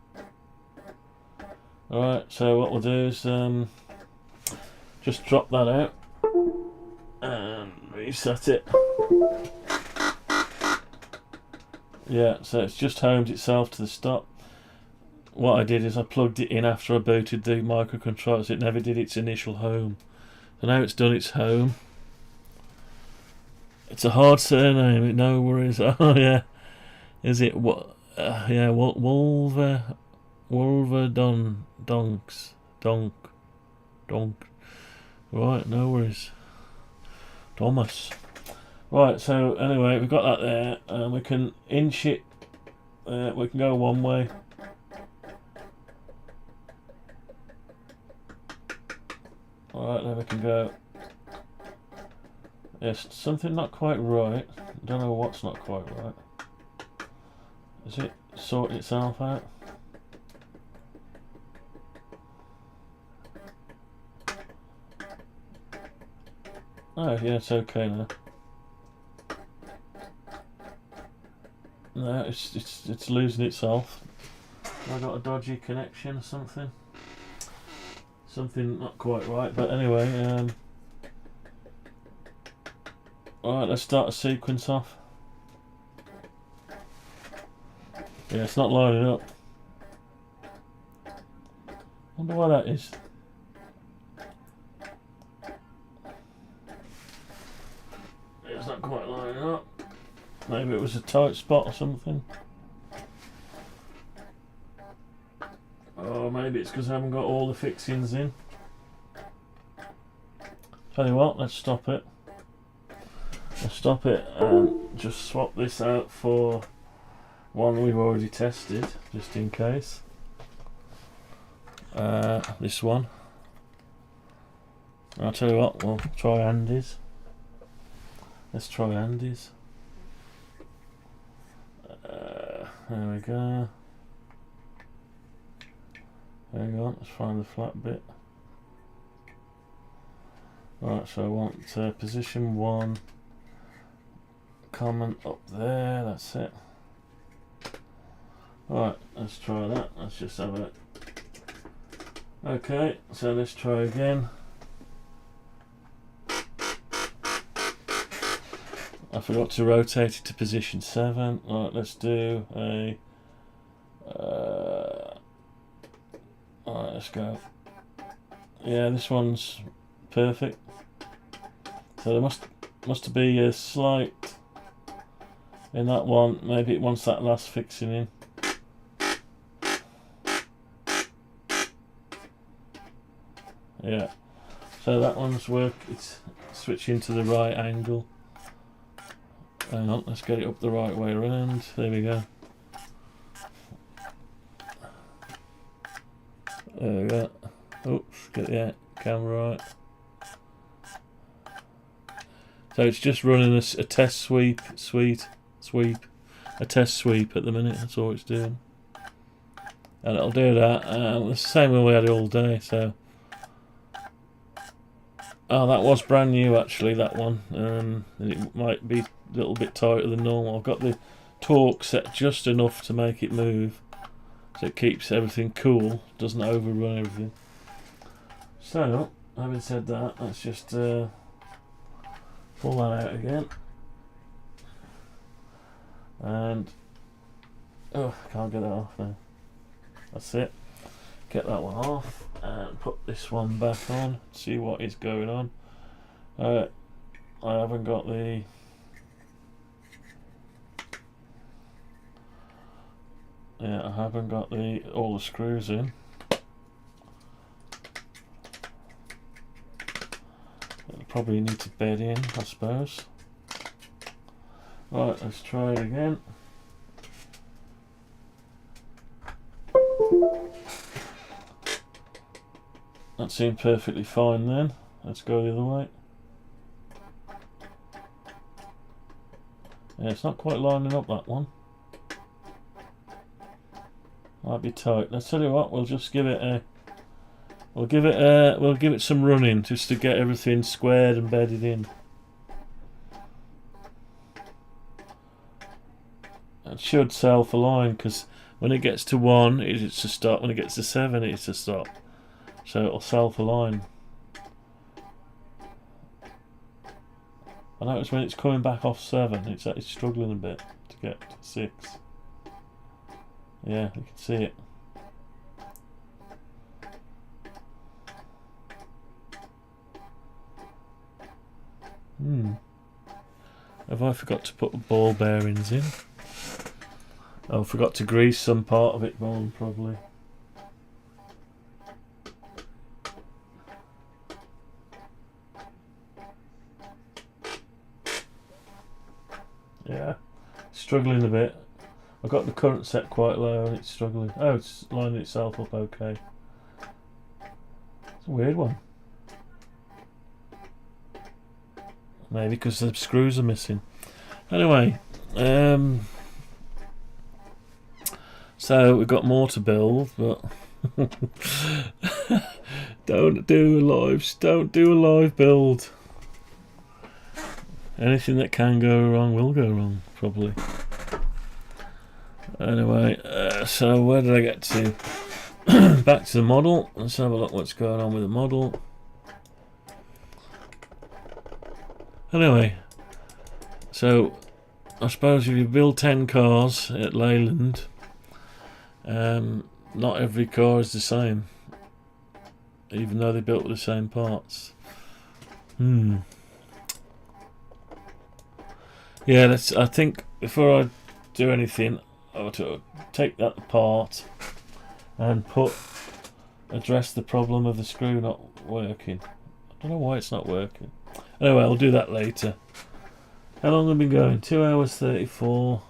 G: Alright, so what we'll do is just drop that out and reset it. Yeah, so it's just homed itself to the stop. What I did is I plugged it in after I booted the microcontroller, so it never did its initial home. So now it's done its home. It's a hard surname, no worries. Oh yeah, is it what? Yeah, Wolver Donk. Right, no worries. Thomas. Right, so anyway, we've got that there, and we can inch it. We can go one way. Alright, then we can go. Yes, something not quite right. Don't know what's not quite right. Is it sorting itself out? Oh yeah, it's okay now. No, it's losing itself. I got a dodgy connection or something. Something not quite right, but anyway. Alright, let's start a sequence off. Yeah, it's not lining up. Wonder why that is. It's not quite lining up. Maybe it was a tight spot or something. Or maybe it's because I haven't got all the fixings in. Tell you what, let's stop it. Let's stop it and just swap this out for one we've already tested, just in case. This one. I'll tell you what, we'll try Andy's. Let's try Andy's. There we go. Hang on, let's find the flat bit. Right, so I want position 1, common up there, that's it. Right, let's try that. Let's just have it. Okay, so let's try again. I forgot to rotate it to position 7. Right, let's do a. Alright, let's go. Yeah, this one's perfect. So there must be a slight in that one. Maybe it wants that last fixing in. Yeah. So that one's it's switching to the right angle. Hang on, let's get it up the right way around. There we go. There we go. Oops, get the camera right. So it's just running a test sweep, a test sweep at the minute. That's all it's doing, and it'll do that. It's the same way we had it all day. So, oh, that was brand new actually. That one, and it might be a little bit tighter than normal. I've got the torque set just enough to make it move, so it keeps everything cool, doesn't overrun everything. So, having said that, let's just pull that out again. And oh, I can't get that off now. That's it. Get that one off and put this one back on. See what is going on. I haven't got the all the screws in. Probably need to bed in, I suppose. Right, let's try it again. That seemed perfectly fine then. Let's go the other way. Yeah, it's not quite lining up, that one. Might be tight. Let's tell you what, we'll just give it a we'll give it some running just to get everything squared and bedded in. It should self-align, because when it gets to 1 it's to stop, when it gets to 7 it's to stop, so it'll self-align. I notice when it's coming back off 7 it's struggling a bit to get to 6. Yeah, you can see it. Have I forgot to put the ball bearings in? Oh, I forgot to grease some part of it on, probably. Yeah, struggling a bit. I've got the current set quite low and it's struggling. Oh, it's lining itself up okay. It's a weird one. Maybe because the screws are missing. Anyway, so we've got more to build, but don't do a live build. Anything that can go wrong will go wrong, probably. Anyway, so where did I get to? Back to the model. Let's have a look what's going on with the model. Anyway, so I suppose if you build 10 cars at Leyland, not every car is the same, even though they're built with the same parts. Yeah, I think before I do anything, I ought to take that apart and address the problem of the screw not working. I don't know why it's not working. Anyway, I'll do that later. How long have I been going? 2 hours 34.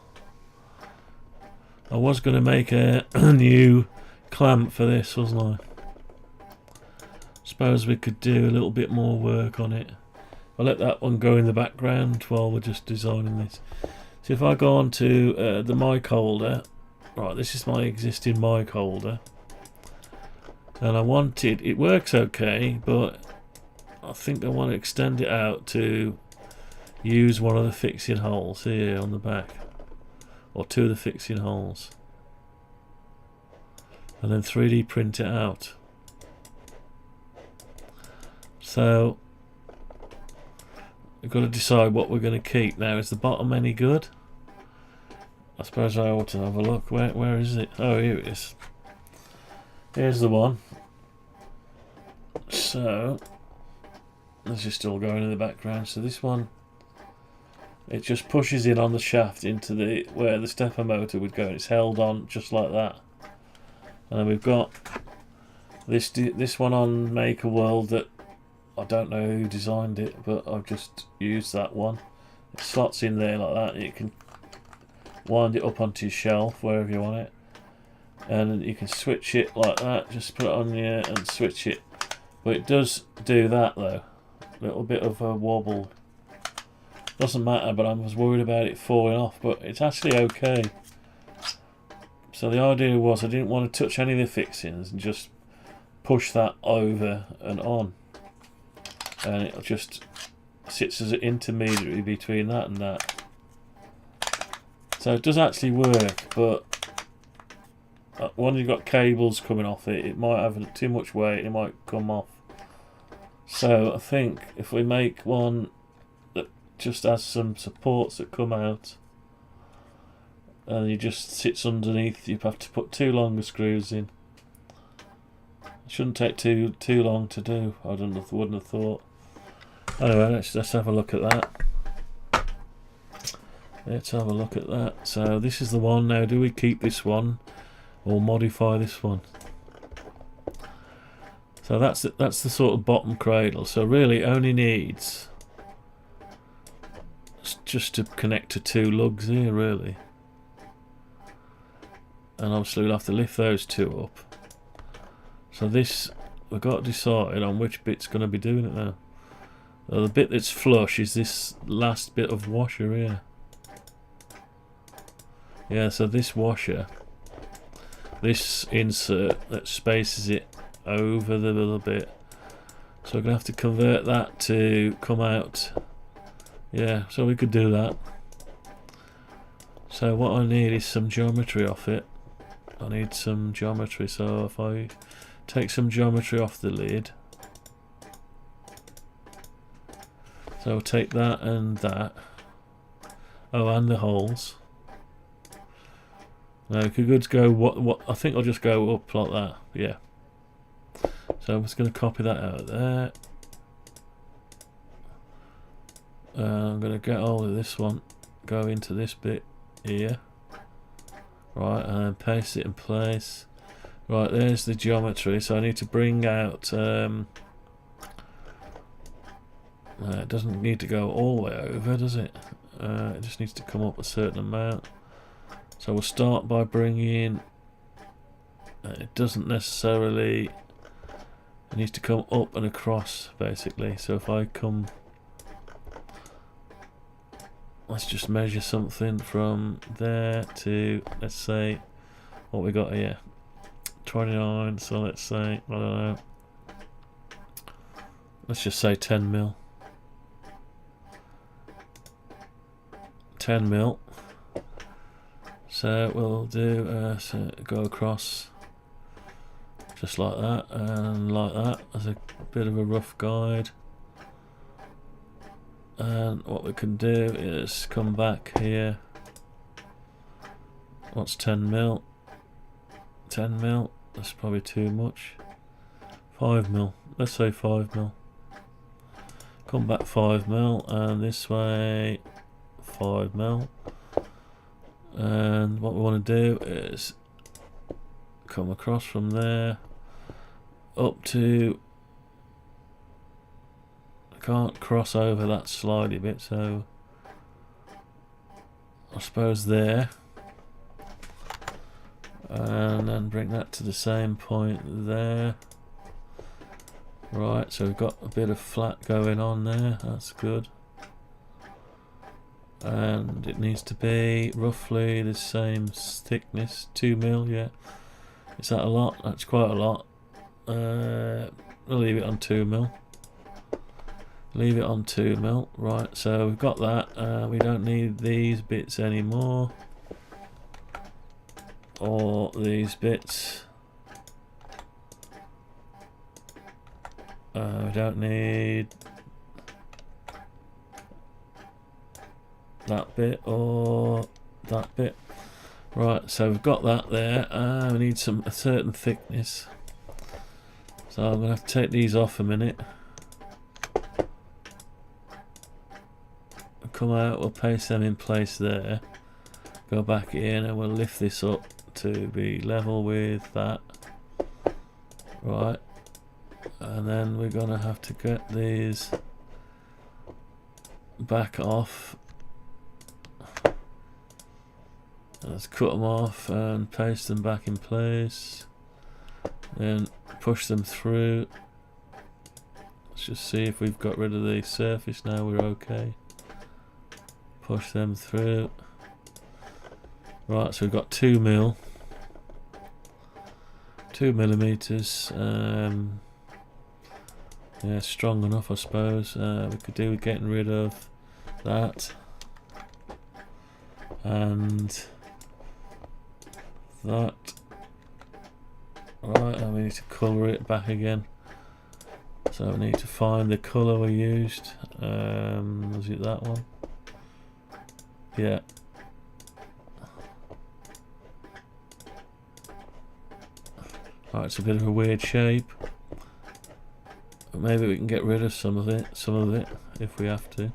G: I was going to make a new clamp for this, wasn't I? Suppose we could do a little bit more work on it. I'll let that one go in the background while we're just designing this. So if I go on to the mic holder, right, this is my existing mic holder, and I wanted, it works okay, but I think I want to extend it out to use one of the fixing holes here on the back, or 2 of the fixing holes, and then 3D print it out. So we've got to decide what we're going to keep. Now, is the bottom any good? I suppose I ought to have a look. Where is it? Oh, here it is. Here's the one. So this is still going in the background. So this one, it just pushes in on the shaft into the where the stepper motor would go. It's held on just like that. And then we've got this one on Maker World that I don't know who designed it, but I've just used that one. It slots in there like that. You can wind it up onto your shelf wherever you want it, and you can switch it like that. Just put it on here and switch it. But it does do that though. A little bit of a wobble. Doesn't matter, but I was worried about it falling off, but it's actually okay. So the idea was I didn't want to touch any of the fixings and just push that over and on, and it just sits as an intermediary between that and that. So it does actually work, but when you've got cables coming off it, it might have too much weight, it might come off. So I think if we make one that just has some supports that come out, and it just sits underneath, you have to put 2 longer screws in. It shouldn't take too long to do. I wouldn't have thought. Anyway, let's have a look at that. Let's have a look at that. So this is the one now. Do we keep this one or modify this one? So that's the sort of bottom cradle. So really it only needs just to connect to 2 lugs here really. And obviously we'll have to lift those 2 up. So this, we've got to decide on which bit's going to be doing it now. The bit that's flush is this last bit of washer here. Yeah, so this washer, this insert that spaces it over the little bit. So we're going to have to convert that to come out. Yeah, so we could do that. So what I need is some geometry off it. I need some geometry, so if I take some geometry off the lid. So I'll take that and that. Oh, and the holes. Now, could go what? I think I'll just go up like that. Yeah. So I'm just going to copy that out of there. I'm going to get hold of this one. Go into this bit here. Right, and paste it in place. Right, there's the geometry. So I need to bring out. It doesn't need to go all the way over, does it? It just needs to come up a certain amount. So we'll start by bringing. It doesn't necessarily. It needs to come up and across, basically. So if I come. Let's just measure something from there to, let's say, what we got here. 29, so let's say, I don't know. Let's just say 10 mil. 10 mil. So we'll do so go across just like that and like that as a bit of a rough guide. And what we can do is come back here. What's 10 mil? 10 mil. That's probably too much. 5 mil. Let's say 5 mil. Come back 5 mil, and this way 5 mil. And what we want to do is come across from there up to. I can't cross over that slidey bit, so I suppose there, and then bring that to the same point there. Right, so we've got a bit of flat going on there. That's good. And it needs to be roughly the same thickness, 2 mil, yeah. Is that a lot? That's quite a lot. We'll leave it on 2 mil. Leave it on 2 mil. Right, so we've got that. We don't need these bits anymore. Or these bits. We don't need that bit or that bit. Right, so we've got that there. We need a certain thickness. So I'm going to have to take these off a minute. Come out, we'll paste them in place there. Go back in and we'll lift this up to be level with that. Right. And then we're going to have to get these back off. Let's cut them off and paste them back in place. Then push them through. Let's just see if we've got rid of the surface now. We're okay. Push them through. Right, so we've got 2 mil. 2 millimeters. Yeah, strong enough, I suppose. We could do with getting rid of that. And that. Right, and we need to colour it back again. So we need to find the colour we used. Was it that one? Yeah. Right, it's a bit of a weird shape. But maybe we can get rid of some of it if we have to.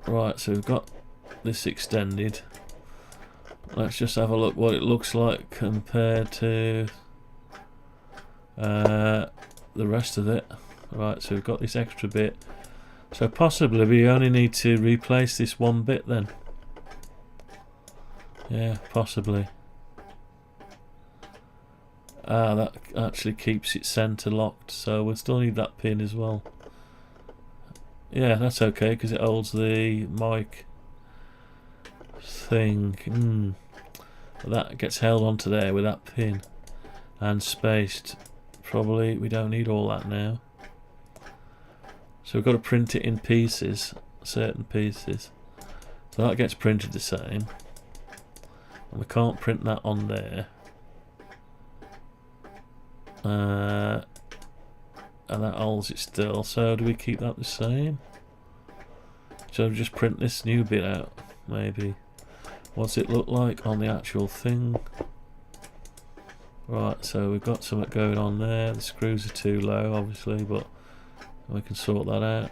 G: Right, so we've got this extended. Let's just have a look what it looks like compared to the rest of it. Right, so we've got this extra bit. So possibly we only need to replace this one bit then. Yeah, possibly. Ah, that actually keeps it centre locked, so we'll still need that pin as well. Yeah, that's okay because it holds the mic thing. That gets held onto there with that pin and spaced. Probably we don't need all that now. So we've got to print it in pieces, certain pieces. So that gets printed the same. And we can't print that on there. And that holds it still. So do we keep that the same? So just print this new bit out, maybe. What's it look like on the actual thing? Right, so we've got something going on there. The screws are too low, obviously, but we can sort that out.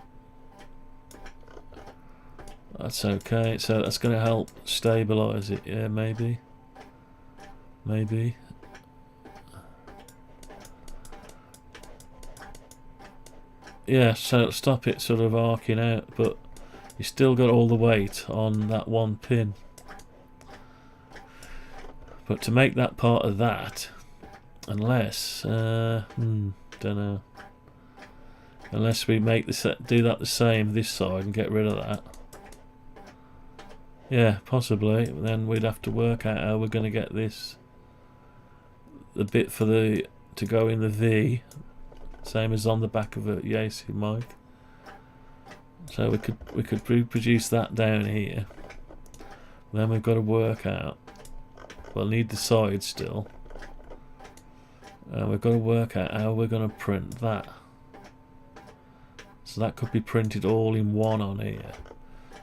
G: That's okay. So that's going to help stabilise it. Yeah, maybe. Maybe. Yeah, so it'll stop it sort of arcing out, but you still got all the weight on that one pin. But to make that part of that, unless don't know, unless we make this do that the same this side and get rid of that. Yeah, possibly. Then we'd have to work out how we're going to get this, the bit for the to go in the V. Same as on the back of a Yaesu mic. So we could reproduce that down here. Then we've got to work out. We'll need the side still. And we've got to work out how we're going to print that. So that could be printed all in one on here.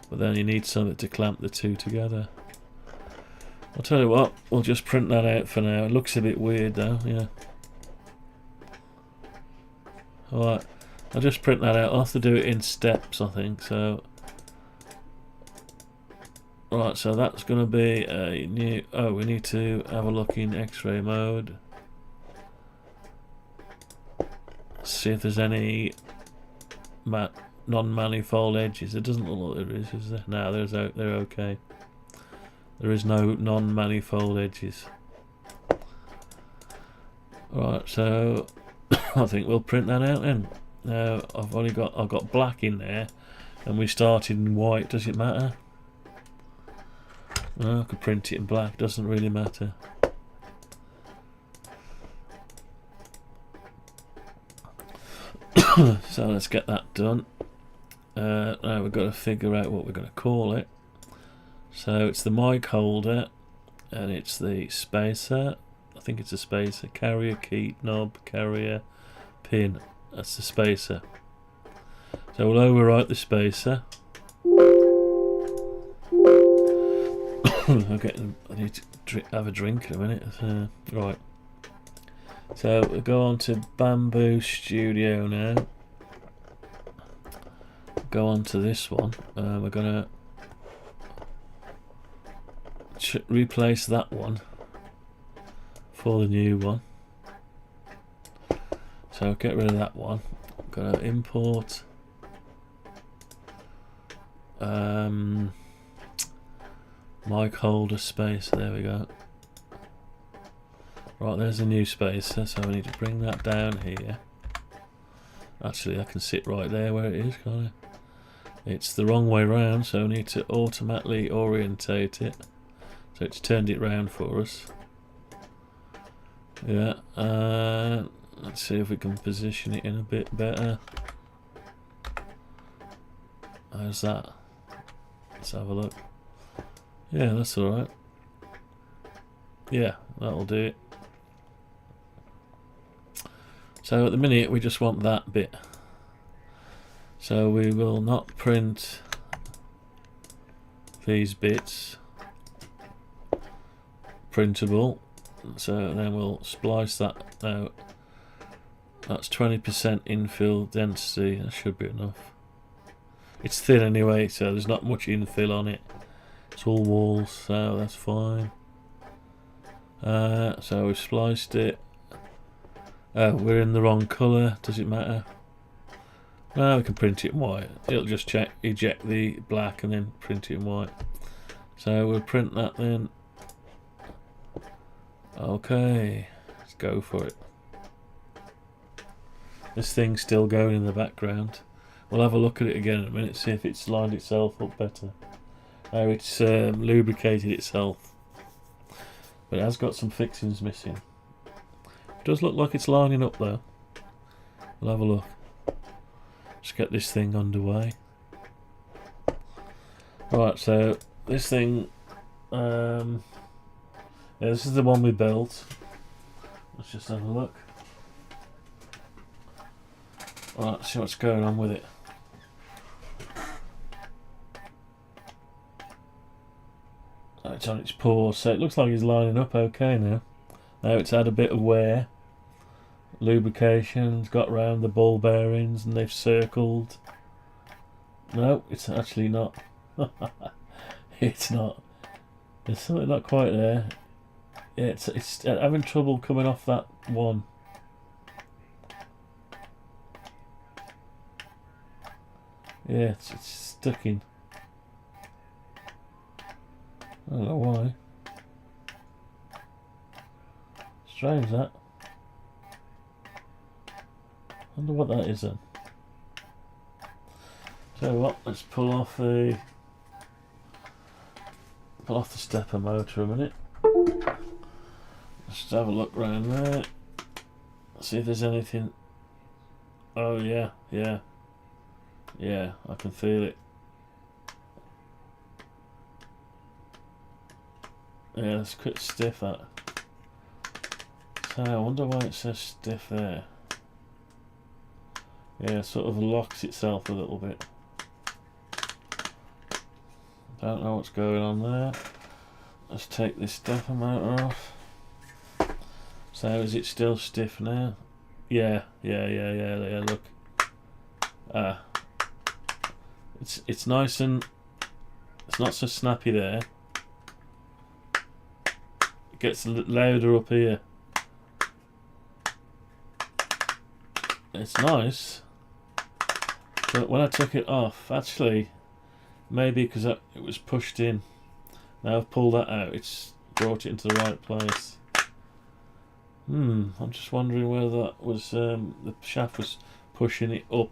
G: But then you need something to clamp the two together. I'll tell you what, we'll just print that out for now. It looks a bit weird though, yeah. Alright, I'll just print that out. I'll have to do it in steps, I think. So, right, so that's going to be a new. Oh, we need to have a look in X-ray mode. See if there's any non-manifold edges. It doesn't look like there is there? No, they're okay. There is no non-manifold edges. Right, so I think we'll print that out then. Now I've got black in there, and we started in white. Does it matter? No, I could print it in black. Doesn't really matter. So let's get that done. Now we've got to figure out what we're going to call it. So it's the mic holder, and it's the spacer. I think it's a spacer. Carrier, key, knob, carrier, pin. That's the spacer. So we'll overwrite the spacer. I need to have a drink in a minute. Right. So we'll go on to Bamboo Studio now. Go on to this one. We're gonna replace that one for the new one. So get rid of that one. Gonna import mic holder spacer. There we go. Right, there's a new spacer, so we need to bring that down here. Actually, I can sit right there where it is, can't I? It's the wrong way round, so we need to automatically orientate it. So it's turned it round for us. Yeah, let's see if we can position it in a bit better. How's that? Let's have a look. Yeah, that's alright. Yeah, that'll do it. So at the minute we just want that bit. So we will not print these bits. Printable. So then we'll splice that out. That's 20% infill density. That should be enough. It's thin anyway, so there's not much infill on it. It's all walls, so that's fine. So we've spliced it. We're in the wrong colour. Does it matter? No, we can print it in white. It'll just eject the black and then print it in white. So we'll print that then. Okay, let's go for it. This thing's still going in the background. We'll have a look at it again in a minute, see if it's lined itself up better. Now it's lubricated itself, but it has got some fixings missing. It does look like it's lining up though. We'll have a look. Let's get this thing underway. Right, so this thing, yeah, this is the one we built. Let's just have a look. Right, see what's going on with it. It's on its paws, so it looks like it's lining up okay now. Now it's had a bit of wear. Lubrication's got round the ball bearings and they've circled. No, it's actually not. It's not. There's something not quite there. Yeah, it's having trouble coming off that one. Yeah, it's stuck in. I don't know why. Strange that. Wonder what that is then. So what? Let's pull off the stepper motor a minute. Let's have a look round there. See if there's anything. Oh yeah, yeah. Yeah, I can feel it. Yeah, it's quite stiff that. So I wonder why it says stiff there. Yeah, it sort of locks itself a little bit. Don't know what's going on there. Let's take this stepper motor off. So is it still stiff now? Yeah, look. It's nice and it's not so snappy there. It gets louder up here. It's nice, but when I took it off, actually, maybe because it was pushed in. Now I've pulled that out, it's brought it into the right place. I'm just wondering whether that was the shaft was pushing it up.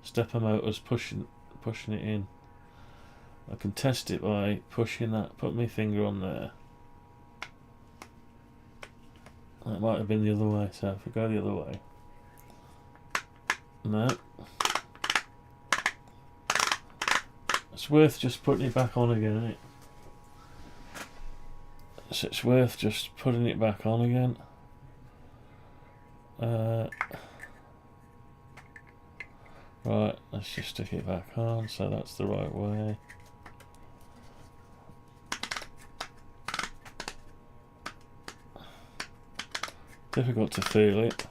G: Stepper motor was pushing it in. I can test it by pushing that. Put my finger on there. That might have been the other way. So if we go the other way. No. It's worth just putting it back on again, isn't it? So it's worth just putting it back on again. Right, let's just stick it back on, so that's the right way. difficult to feel it.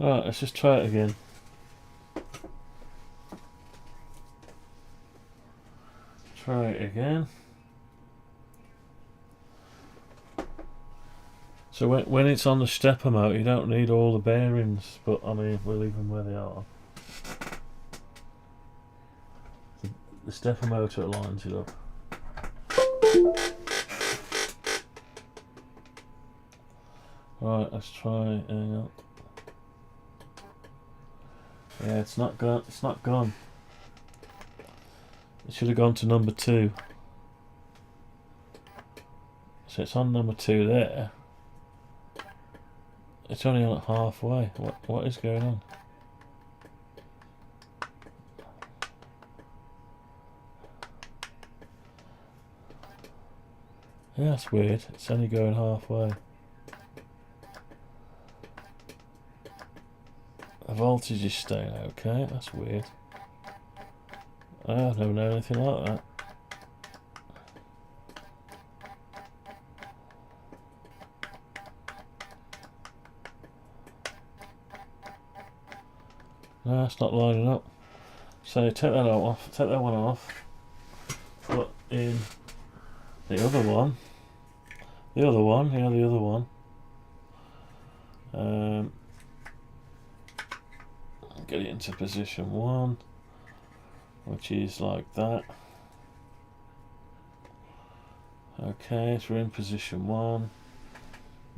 G: Alright, let's just try it again. Try it again. So when it's on the stepper motor, you don't need all the bearings, but I mean, we'll leave them where they are. The stepper motor lines it up. Right, let's try. Hang on. Yeah, it's not gone. It's not gone. It should have gone to number 2. So it's on number 2 there. It's only on halfway. What is going on? Yeah, that's weird. It's only going halfway. The voltage is staying okay. That's weird. I've never known anything like that. No, it's not lining up. So take that off. Take that one off. Put in the other one. The other one. Yeah, the other one. Get it into position 1, which is like that. Okay, so we're in position 1.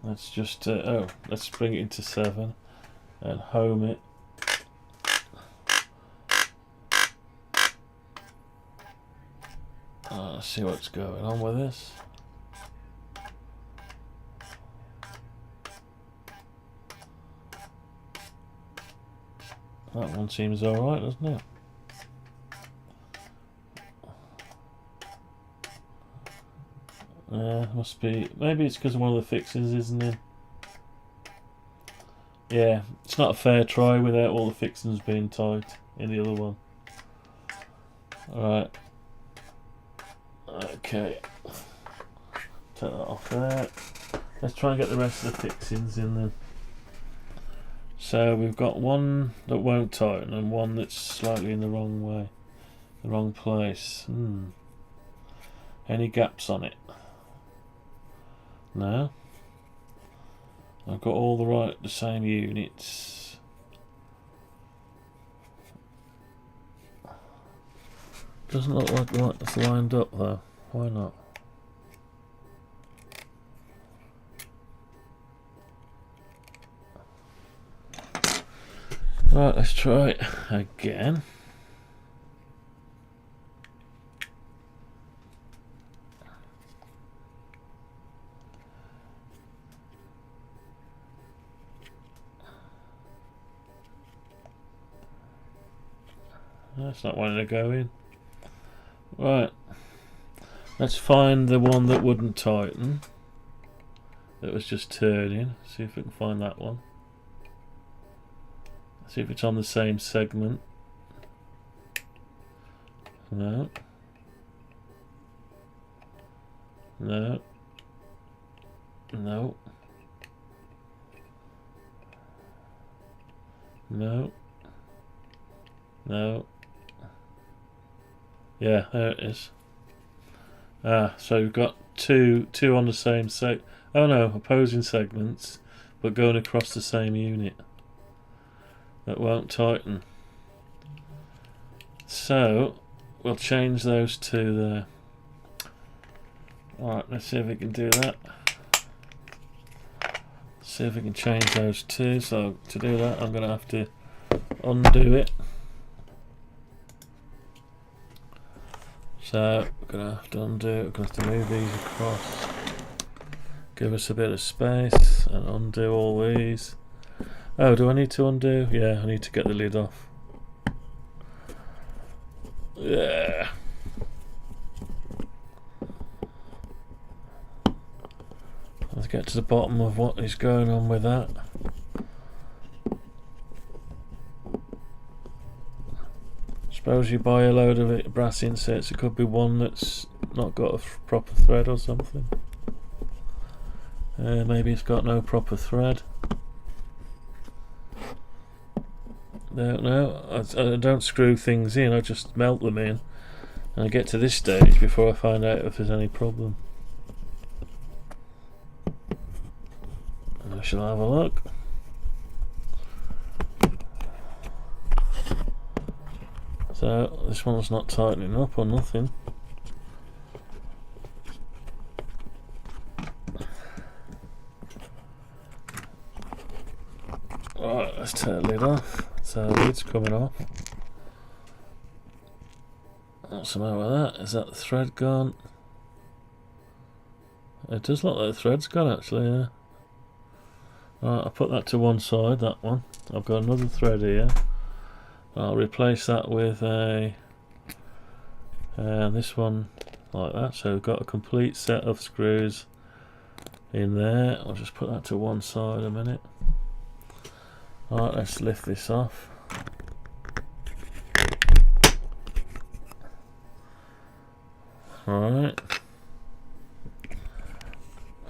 G: Let's just let's bring it into 7 and home it. Let's see what's going on with this. That one seems alright, doesn't it? Must be. Maybe it's because one of the fixings isn't in. Yeah, it's not a fair try without all the fixings being tight in the other one. Alright. Okay. Take that off there. Let's try and get the rest of the fixings in then. So we've got one that won't tighten and one that's slightly in the wrong way, the wrong place. Any gaps on it? No. I've got all the same units. Doesn't look like it's lined up though. Why not? Right, let's try it again. That's not wanting to go in. Right, let's find the one that wouldn't tighten, that was just turning. See if we can find that one. See if it's on the same segment. No. No. No. No. No. Yeah, there it is. So we've got two on the same opposing segments, but going across the same unit. That won't tighten. So we'll change those two there. Alright, let's see if we can do that. See if we can change those two. So to do that, I'm going to have to undo it. So we're going to have to undo it. We're going to have to move these across. Give us a bit of space and undo all these. Oh, do I need to undo? Yeah, I need to get the lid off. Yeah. Let's get to the bottom of what is going on with that. Suppose you buy a load of brass insets, it could be one that's not got a proper thread or something. Maybe it's got no proper thread. Don't know. I don't screw things in, I just melt them in. And I get to this stage before I find out if there's any problem. And I shall have a look. So this one's not tightening up or nothing. Right, let's take the lid off. So the lid's coming off. What's the matter with that? Is that the thread gone? It does look like the thread's gone actually, yeah. Right, I'll put that to one side, that one. I've got another thread here. I'll replace that with a this one like that. So we've got a complete set of screws in there. I'll just put that to one side a minute. Alright, let's lift this off. Alright.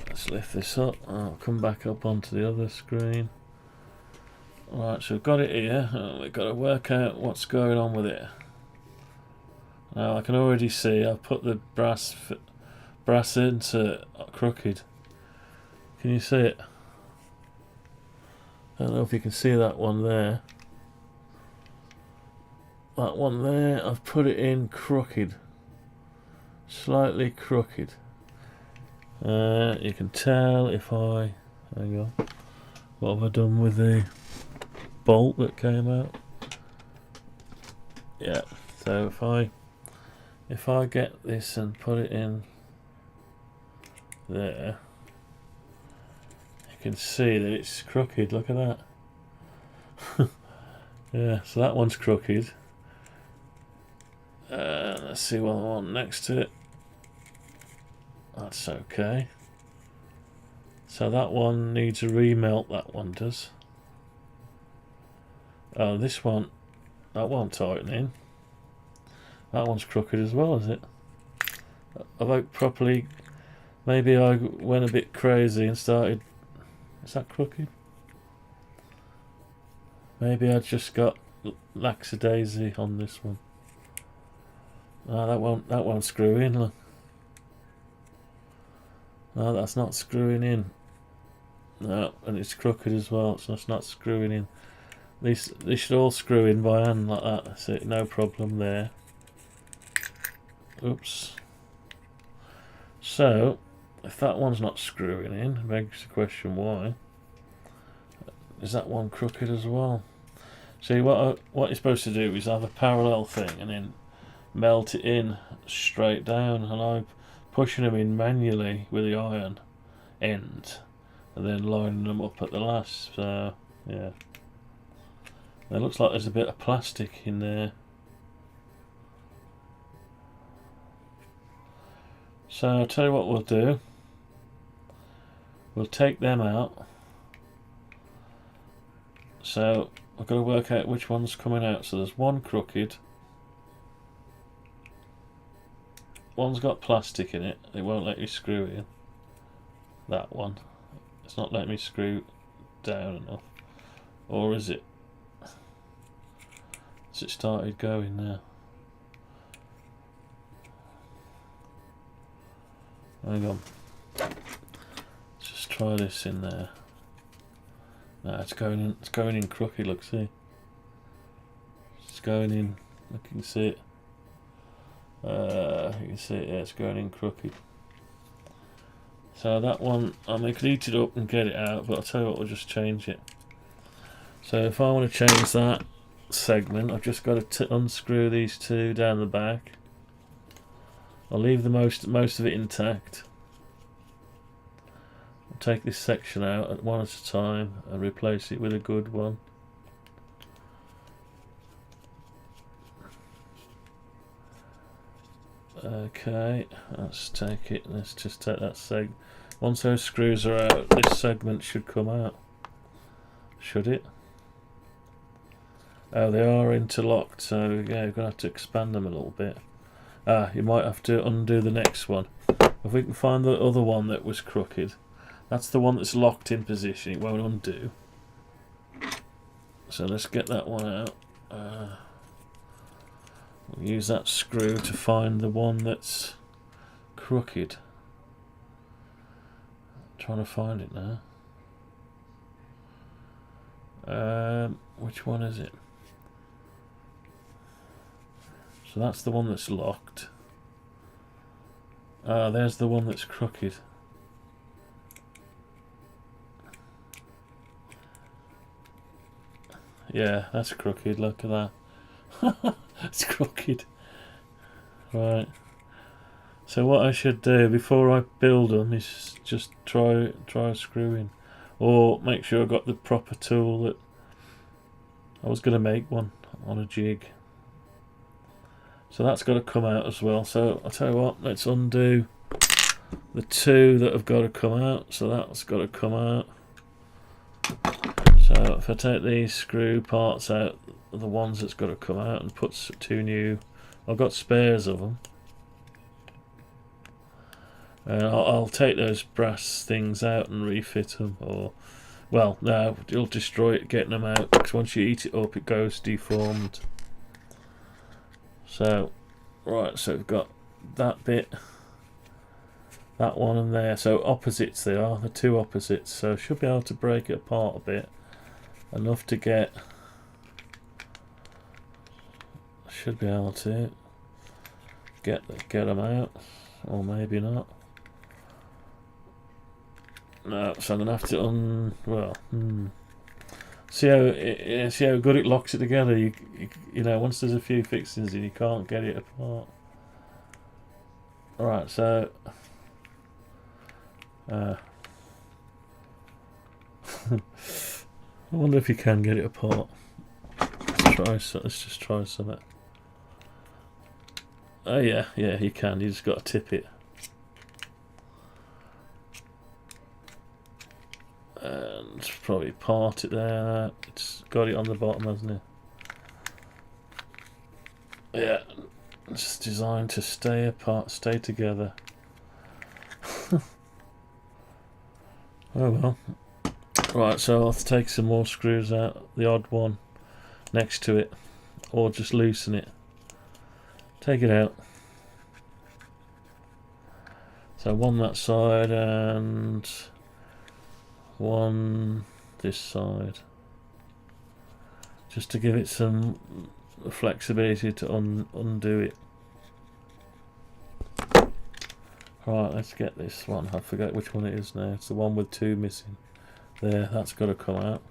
G: Let's lift this up. I'll come back up onto the other screen. Alright, so we've got it here. We've got to work out what's going on with it. Now I can already see I've put the brass into crooked. Can you see it? I don't know if you can see that one there. That one there, I've put it in crooked. Slightly crooked. You can tell if I... Hang on. What have I done with the bolt that came out? Yeah, so if I get this and put it in there, you can see that it's crooked. Look at that. Yeah, so that one's crooked. Let's see what I want next to it. That's okay. So that one needs a remelt, that one does. Oh, this one, that won't tighten in. That one's crooked as well, is it? Have I properly... Maybe I went a bit crazy and started... Is that crooked? Maybe I just got lackadaisy on this one. Oh, that won't screw in, look. No, that's not screwing in. No, and it's crooked as well, so it's not screwing in. These should all screw in by hand like that. That's it, no problem there. Oops. So, if that one's not screwing in, it begs the question why. Is that one crooked as well? See, what you're supposed to do is have a parallel thing and then melt it in straight down, and I'm pushing them in manually with the iron end and then lining them up at the last. So yeah, it looks like there's a bit of plastic in there. So I'll tell you what we'll do. We'll take them out. So I've got to work out which one's coming out. So there's one crooked. One's got plastic in it. It won't let you screw it in. That one. It's not letting me screw down enough. Or is it? Has it started going now? Hang on. Let's just try this in there. No, it's going in crooked, look, see. It's going in, look, you can see it. You can see it, yeah, it's going in crooked. So that one, I mean, I could heat it up and get it out, but I'll tell you what, we'll just change it. So if I want to change that segment, I've just got to unscrew these two down the back. I'll leave the most of it intact. I'll take this section out at one at a time and replace it with a good one. Okay, let's take it. Let's just take that segment. Once those screws are out, this segment should come out. Should it? Oh, they are interlocked, so yeah, you're going to have to expand them a little bit. You might have to undo the next one. If we can find the other one that was crooked, That's the one that's locked in position. It won't undo. So let's get that one out. We'll use that screw to find the one that's crooked. I'm trying to find it now. Which one is it? So that's the one that's locked. There's the one that's crooked. Yeah, that's crooked. Look at that. It's crooked. Right. So what I should do before I build them is just try screwing, or make sure I got the proper tool. That I was going to make one on a jig. So that's got to come out as well. So I'll tell you what, let's undo the two that have got to come out. So that's got to come out. So if I take these screw parts out, the ones that's got to come out, and put two new, I've got spares of them. And I'll take those brass things out and refit them, or, well, no, it'll destroy it getting them out, because once you eat it up it goes deformed. So, right, so we've got that bit, that one and there, so opposites they are, the two opposites, so should be able to break it apart a bit, enough to get, should be able to get them out, or maybe not. No, so I'm gonna have to see how good it locks it together. You know, once there's a few fixings in, you can't get it apart. Right, so I wonder if you can get it apart. Let's just try something. Oh yeah, you can. You just got to tip it. And probably part it there. It's got it on the bottom, hasn't it? Yeah, it's designed to stay apart, stay together. Oh well. Right, so I'll take some more screws out, the odd one next to it, or just loosen it. Take it out. So one that side and one this side, just to give it some flexibility to undo it. Right, let's get this one. I forget which one it is now. It's the one with two missing. There, that's got to come out.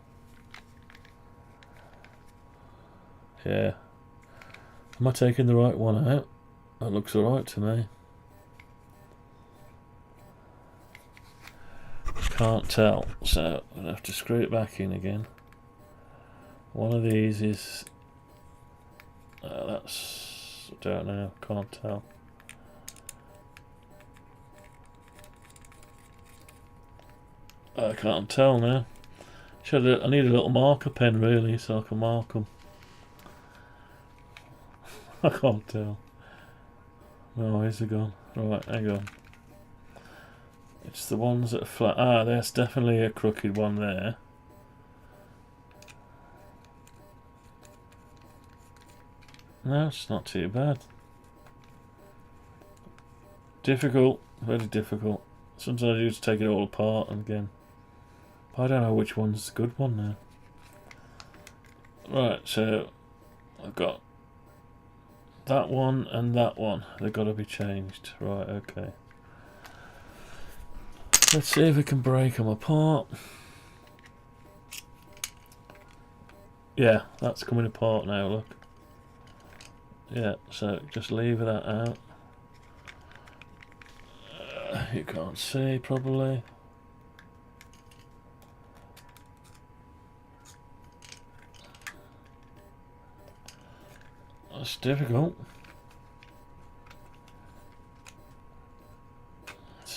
G: Yeah. Am I taking the right one out? That looks alright to me. Can't tell, so I'm going to have to screw it back in again. One of these is... that's... I don't know, can't tell. I can't tell now. I need a little marker pen really, so I can mark them. I can't tell. Oh, where's it gone? Right, hang on. It's the ones that are flat. Ah, there's definitely a crooked one there. No, it's not too bad. Difficult, very difficult. Sometimes you just take it all apart and again. But I don't know which one's the good one now. Right, so I've got that one and that one. They've got to be changed. Right, okay. Let's see if we can break them apart. Yeah, that's coming apart now, look. Yeah, so just leave that out. You can't see, probably. That's difficult.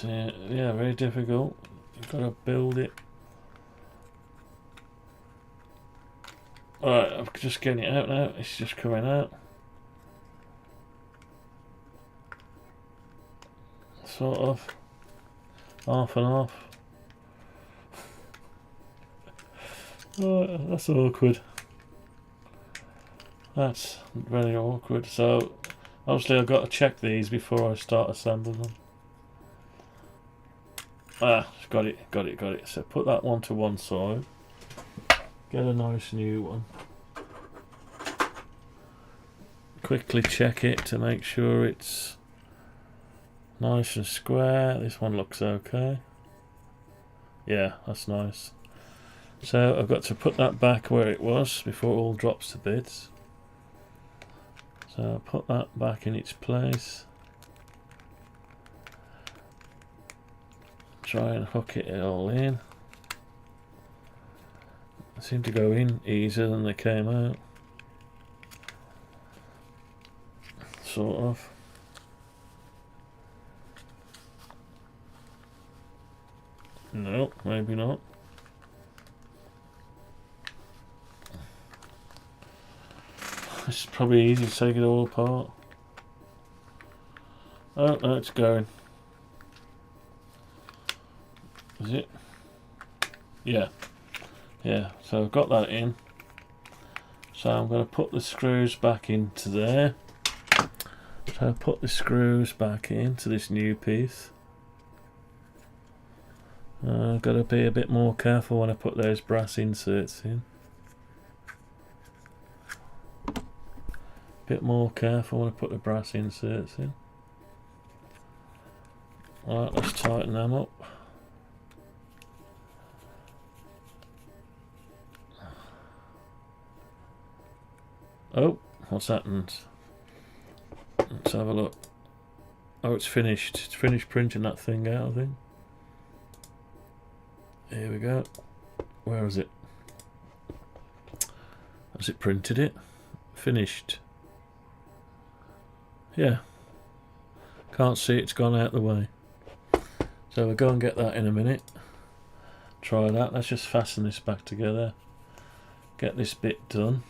G: Yeah, very difficult. You've got to build it. Alright, I'm just getting it out now. It's just coming out. Sort of. Half and half. Oh, that's awkward. That's very awkward. So obviously I've got to check these before I start assembling them. Ah, got it. So put that one to one side. Get a nice new one. Quickly check it to make sure it's nice and square. This one looks okay. Yeah, that's nice. So I've got to put that back where it was before it all drops to bits. So I'll put that back in its place. Try and hook it all in. They seem to go in easier than they came out. Sort of. No, maybe not. It's probably easy to take it all apart. Oh, no, it's going. Is it? Yeah. Yeah, so I've got that in. So I'm going to put the screws back into there. So I'll put the screws back into this new piece. I've got to be a bit more careful when I put those brass inserts in. Bit more careful when I put the brass inserts in. Alright, let's tighten them up. Oh, what's happened? Let's have a look. Oh, it's finished. It's finished printing that thing out, I think. Here we go. Where is it? Has it printed it? Finished. Yeah. Can't see it's gone out the way. So we'll go and get that in a minute. Try that. Let's just fasten this back together. Get this bit done.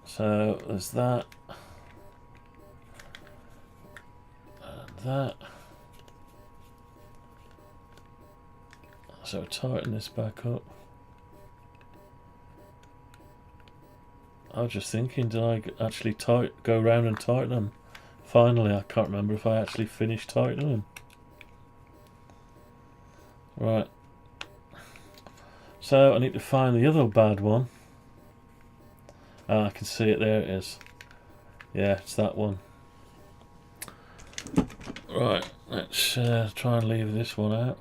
G: So there's that. And that. So tighten this back up. I was just thinking, did I actually go round and tighten them? Finally, I can't remember if I actually finished tightening them. Right. So I need to find the other bad one. Ah, I can see it, there it is. Yeah, it's that one. Right, let's try and leave this one out.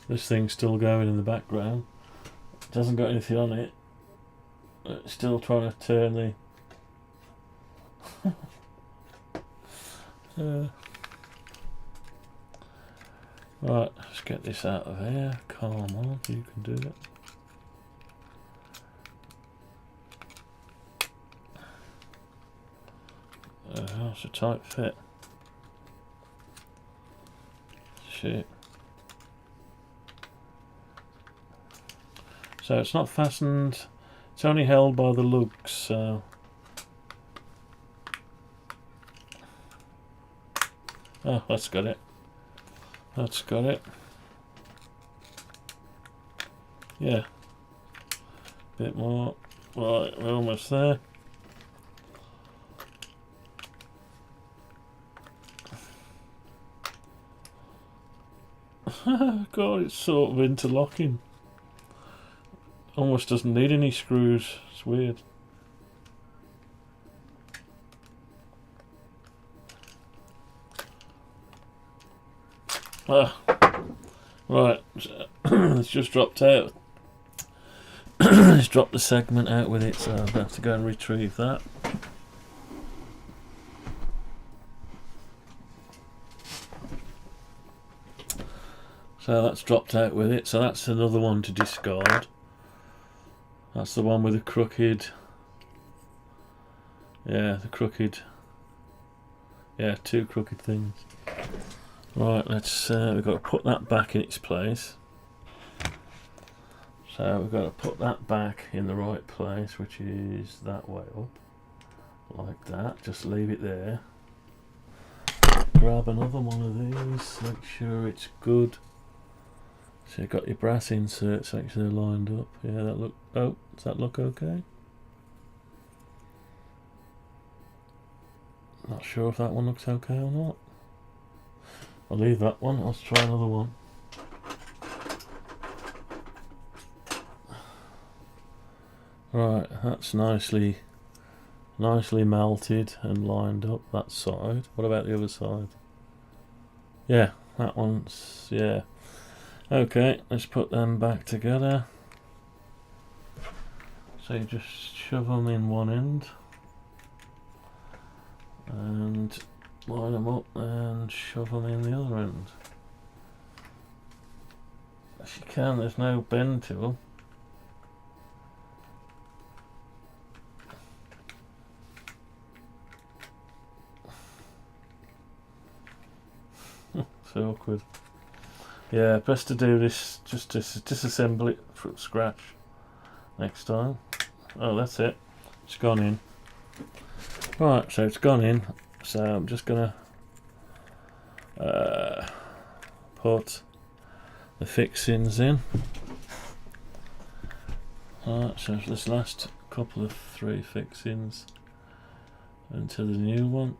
G: This thing's still going in the background. It hasn't got anything on it. It's still trying to turn the... Right, let's get this out of here. Calm on, you can do it. It's a tight fit. Shit. So it's not fastened, it's only held by the lugs, so... Oh, that's got it. That's got it. Yeah. Bit more. Right, we're almost there. God, it's sort of interlocking. Almost doesn't need any screws. It's weird. Ah, right. It's just dropped out. It's dropped the segment out with it, so I'm going to have to go and retrieve that. So that's dropped out with it, so that's another one to discard. That's the one with the crooked... Yeah, the crooked... Yeah, two crooked things. Right, let's... we've got to put that back in its place. So we've got to put that back in the right place, which is that way up. Like that. Just leave it there. grab another one of these, make sure it's good. So you've got your brass inserts actually lined up. Yeah, that look. Oh, does that look okay? Not sure if that one looks okay or not. I'll leave that one. Let's try another one. Right, that's nicely melted and lined up that side. What about the other side? Yeah, that one's, yeah. Okay, let's put them back together. So you just shove them in one end and line them up and shove them in the other end. As you can, there's no bend to them. So awkward. Yeah, best to do this, just to disassemble it from scratch next time. Oh, that's it. It's gone in. Right, so it's gone in. So I'm just gonna put the fixings in. Alright, so this last couple of 3 fixings into the new one.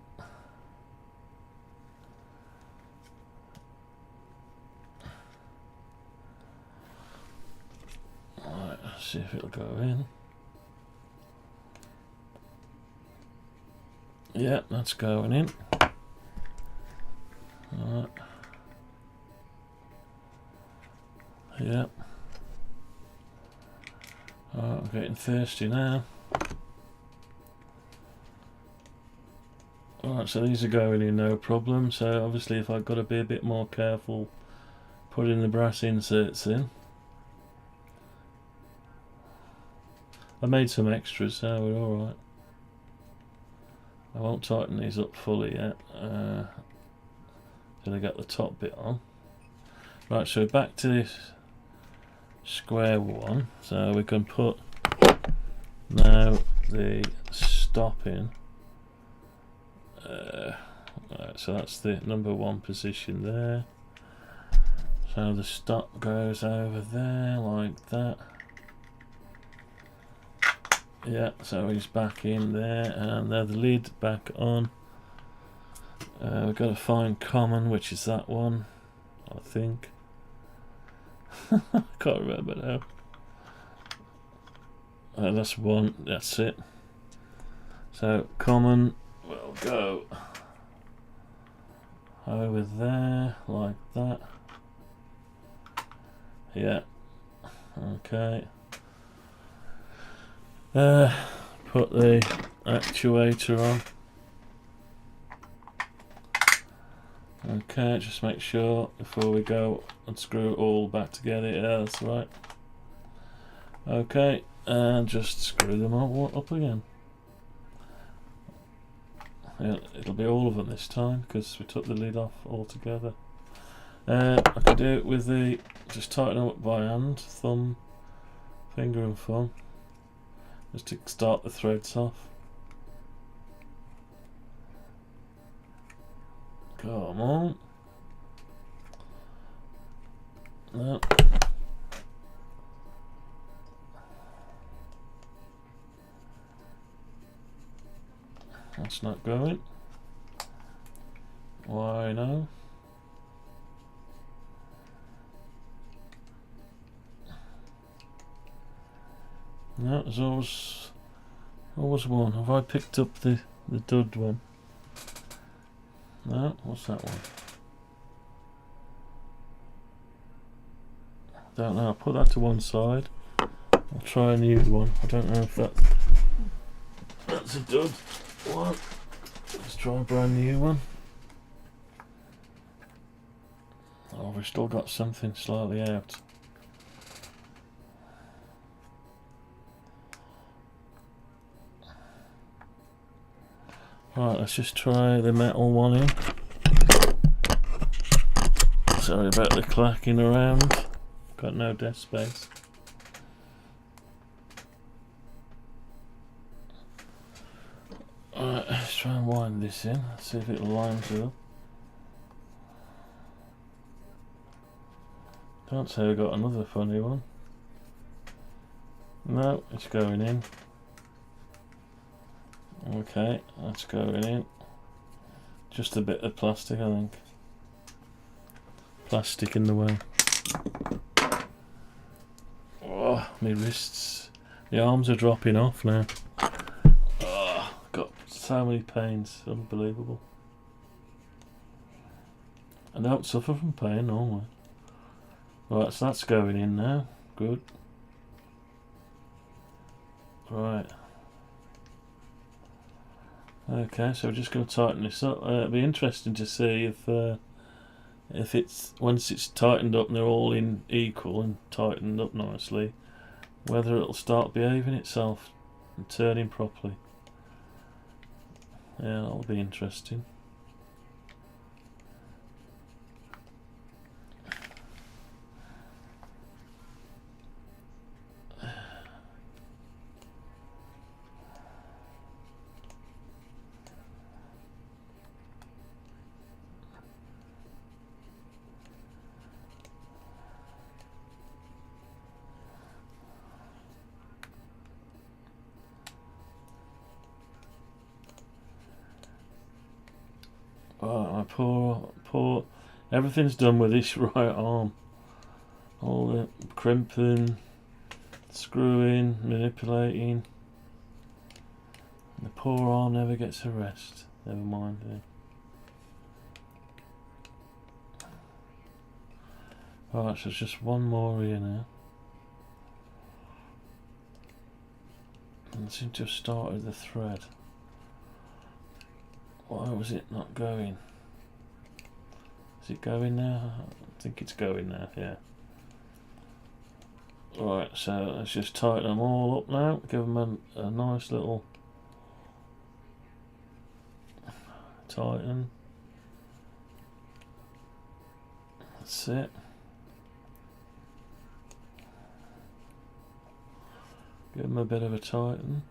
G: Alright, let's see if it'll go in. Yeah, that's going in. Alright. Yeah. Alright, I'm getting thirsty now. Alright, so these are going in no problem. So obviously if I've got to be a bit more careful putting the brass inserts in. I made some extras, so we're alright. I won't tighten these up fully yet till I get the top bit on. Right, so back to this square one. So we can put now the stop in. Right, so that's the number 1 position there. So the stop goes over there like that. Yeah, so he's back in there, and there's the lid back on. We've got to find common, which is that one, I think. I can't remember now. That's one, that's it. So common will go over there like that. Yeah, okay. Put the actuator on. Okay, just make sure before we go and screw it all back together. Yeah, that's right. Okay, and just screw them all up again. Yeah, it'll be all of them this time because we took the lid off altogether. I can do it with the, just tighten them up by hand, thumb, finger and thumb. Just to start the threads off. Come on. No. That's not going. Why no? No, there's always one. Have I picked up the dud one? No, what's that one? Don't know, I'll put that to one side. I'll try a new one. I don't know if that's a dud one. Let's try a brand new one. Oh, we've still got something slightly out. Right, let's just try the metal one in. Sorry about the clacking around. Got no desk space. Alright, let's try and wind this in. See if it lines up. Can't say I got another funny one. No, it's going in. Okay, that's going in. Just a bit of plastic, I think. Plastic in the way. Oh, my wrists. My arms are dropping off now. Oh, got so many pains. Unbelievable. I don't suffer from pain normally. Right, so that's going in now. Good. Right. Okay, so we're just going to tighten this up. It'll be interesting to see if it's, once it's tightened up and they're all in equal and tightened up nicely, whether it'll start behaving itself and turning properly. Yeah, that'll be interesting. Oh, my poor, everything's done with this right arm. All the crimping, screwing, manipulating. The poor arm never gets a rest. Never mind it. Right, so there's just one more here now. And I seem to have started the thread. Why was it not going? Is it going now? I think it's going now, yeah. Right, so let's just tighten them all up now. Give them a nice little tighten. That's it. Give them a bit of a tighten.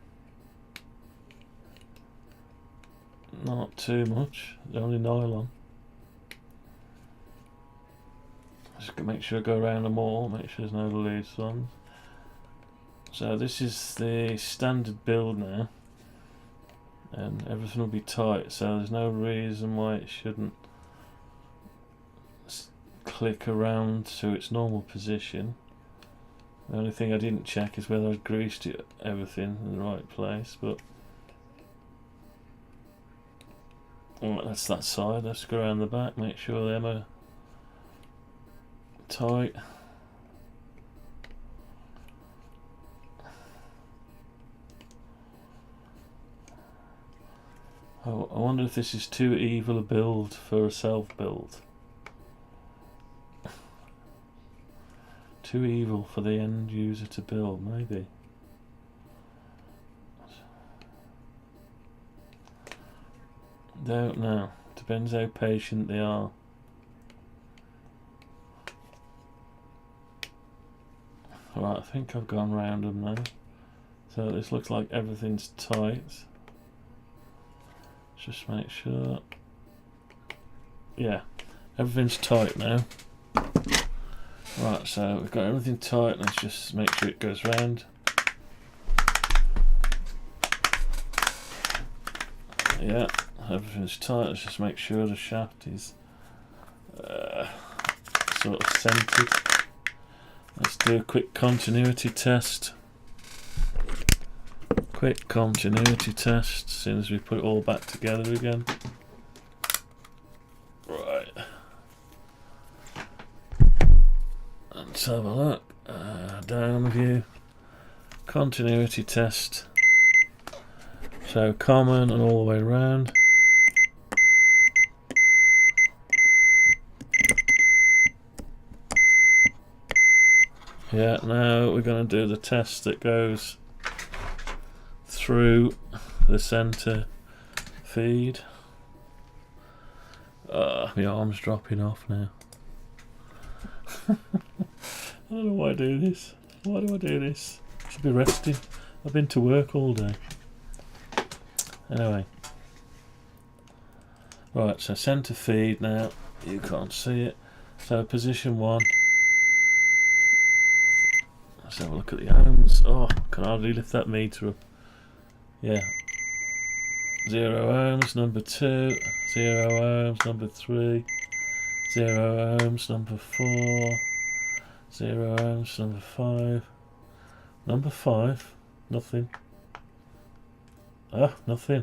G: Not too much, only nylon. Just make sure I go around them all, make sure there's no loose ones. So this is the standard build now, and everything will be tight, so there's no reason why it shouldn't click around to its normal position. The only thing I didn't check is whether I'd greased everything in the right place, but that's that side. Let's go around the back, make sure them are tight. Oh, I wonder if this is too evil a build for a self-build. Too evil for the end user to build, maybe. Don't know. Depends how patient they are. Right, I think I've gone round them now. So this looks like everything's tight. Just make sure. Yeah, everything's tight now. Right, so we've got everything tight. Let's just make sure it goes round. Yeah, everything's tight. Let's just make sure the shaft is sort of centered. Let's do a quick continuity test. Quick continuity test as soon as we put it all back together again. Right. Let's have a look. Down view. Continuity test. So common and all the way around. Yeah, now we're going to do the test that goes through the center feed. My arm's dropping off now. I don't know why I do this. Why do I do this? I should be resting. I've been to work all day. Anyway. Right, so center feed now. You can't see it. So position 1. Let's have a look at the ohms. Oh, can hardly lift that meter up. Yeah. 0 ohms, number 2. 0 ohms, number 3. 0 ohms, number 4. 0 ohms, number 5. Number 5. Nothing. Ah, nothing.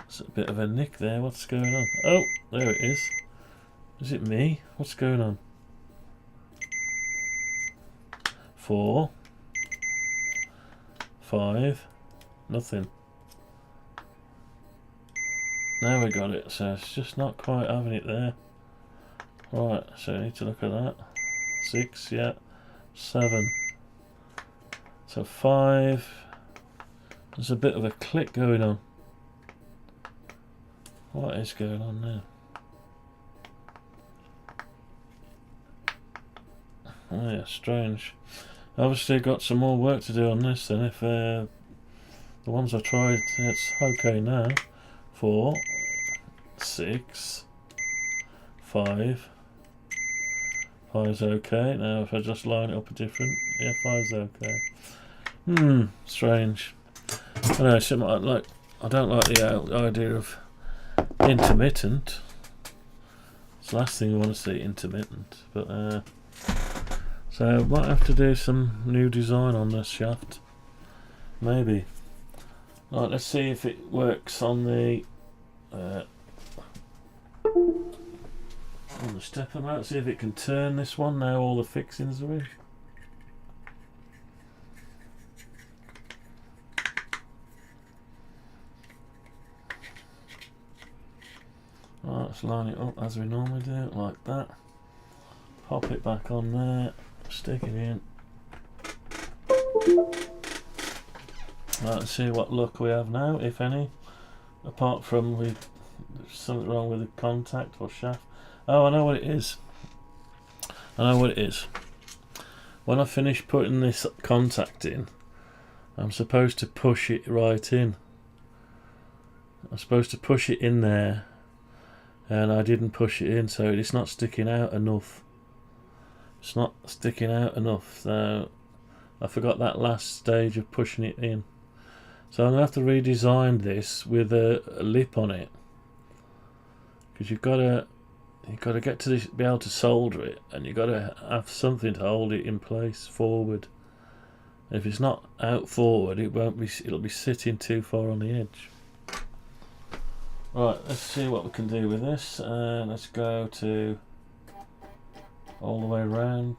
G: It's a bit of a nick there. What's going on? Oh, there it is. Is it me? What's going on? 4. 5. Nothing. Now we got it. So it's just not quite having it there. Right, so I need to look at that. 6, yeah. 7. So 5. There's a bit of a click going on. What is going on now? Oh yeah, strange. Obviously got some more work to do on this then. If the ones I tried, it's okay now. 4, 6, 5. 5's okay. Now if I just line it up a different, yeah, 5's okay. Strange. I know, I don't like the idea of intermittent. It's the last thing you want to see, intermittent. But so might have to do some new design on this shaft. Maybe. Right, let's see if it works on the stepper mount. See if it can turn this one now all the fixings are in. Right, let's line it up as we normally do, like that. Pop it back on there, stick it in. Right, let's see what luck we have now, if any. Apart from there's something wrong with the contact or shaft. Oh, I know what it is. I know what it is. When I finish putting this contact in, I'm supposed to push it right in. I'm supposed to push it in there, and I didn't push it in, so it's not sticking out enough. It's not sticking out enough, so I forgot that last stage of pushing it in. So I'm going to have to redesign this with a lip on it, because you've got to get to this, be able to solder it, and you've got to have something to hold it in place forward. If it's not out forward, it'll be sitting too far on the edge. Right, let's see what we can do with this. Let's go to all the way around.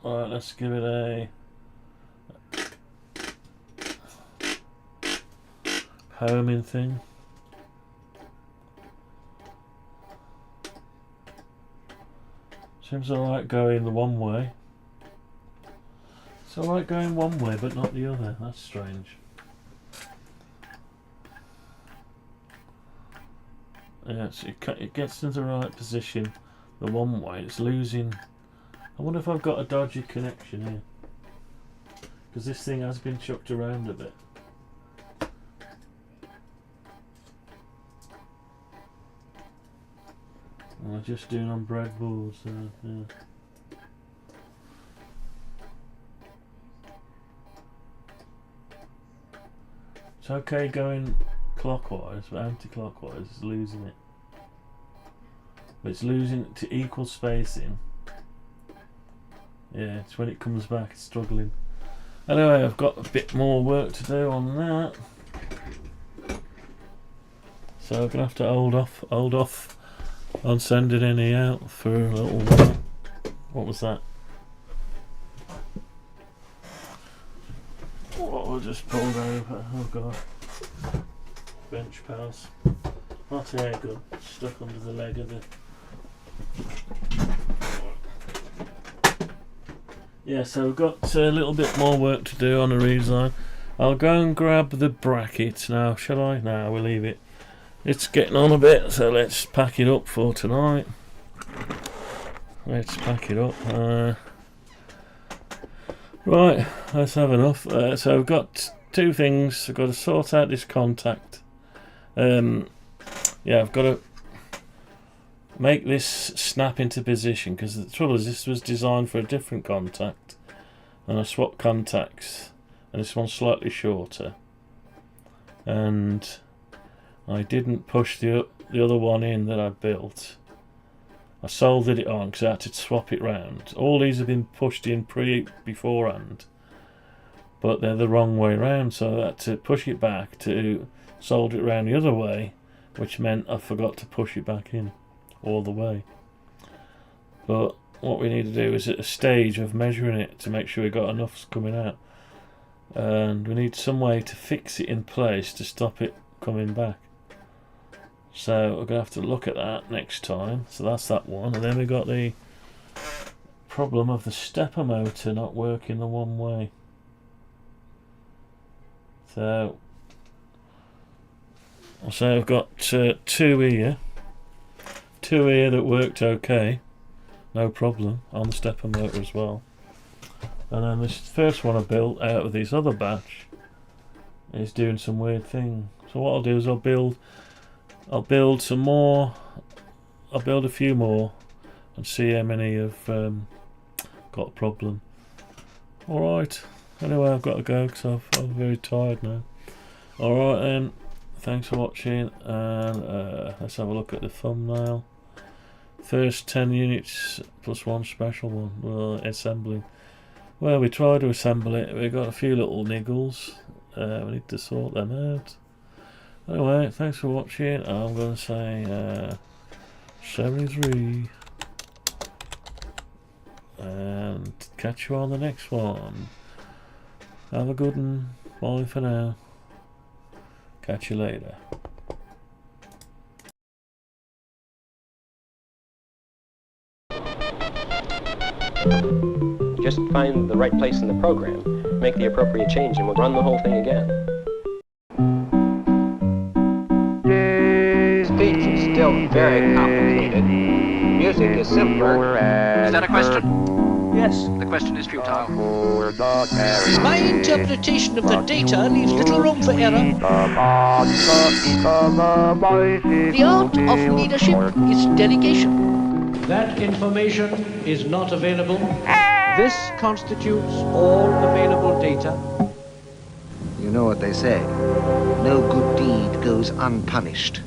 G: Alright, let's give it a homing thing. Seems alright going the one way. It's alright going one way but not the other. That's strange. Yeah, so it gets into the right position the one way. It's losing. I wonder if I've got a dodgy connection here, because this thing has been chucked around a bit. I'm just doing on breadboards. Yeah. It's okay going clockwise, but anti-clockwise is losing it. But it's losing it to equal spacing. Yeah, it's when it comes back it's struggling. Anyway, I've got a bit more work to do on that. So I'm gonna have to hold off on sending any out for a little while. What was that? Oh, I just pulled over. Oh god. Bench pass. Hot air gun stuck under the leg of the. Yeah, so we've got a little bit more work to do on the redesign. I'll go and grab the bracket now, shall I? No, we'll leave it. It's getting on a bit, so let's pack it up for tonight. Let's pack it up. Right, let's have enough. So I've got two things. I've got to sort out this contact. Yeah, I've got to make this snap into position, because the trouble is this was designed for a different contact, and I swapped contacts, and this one's slightly shorter, and I didn't push the other one in that I built. I soldered it on because I had to swap it round. All these have been pushed in beforehand, but they're the wrong way round, so I had to push it back to solder it round the other way, which meant I forgot to push it back in all the way. But what we need to do is at a stage of measuring it to make sure we got enough coming out, and we need some way to fix it in place to stop it coming back. So we're going to have to look at that next time. So that's that one, and then we got the problem of the stepper motor not working the one way. So I've got two here that worked okay, no problem, on the stepper motor as well. And then this first one I built out of this other batch is doing some weird thing. So what I'll do is I'll build some more. I'll build a few more and see how many have got a problem. Alright, anyway, I've got to go because I'm very tired now. Alright then, thanks for watching, and let's have a look at the thumbnail. First 10 units plus one special one. Well, assembling. Well, we tried to assemble it. We got a few little niggles. We need to sort them out. Anyway, thanks for watching. I'm going to say 73. And catch you on the next one. Have a good one. Bye for now. Catch you later.
A: Just find the right place in the program, make the appropriate change, and we'll run the whole thing again.
B: Speech is still very complicated. Music is simpler.
C: Is that a question?
D: Yes.
C: The question is futile.
D: My interpretation of the data leaves little room for error. The art of leadership is delegation.
E: That information is not available. This constitutes all available data.
F: You know what they say, no good deed goes unpunished.